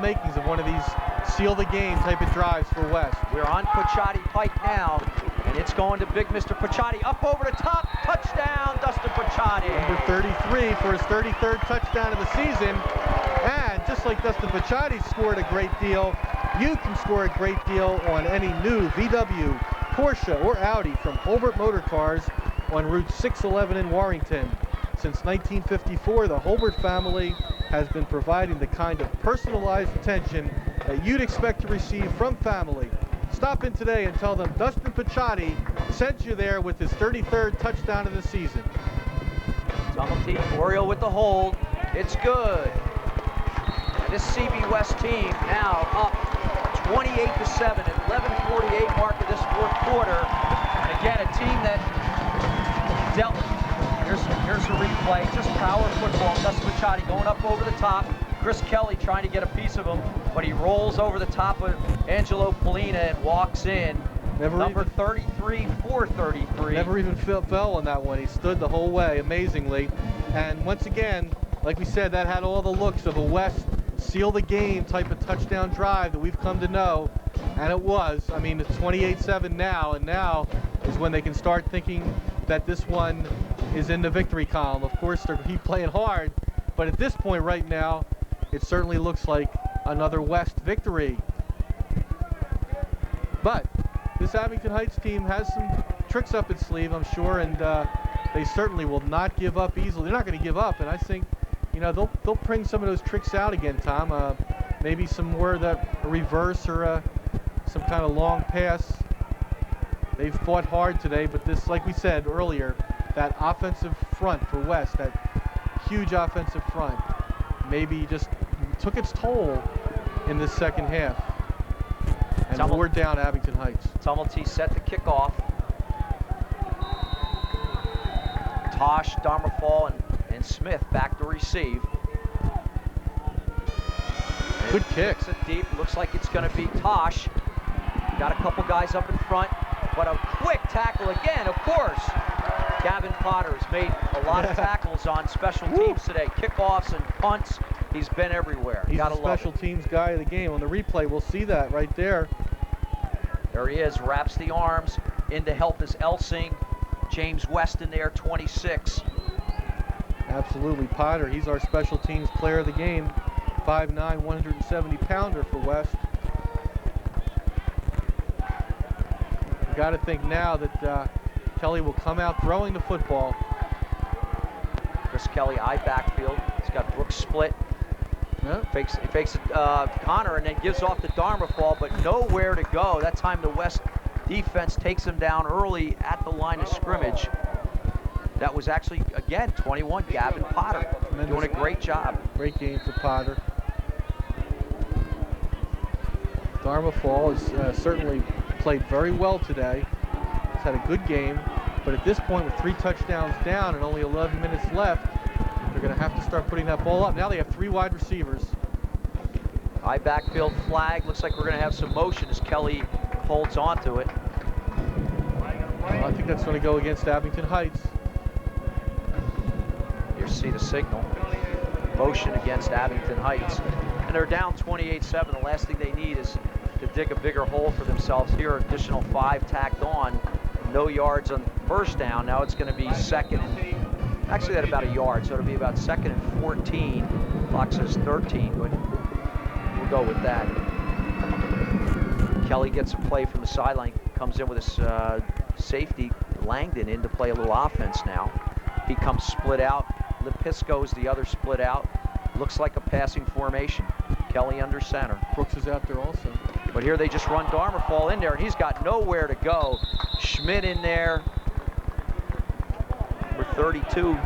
makings of one of these seal the game type of drives for West. We're on Paciotti Pike now, and it's going to big Mr. Paciotti up over the top. Touchdown, Dustin Paciotti. Number 33 for his 33rd touchdown of the season. And just like Dustin Paciotti scored a great deal, you can score a great deal on any new VW, Porsche, or Audi from Holbert Motor Cars on Route 611 in Warrington. Since 1954, the Holbert family has been providing the kind of personalized attention that you'd expect to receive from family. Stop in today and tell them Dustin Paciotti sent you there with his 33rd touchdown of the season. Tumulty, Oriole with the hold. It's good. And this CB West team now up 28-7 at 11:48 mark of this fourth quarter. And again, a team that dealt. Here's a replay. Just power football. Dustin Paciotti going up over the top. Chris Kelly trying to get a piece of him, but he rolls over the top of Angelo Polina and walks in. Number 33, 433. Never even fell on that one. He stood the whole way, amazingly. And once again, like we said, that had all the looks of a West seal the game type of touchdown drive that we've come to know. And it was. I mean, it's 28-7 now, and now is when they can start thinking that this one is in the victory column. Of course, they're playing hard, but at this point right now, it certainly looks like another West victory. But this Abington Heights team has some tricks up its sleeve, I'm sure, and they certainly will not give up easily. They're not going to give up, and I think, you know, they'll bring some of those tricks out again, Tom. Maybe some more of a reverse or some kind of long pass. They've fought hard today, but this, like we said earlier, that offensive front for West, that huge offensive front, maybe just took its toll in this second half and wore down Abington Heights. Tumulty set the kickoff. Tosh, Darmafall, and Smith back to receive. Good kick. It deep. Looks like it's going to be Tosh. Got a couple guys up in front, but a quick tackle again, of course. Gavin Potter has made a lot of tackles on special teams today. Kickoffs and punts. He's been everywhere. He's Gotta the special teams guy of the game. On the replay, we'll see that right there. There he is, wraps the arms. In to help is Elsing. James West in there, 26. Absolutely, Potter. He's our special teams player of the game. 5'9", 170-pounder for West. You got to think now that Kelly will come out throwing the football. Chris Kelly, eye backfield. He's got Brooks split. Yep. Fakes Connor and then gives off the Darmafall, but nowhere to go. That time the West defense takes him down early at the line of scrimmage. That was actually, again, 21, Gavin Potter. Doing a great job. Great game for Potter. Darmafall has certainly played very well today. He's had a good game, but at this point with 3 touchdowns down and only 11 minutes left, they're going to have to start putting that ball up. Now they have 3 wide receivers. High backfield flag. Looks like we're going to have some motion as Kelly holds onto it. Well, I think that's going to go against Abington Heights. You see the signal. Motion against Abington Heights. And they're down 28-7. The last thing they need is to dig a bigger hole for themselves here. Additional 5 tacked on. No yards on first down. Now it's going to be second and actually at about a yard, so it'll be about 2nd and 14. Clock says 13, but we'll go with that. Kelly gets a play from the sideline, comes in with his safety, Langdon, in to play a little offense now. He comes split out. Lepisco's the other split out. Looks like a passing formation. Kelly under center. Brooks is out there also. But here they just run Darmafall in there, and he's got nowhere to go. Schmidt in there. Number 32,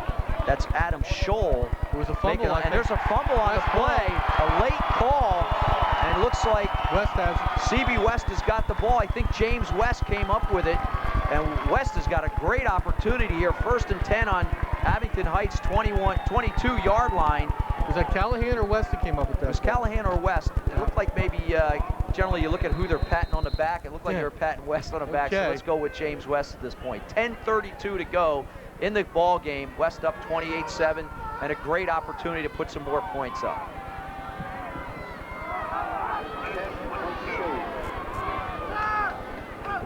that's Adam Scholl. There was a fumble, and there's a fumble on the play, a late call, and it looks like CB West has got the ball. I think James West came up with it, and West has got a great opportunity here. 1st and 10 on Abington Heights 22-yard line. Was that Callahan or West that came up with that? It was Callahan or West. It looked like maybe, generally you look at who they're patting on the back. It looked like they were patting West on the back, so let's go with James West at this point. 10:32 to go in the ball game. West up 28-7, and a great opportunity to put some more points up.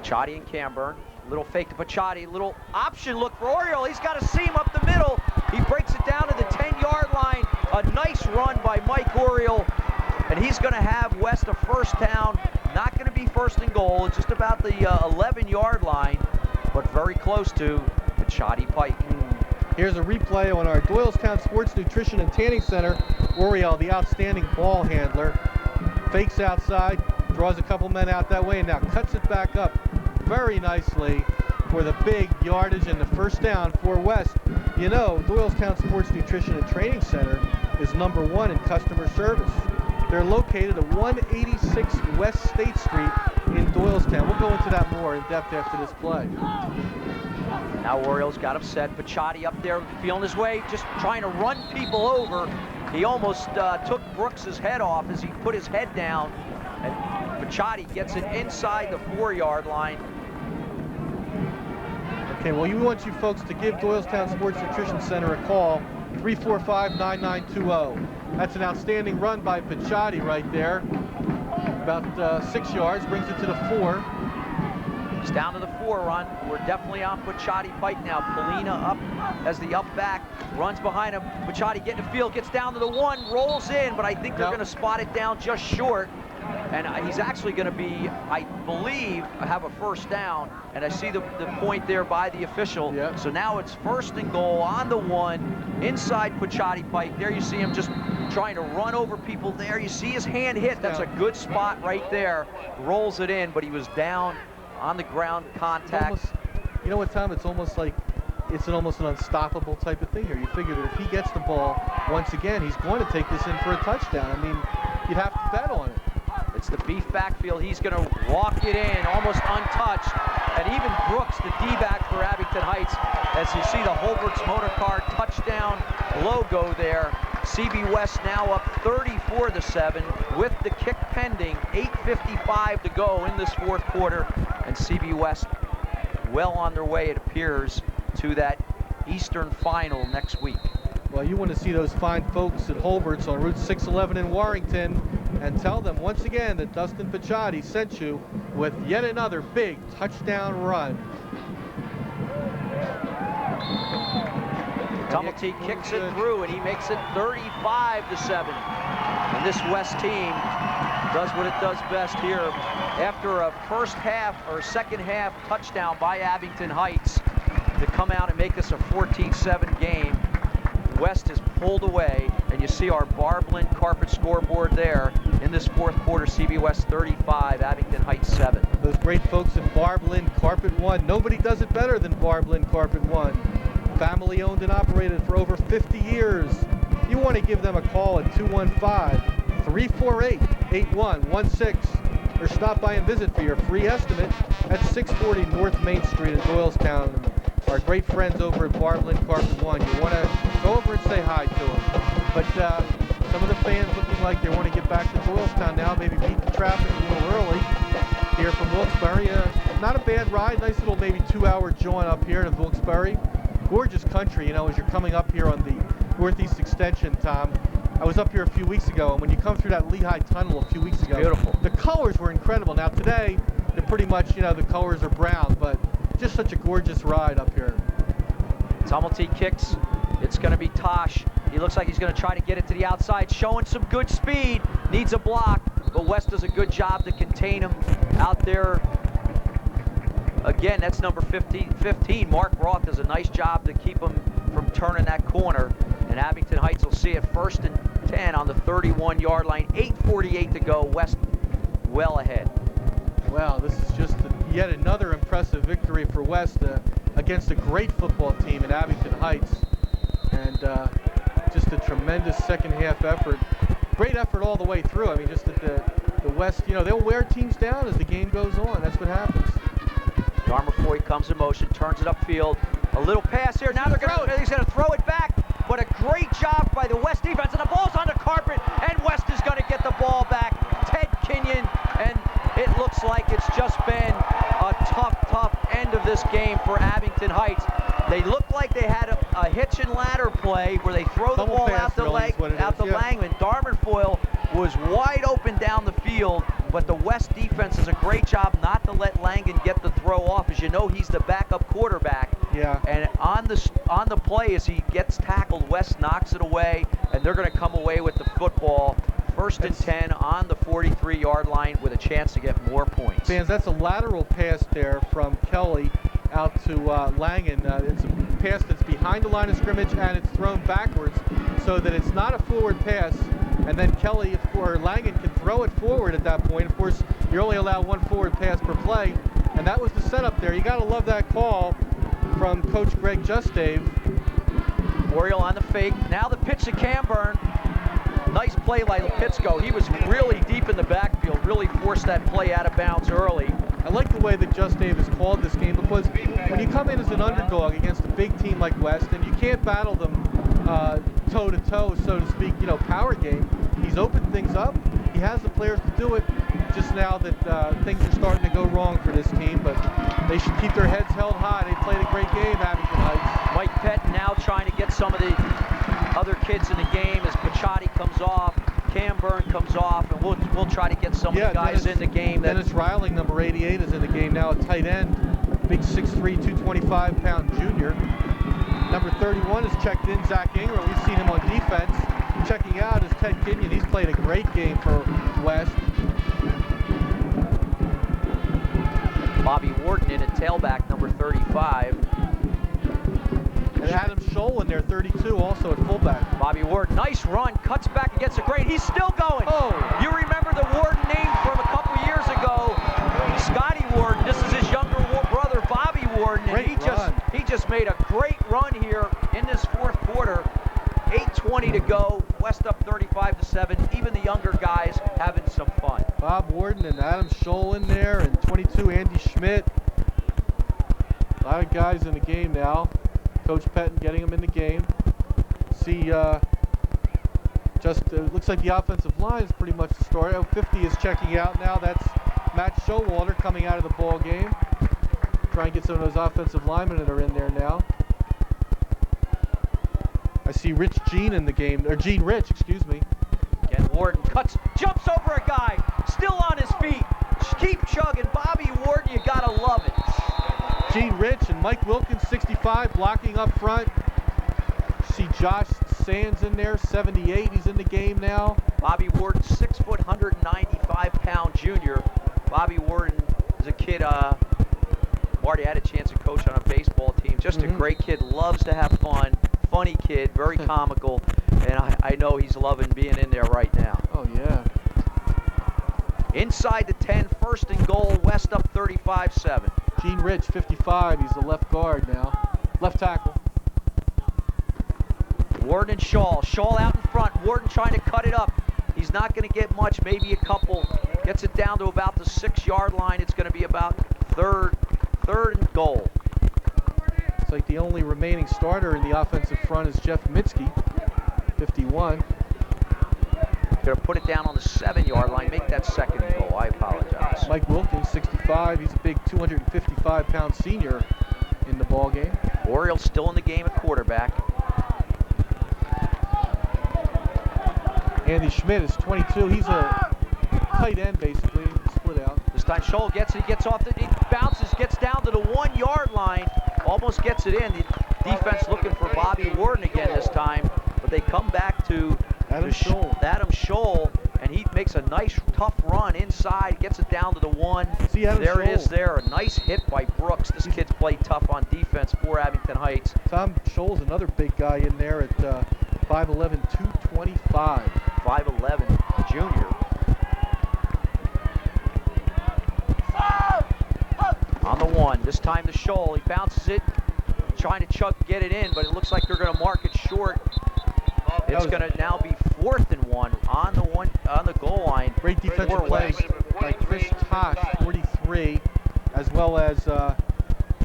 Pachotti and Camburn. Little fake to Pachotti. Little option look for Oriole. He's got a seam up the middle. He breaks it down to the 10-yard line. A nice run by Mike Oriole. And he's going to have West a first down. Not going to be 1st and goal. It's just about the 11-yard line, but very close to Pachotti Pike. Here's a replay on our Doylestown Sports Nutrition and Tanning Center. Oriole, the outstanding ball handler, fakes outside, draws a couple men out that way, and now cuts it back up very nicely for the big yardage and the first down for West. You know, Doylestown Sports Nutrition and Training Center is #1 in customer service. They're located at 186 West State Street in Doylestown. We'll go into that more in depth after this play. Now Orioles got upset. Pachotti up there feeling his way, just trying to run people over. He almost took Brooks's head off as he put his head down. And Pachotti gets it inside the 4-yard line. Okay, well, we want you folks to give Doylestown Sports Nutrition Center a call, 345-9920. That's an outstanding run by Pachotti right there. About 6 yards, brings it to the 4. He's down to the 4 run. We're definitely on Pachotti Pike now. Polina up as the up back, runs behind him. Pachotti getting the field, gets down to the 1, rolls in, but I think they're going to spot it down just short. And he's actually going to be, I believe, have a first down. And I see the point there by the official. Yep. So now it's 1st and goal on the 1, inside Pachotti Pike. There you see him just trying to run over people there. You see his hand hit. That's a good spot right there. Rolls it in, but he was down on the ground, contact. Almost, you know what, Tom? It's almost like it's almost an unstoppable type of thing here. You figure that if he gets the ball once again, he's going to take this in for a touchdown. I mean, you'd have to bet on it. It's the beef backfield. He's going to walk it in almost untouched. And even Brooks, the D-back for Abington Heights, as you see the Holbert's Motor Car touchdown logo there. CB West now up 34-7 with the kick pending. 8:55 to go in this 4th quarter. And CB West well on their way, it appears, to that Eastern final next week. Well, Well, you want to see those fine folks at Holbert's on Route 611 in Warrington and tell them once again that Dustin Picciotti sent you with yet another big touchdown run. Tumulty kicks it through, and he makes it 35-7. And this West team does what it does best here. After a first half or second half touchdown by Abington Heights to come out and make this a 14-7 game, West has pulled away, and you see our Barblin carpet scoreboard there in this fourth quarter. CB West 35, Abington Heights 7. Those great folks at Barblin Carpet One. Nobody does it better than Barblin Carpet One. Family owned and operated for over 50 years. You want to give them a call at 215-348-8116 or stop by and visit for your free estimate at 640 North Main Street in Doylestown. Our great friends over at Barblin Carpet One. You want to go over and say hi to them. But some of the fans looking like they want to get back to Doylestown now, maybe beat the traffic a little early here from Wilkes-Barre. Not a bad ride, nice little maybe 2-hour jaunt up here to Wilkes-Barre. Gorgeous country, you know, as you're coming up here on the Northeast Extension, Tom. I was up here a few weeks ago, and when you come through that Lehigh Tunnel a few weeks ago, beautiful. The colors were incredible. Now today, they're pretty much, you know, the colors are brown, but just such a gorgeous ride up here. Tumulty kicks. It's going to be Tosh. He looks like he's going to try to get it to the outside, showing some good speed. Needs a block, but West does a good job to contain him out there. Again, that's number 15. Mark Roth does a nice job to keep him from turning that corner. And Abington Heights will see it 1st and 10 on the 31-yard line. 8:48 to go. West well ahead. Wow, this is just yet another impressive victory for West against a great football team in Abington Heights. And just a tremendous second half effort. Great effort all the way through. I mean, just that the West, you know, they'll wear teams down as the game goes on. That's what happens. Darmerfoy comes in motion, turns it upfield. A little pass here. Now he's going to throw it back. But a great job by the West defense. And the ball's on the carpet. And West is going to get the ball back. Ted Kenyon. And it looks like it's just been a tough end of this game for Abington Heights. They look like they had a hitch and ladder play where they throw the ball out to Langman. Darmerfoy was wide open down the field, but the West defense does a great job not to let Langan get the throw off. As you know, he's the backup quarterback. Yeah. And on the play, as he gets tackled, West knocks it away, and they're going to come away with the football. 1st and 10 on the 43-yard line with a chance to get more points. Fans, that's a lateral pass there from Kelly out to Langan. It's a pass that's behind the line of scrimmage, and it's thrown backwards so that it's not a forward pass. And then Kelly or Langan can throw it forward at that point. Of course, you're only allowed one forward pass per play, and that was the setup there. You got to love that call from Coach Greg Justave. Oriole on the fake. Now the pitch to Camburn. Nice play by Lipitsko. He was really deep in the backfield, really forced that play out of bounds early. I like the way that Justave has called this game, because when you come in as an underdog against a big team like West, and you can't battle them toe-to-toe, so to speak, you know, power game, he's opened things up. He has the players to do it. Just now that things are starting to go wrong for this team, but they should keep their heads held high. They played a great game, Abington Heights. Mike Pettin now trying to get some of the other kids in the game as Picciotti comes off, Camburn comes off, and we'll try to get some of the guys in the game. Dennis Reiling, number 88, is in the game now, a tight end, big 6'3", 225-pound junior. Number 31 is checked in, Zach Ingram. We've seen him on defense. Checking out is Ted Kenyon. He's played a great game for West. Bobby Warden in at tailback, number 35. And Adam Scholl in there, 32, also at fullback. Bobby Warden, nice run, cuts back against the grain. He's still going. Oh. You remember the Warden name from a couple years ago, Scotty Warden. This is his younger brother, Bobby Warden, and he just made a great run here in this fourth quarter. 8:20 to go. West up 35-7. Even the younger guys having some fun. Bob Warden and Adam Scholl in there, and 22 Andy Schmidt. A lot of guys in the game now. Coach Pettin getting them in the game. See, looks like the offensive line is pretty much the story. 50 is checking out now. That's Matt Showalter coming out of the ball game. Try and get some of those offensive linemen that are in there now. I see Rich Gene in the game, or Gene Rich, excuse me. Again, Warden jumps over a guy, still on his feet. Keep chugging. Bobby Warden, you gotta love it. Gene Rich and Mike Wilkins, 65, blocking up front. See Josh Sands in there, 78. He's in the game now. Bobby Warden, 6 foot, 195-pound junior. Bobby Warden is a kid, Marty had a chance to coach on a baseball team. Just a great kid, loves to have fun. Funny kid, very comical. And I know he's loving being in there right now. Oh, yeah. Inside the 10, first and goal, West up 35-7. Gene Rich, 55. He's the left guard now. Left tackle. Warden and Shaw. Shaw out in front. Warden trying to cut it up. He's not going to get much, maybe a couple. Gets it down to about the 6-yard line. It's going to be about third and goal. It's like the only remaining starter in the offensive front is Jeff Mitski, 51. Going to put it down on the 7-yard line, make that second and goal. I apologize. Mike Wilkins, 65. He's a big 255-pound senior in the ball game. Orioles still in the game at quarterback. Andy Schmidt is 22. He's a tight end, basically, split out. This time Scholl gets it. He gets off he bounces, gets down to the 1-yard line, almost gets it in. The defense looking for Bobby Warden again this time, but they come back to Adam Scholl, and he makes a nice, tough run inside, gets it down to the 1. There it is there. A nice hit by Brooks. This kid's played tough on defense for Abington Heights. Tom Scholl's another big guy in there at 5'11", 225. 5'11", junior. On the 1, this time to Scholl. He bounces it, trying to get it in, but it looks like they're going to mark it short. It's going to now be 4th and 1 on the goal line. Great defensive play by Chris Tosh, 43, as well as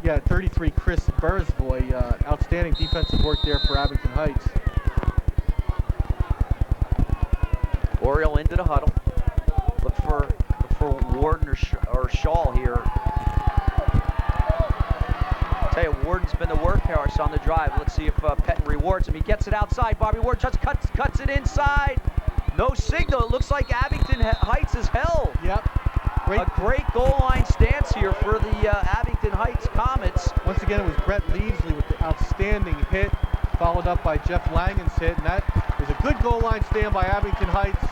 33, Chris Bursvoy. Outstanding defensive work there for Abington Heights. Oriole into the huddle. Look for Warden or Shaw here. Tell you, Warden's been the workhorse on the drive. Let's see if Pettin rewards him. He gets it outside. Bobby Warden just cuts it inside. No signal. It looks like Abington Heights is held. Yep. A great goal line stance here for the Abington Heights Comets. Once again, it was Brett Leavesley with the outstanding hit, followed up by Jeff Langen's hit, and that is a good goal line stand by Abington Heights.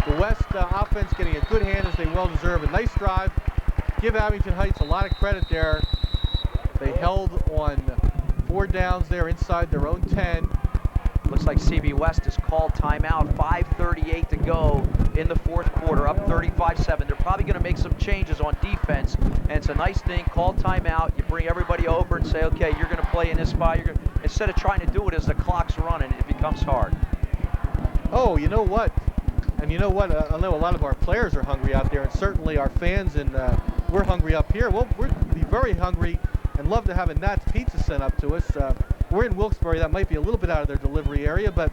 The West offense getting a good hand as they well deserve. A nice drive. Give Abington Heights a lot of credit there. They held on 4 downs there inside their own 10. Looks like CB West has called timeout. 5:38 to go in the 4th quarter, up 35-7. They're probably going to make some changes on defense, and it's a nice thing. Call timeout. You bring everybody over and say, okay, you're going to play in this spot. Instead of trying to do it as the clock's running, it becomes hard. Oh, you know what? And you know what? I know a lot of our players are hungry out there, and certainly our fans, and we're hungry up here. Well, we're very hungry and love to have a Nat's Pizza sent up to us. We're in Wilkes-Barre. That might be a little bit out of their delivery area, but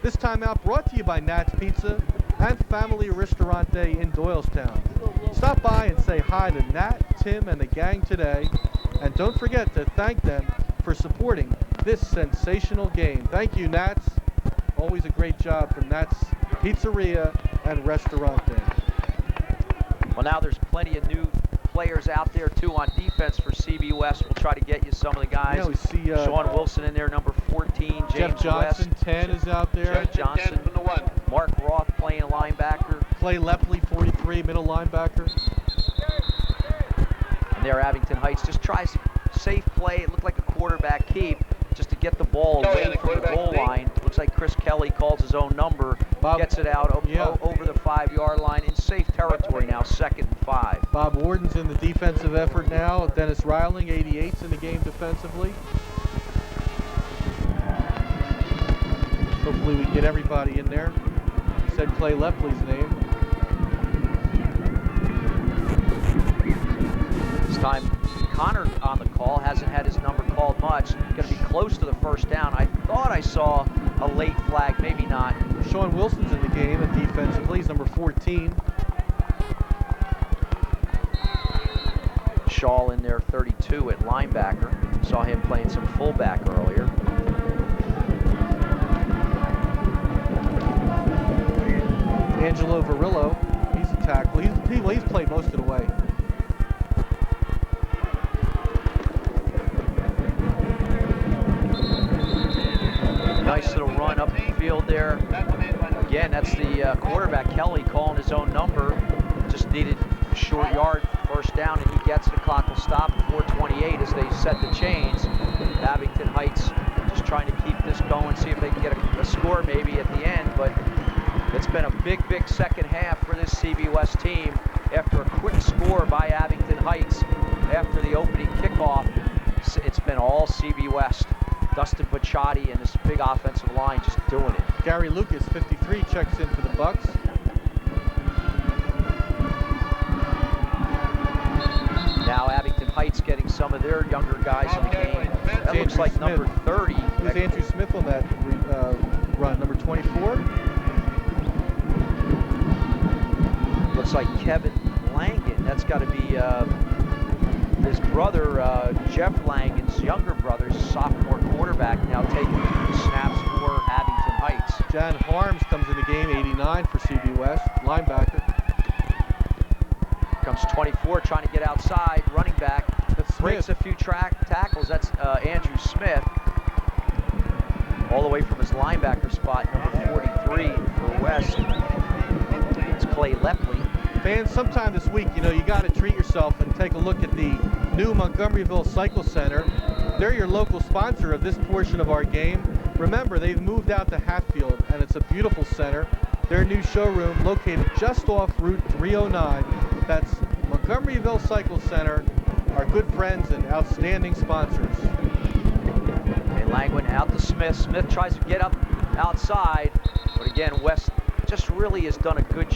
this timeout brought to you by Nat's Pizza and Family Ristorante in Doylestown. Stop by and say hi to Nat, Tim, and the gang today, and don't forget to thank them for supporting this sensational game. Thank you, Nats. Always a great job from Nat's Pizzeria and Ristorante. Well, now there's plenty of new players out there too on defense for CB West. We'll try to get you some of the guys. Yeah, we see Sean Wilson in there, number 14. James Jeff Johnson, West. 10 is out there. Jeff Johnson, Mark Roth playing linebacker. Clay Lepley, 43, middle linebacker. And there, Abington Heights just tries safe play. It looked like a quarterback keep just to get the ball away from the goal line. Looks like Chris Kelly calls his own number, gets it out over the 5-yard line in safe territory now, 2nd and 5. Bob Warden's in the defensive effort now. Dennis Reiling, 88's in the game defensively. Hopefully we get everybody in there. Said Clay Lepley's name. This time Connor on the call, hasn't had his number called much. Going to be close to the 1st down. I thought I saw a late flag, maybe not. Sean Wilson's in the game and defensively. He's number 14. Shaw in there, 32 at linebacker. Saw him playing some fullback earlier. Angelo Varillo, he's a tackle. He's played most of the way. Nice little run up the field there. Again, that's the quarterback, Kelly, calling his own number. Just needed a short yard, first down, and he gets it. Clock will stop at 4:28 as they set the chains. Abington Heights just trying to keep this going, see if they can get a score maybe at the end, but it's been a big, big second half for this CB West team. After a quick score by Abington Heights, after the opening kickoff, it's been all CB West. Dustin Bacciatti and this big offensive line just doing it. Gary Lucas, 53, checks in for the Bucks. Now Abington Heights getting some of their younger guys in the game. That looks like number 30. Who's Andrew Smith on that run? Number 24? Looks like Kevin Langan. That's got to be his brother, Jeff Langan's younger brother, sophomore quarterback, now taking snaps for Abington Heights. John Harms comes in the game, 89 for CB West, linebacker. Comes 24, trying to get outside, running back. Breaks a few tackles. That's Andrew Smith. All the way from his linebacker spot, number 43 for West. It's Clay Lepley. Fans, sometime this week, you got to treat yourself and take a look at the new Montgomeryville Cycle Center. They're your local sponsor of this portion of our game. Remember, they've moved out to Hatfield, and it's a beautiful center. Their new showroom located just off Route 309. That's Montgomeryville Cycle Center, our good friends and outstanding sponsors. Okay, Langwin out to Smith. Smith tries to get up outside, but again, West just really has done a good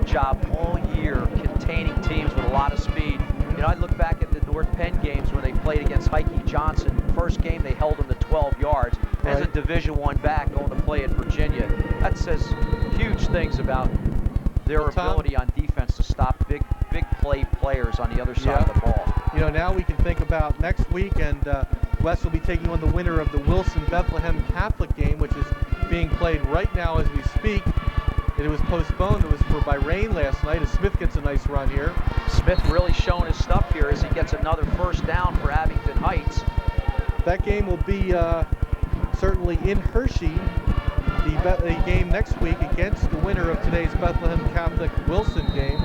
job all year containing teams with a lot of speed. I look back at the North Penn games when they played against Heike Johnson. First game, they held them to 12 yards. As a Division I back going to play at Virginia, that says huge things about their ability on defense to stop big play players on the other side of the ball. Now we can think about next week, and West will be taking on the winner of the Wilson-Bethlehem Catholic game, which is being played right now as we speak. It was postponed. It was by rain last night, as Smith gets a nice run here. Smith really showing his stuff here as he gets another first down for Abington Heights. That game will be certainly in Hershey. The game next week against the winner of today's Bethlehem Catholic Wilson game.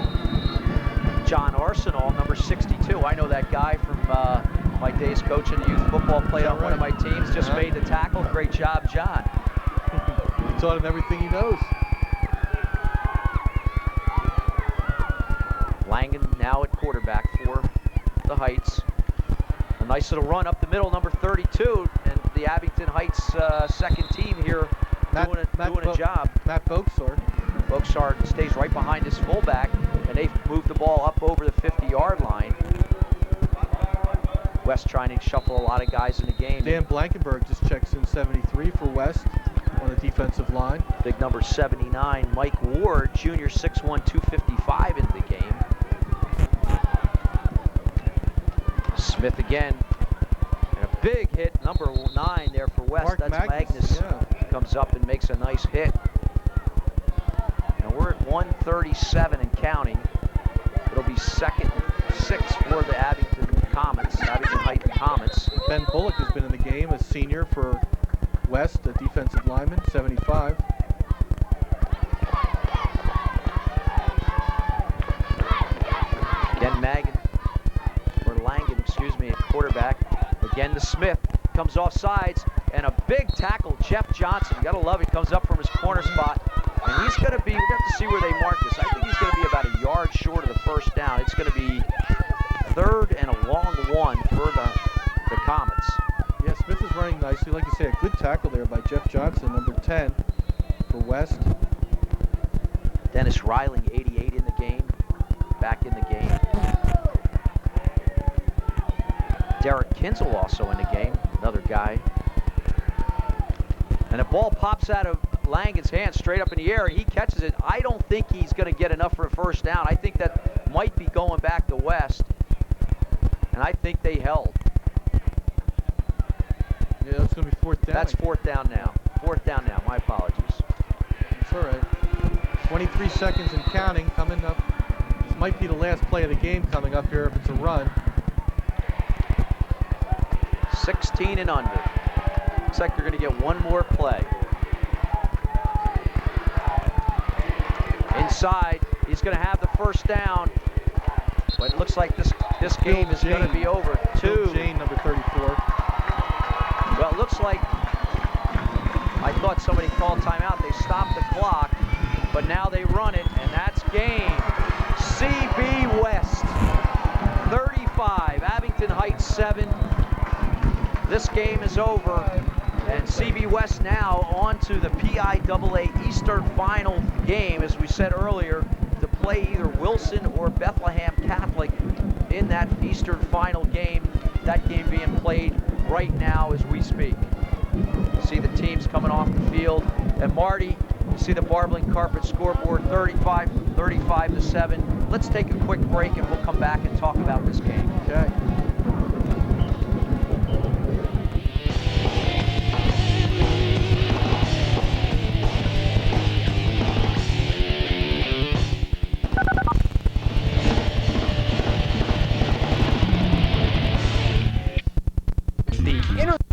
John Arsenal, number 62. I know that guy from my days coaching youth football, played on one of my teams, just made the tackle. Great job, John. You taught him everything he knows. Langan now at quarterback for the Heights. A nice little run up the middle, number 32, and the Abington Heights second team here doing a job. Matt Boaksard. Boaksard stays right behind his fullback, and they've moved the ball up over the 50-yard line. West trying to shuffle a lot of guys in the game. Dan Blankenberg just checks in 73 for West on the defensive line. Big number 79, Mike Ward, junior, 6'1", 255 in the game. Smith again, and a big hit, number 9 there for West. Mark That's Magnus. Comes up and makes a nice hit. And we're at 137 and counting. It'll be second and 6 for the Abington Heights Comets. Ben Bullock has been in the game as senior for West, a defensive lineman, 75. Again, Langan, at quarterback. Again to Smith, comes off sides, and a big tackle, Jeff Johnson. You gotta love it, comes up from his corner spot. And he's gonna be, we're gonna have to see where they mark this. I think he's gonna be about a yard short of the first down. It's gonna be 3rd and a long one for the Comets. Yeah, Smith is running nicely. Like you say, a good tackle there by Jeff Johnson, number 10 for West. Dennis Reiling, 88 in the game, back in the game. Derek Kinzel also in the game, another guy. And the ball pops out of Langan's hand straight up in the air, and he catches it. I don't think he's going to get enough for a first down. I think that might be going back to West, and I think they held. Yeah, that's going to be 4th down. That's 4th down now. 4th down now, my apologies. That's all right. 23 seconds and counting coming up. This might be the last play of the game coming up here if it's a run. 16 and under. Looks like they're going to get one more play. Inside, he's going to have the first down. But it looks like this game is going to be over. Jane, number 34. Well, it looks like I thought somebody called timeout. They stopped the clock, but now they run it, and that's game. CB West 35, Abington Heights 7. This game is over, and CB West now on to the PIAA Eastern Final game, as we said earlier, to play either Wilson or Bethlehem Catholic in that Eastern Final game. That game being played right now as we speak. You see the teams coming off the field. And Marty, you see the Barbling Carpet scoreboard, 35 to 7. Let's take a quick break and we'll come back and talk about this game. Okay.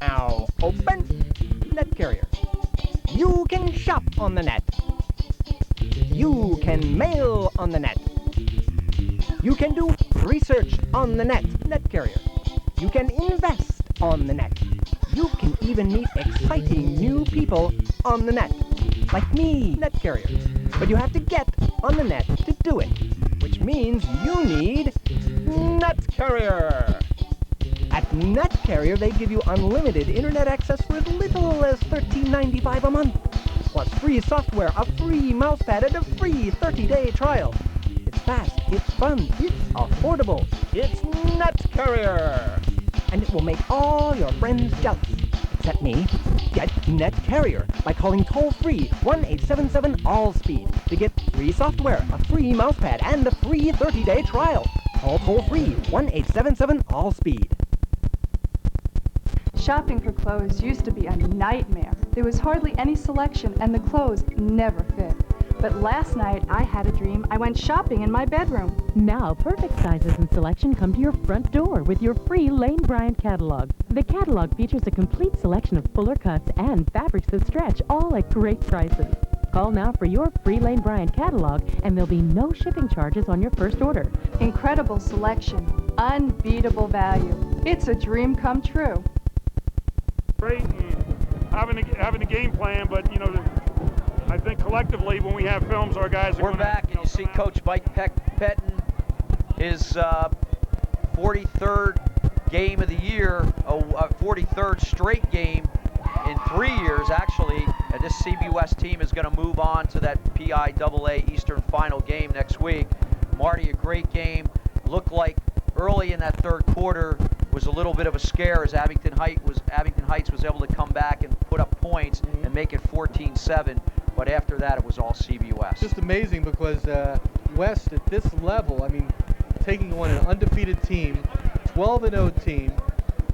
Now open net carrier. You can shop on the net. You can mail on the net. You can do research on the net carrier. You can invest on the net. You can even meet exciting new people on the net, like me, net carrier. But you have to get on the net to do it, which means you need net carrier. At Net Carrier, they give you unlimited internet access for as little as $13.95 a month, plus free software, a free mousepad, and a free 30-day trial. It's fast, it's fun, it's affordable. It's Net Carrier. And it will make all your friends jealous, except me. Get Net Carrier by calling toll-free 1-877-ALL-SPEED to get free software, a free mousepad, and a free 30-day trial. Call toll-free 1-877-ALL-SPEED. Shopping for clothes used to be a nightmare. There was hardly any selection and the clothes never fit. But last night I had a dream. I went shopping in my bedroom. Now, perfect sizes and selection come to your front door with your free Lane Bryant catalog. The catalog features a complete selection of fuller cuts and fabrics that stretch, all at great prices. Call now for your free Lane Bryant catalog, and there'll be no shipping charges on your first order. Incredible selection, unbeatable value. It's a dream come true. Great and having a game plan, but you know, I think collectively when we have films, our guys are We're back, and you see Coach Mike Pettin, his 43rd game of the year, a 43rd straight game in 3 years, actually. And this CB West team is going to move on to that PIAA Eastern Final game next week. Marty, a great game. Looked like early in that third quarter was a little bit of a scare as Abington Heights was able to come back and put up points and make it 14-7. But after that, it was all CB West. It's just amazing because West at this level, I mean, taking on an undefeated team, 12-0 team,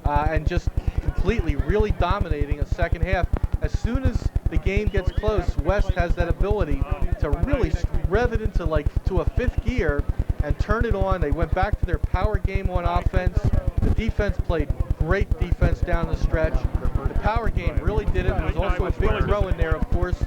and just completely, really dominating a second half. As soon as the game gets close, West has that ability to really rev it into to a fifth gear and turn it on. They went back to their power game on offense. The defense played great defense down the stretch. The power game really did it. There was also a big throw in there, of course,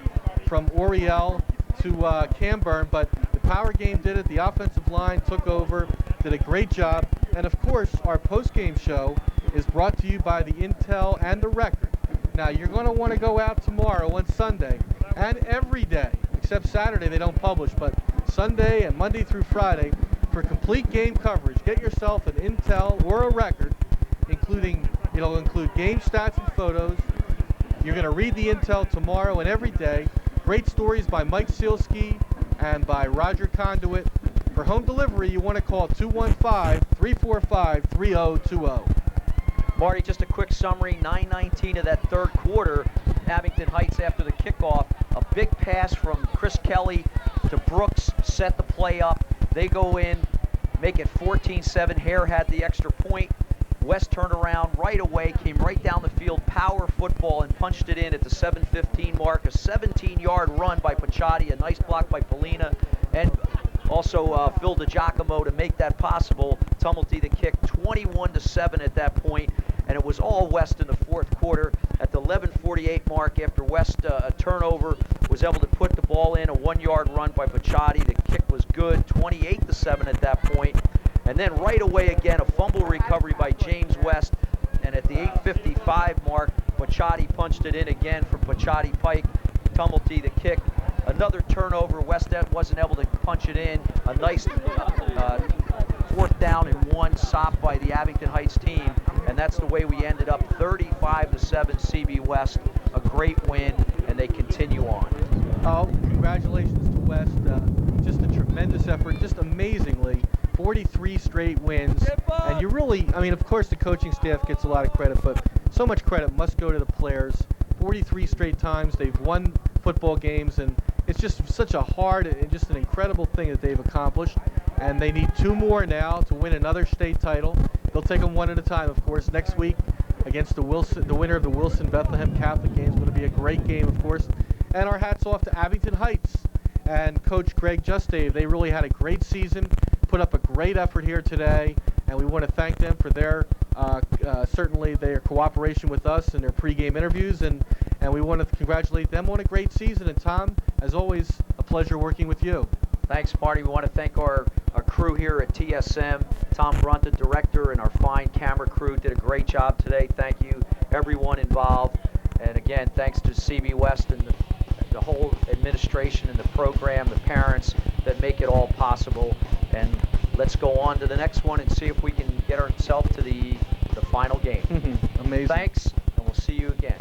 from Oriel to Camburn, but the power game did it. The offensive line took over, did a great job. And of course, our post-game show is brought to you by the Intel and the Record. Now, you're going to want to go out tomorrow on Sunday and every day, except Saturday they don't publish, but Sunday and Monday through Friday for complete game coverage. Get yourself an Intel or a Record, including, it'll include game stats and photos. You're going to read the Intel tomorrow and every day. Great stories by Mike Sealski and by Roger Conduit. For home delivery, you want to call 215-345-3020. Marty, just a quick summary, 9:19 of that third quarter. Abington Heights after the kickoff, a big pass from Chris Kelly to Brooks, set the play up. They go in, make it 14-7. Hare had the extra point. West turned around right away, came right down the field, power football, and punched it in at the 7:15 mark. A 17-yard run by Paciotti, a nice block by Polina, and also Phil DiGiacomo to make that possible. Tumulty the kick, 21-7 at that point, and it was all West in the fourth quarter. At the 11:48 mark, after West a turnover, was able to put the ball in, a 1-yard run by Paciotti. The kick was good, 28-7 at that point. And then right away again, a fumble recovery by James West. And at the 8:55 mark, Paciotti punched it in again from Paciotti Pike. Tumulty the kick. Another turnover. West wasn't able to punch it in. A nice 4th down and 1 stop by the Abington Heights team. And that's the way we ended up 35-7 CB West. A great win, and they continue on. Oh, congratulations to West. Just a tremendous effort, just amazingly. 43 straight wins, and you really, I mean, of course the coaching staff gets a lot of credit, but so much credit must go to the players. 43 straight times they've won football games, and it's just such a hard and just an incredible thing that they've accomplished, and they need 2 more now to win another state title. They'll take them one at a time, of course. Next week against the winner of the Wilson-Bethlehem Catholic game is going to be a great game, of course, and our hats off to Abington Heights and Coach Greg Justave. They really had a great season, put up a great effort here today, and we want to thank them for their certainly their cooperation with us in their pregame interviews, and we want to congratulate them on a great season. And Tom, as always, a pleasure working with you. Thanks, Marty. We want to thank our crew here at TSM. Tom Brunt, the director, and our fine camera crew did a great job today. Thank you, everyone involved. And again, thanks to CB West and the whole administration and the program, the parents that make it all possible. And let's go on to the next one and see if we can get ourselves to the final game. Amazing. Thanks, and we'll see you again.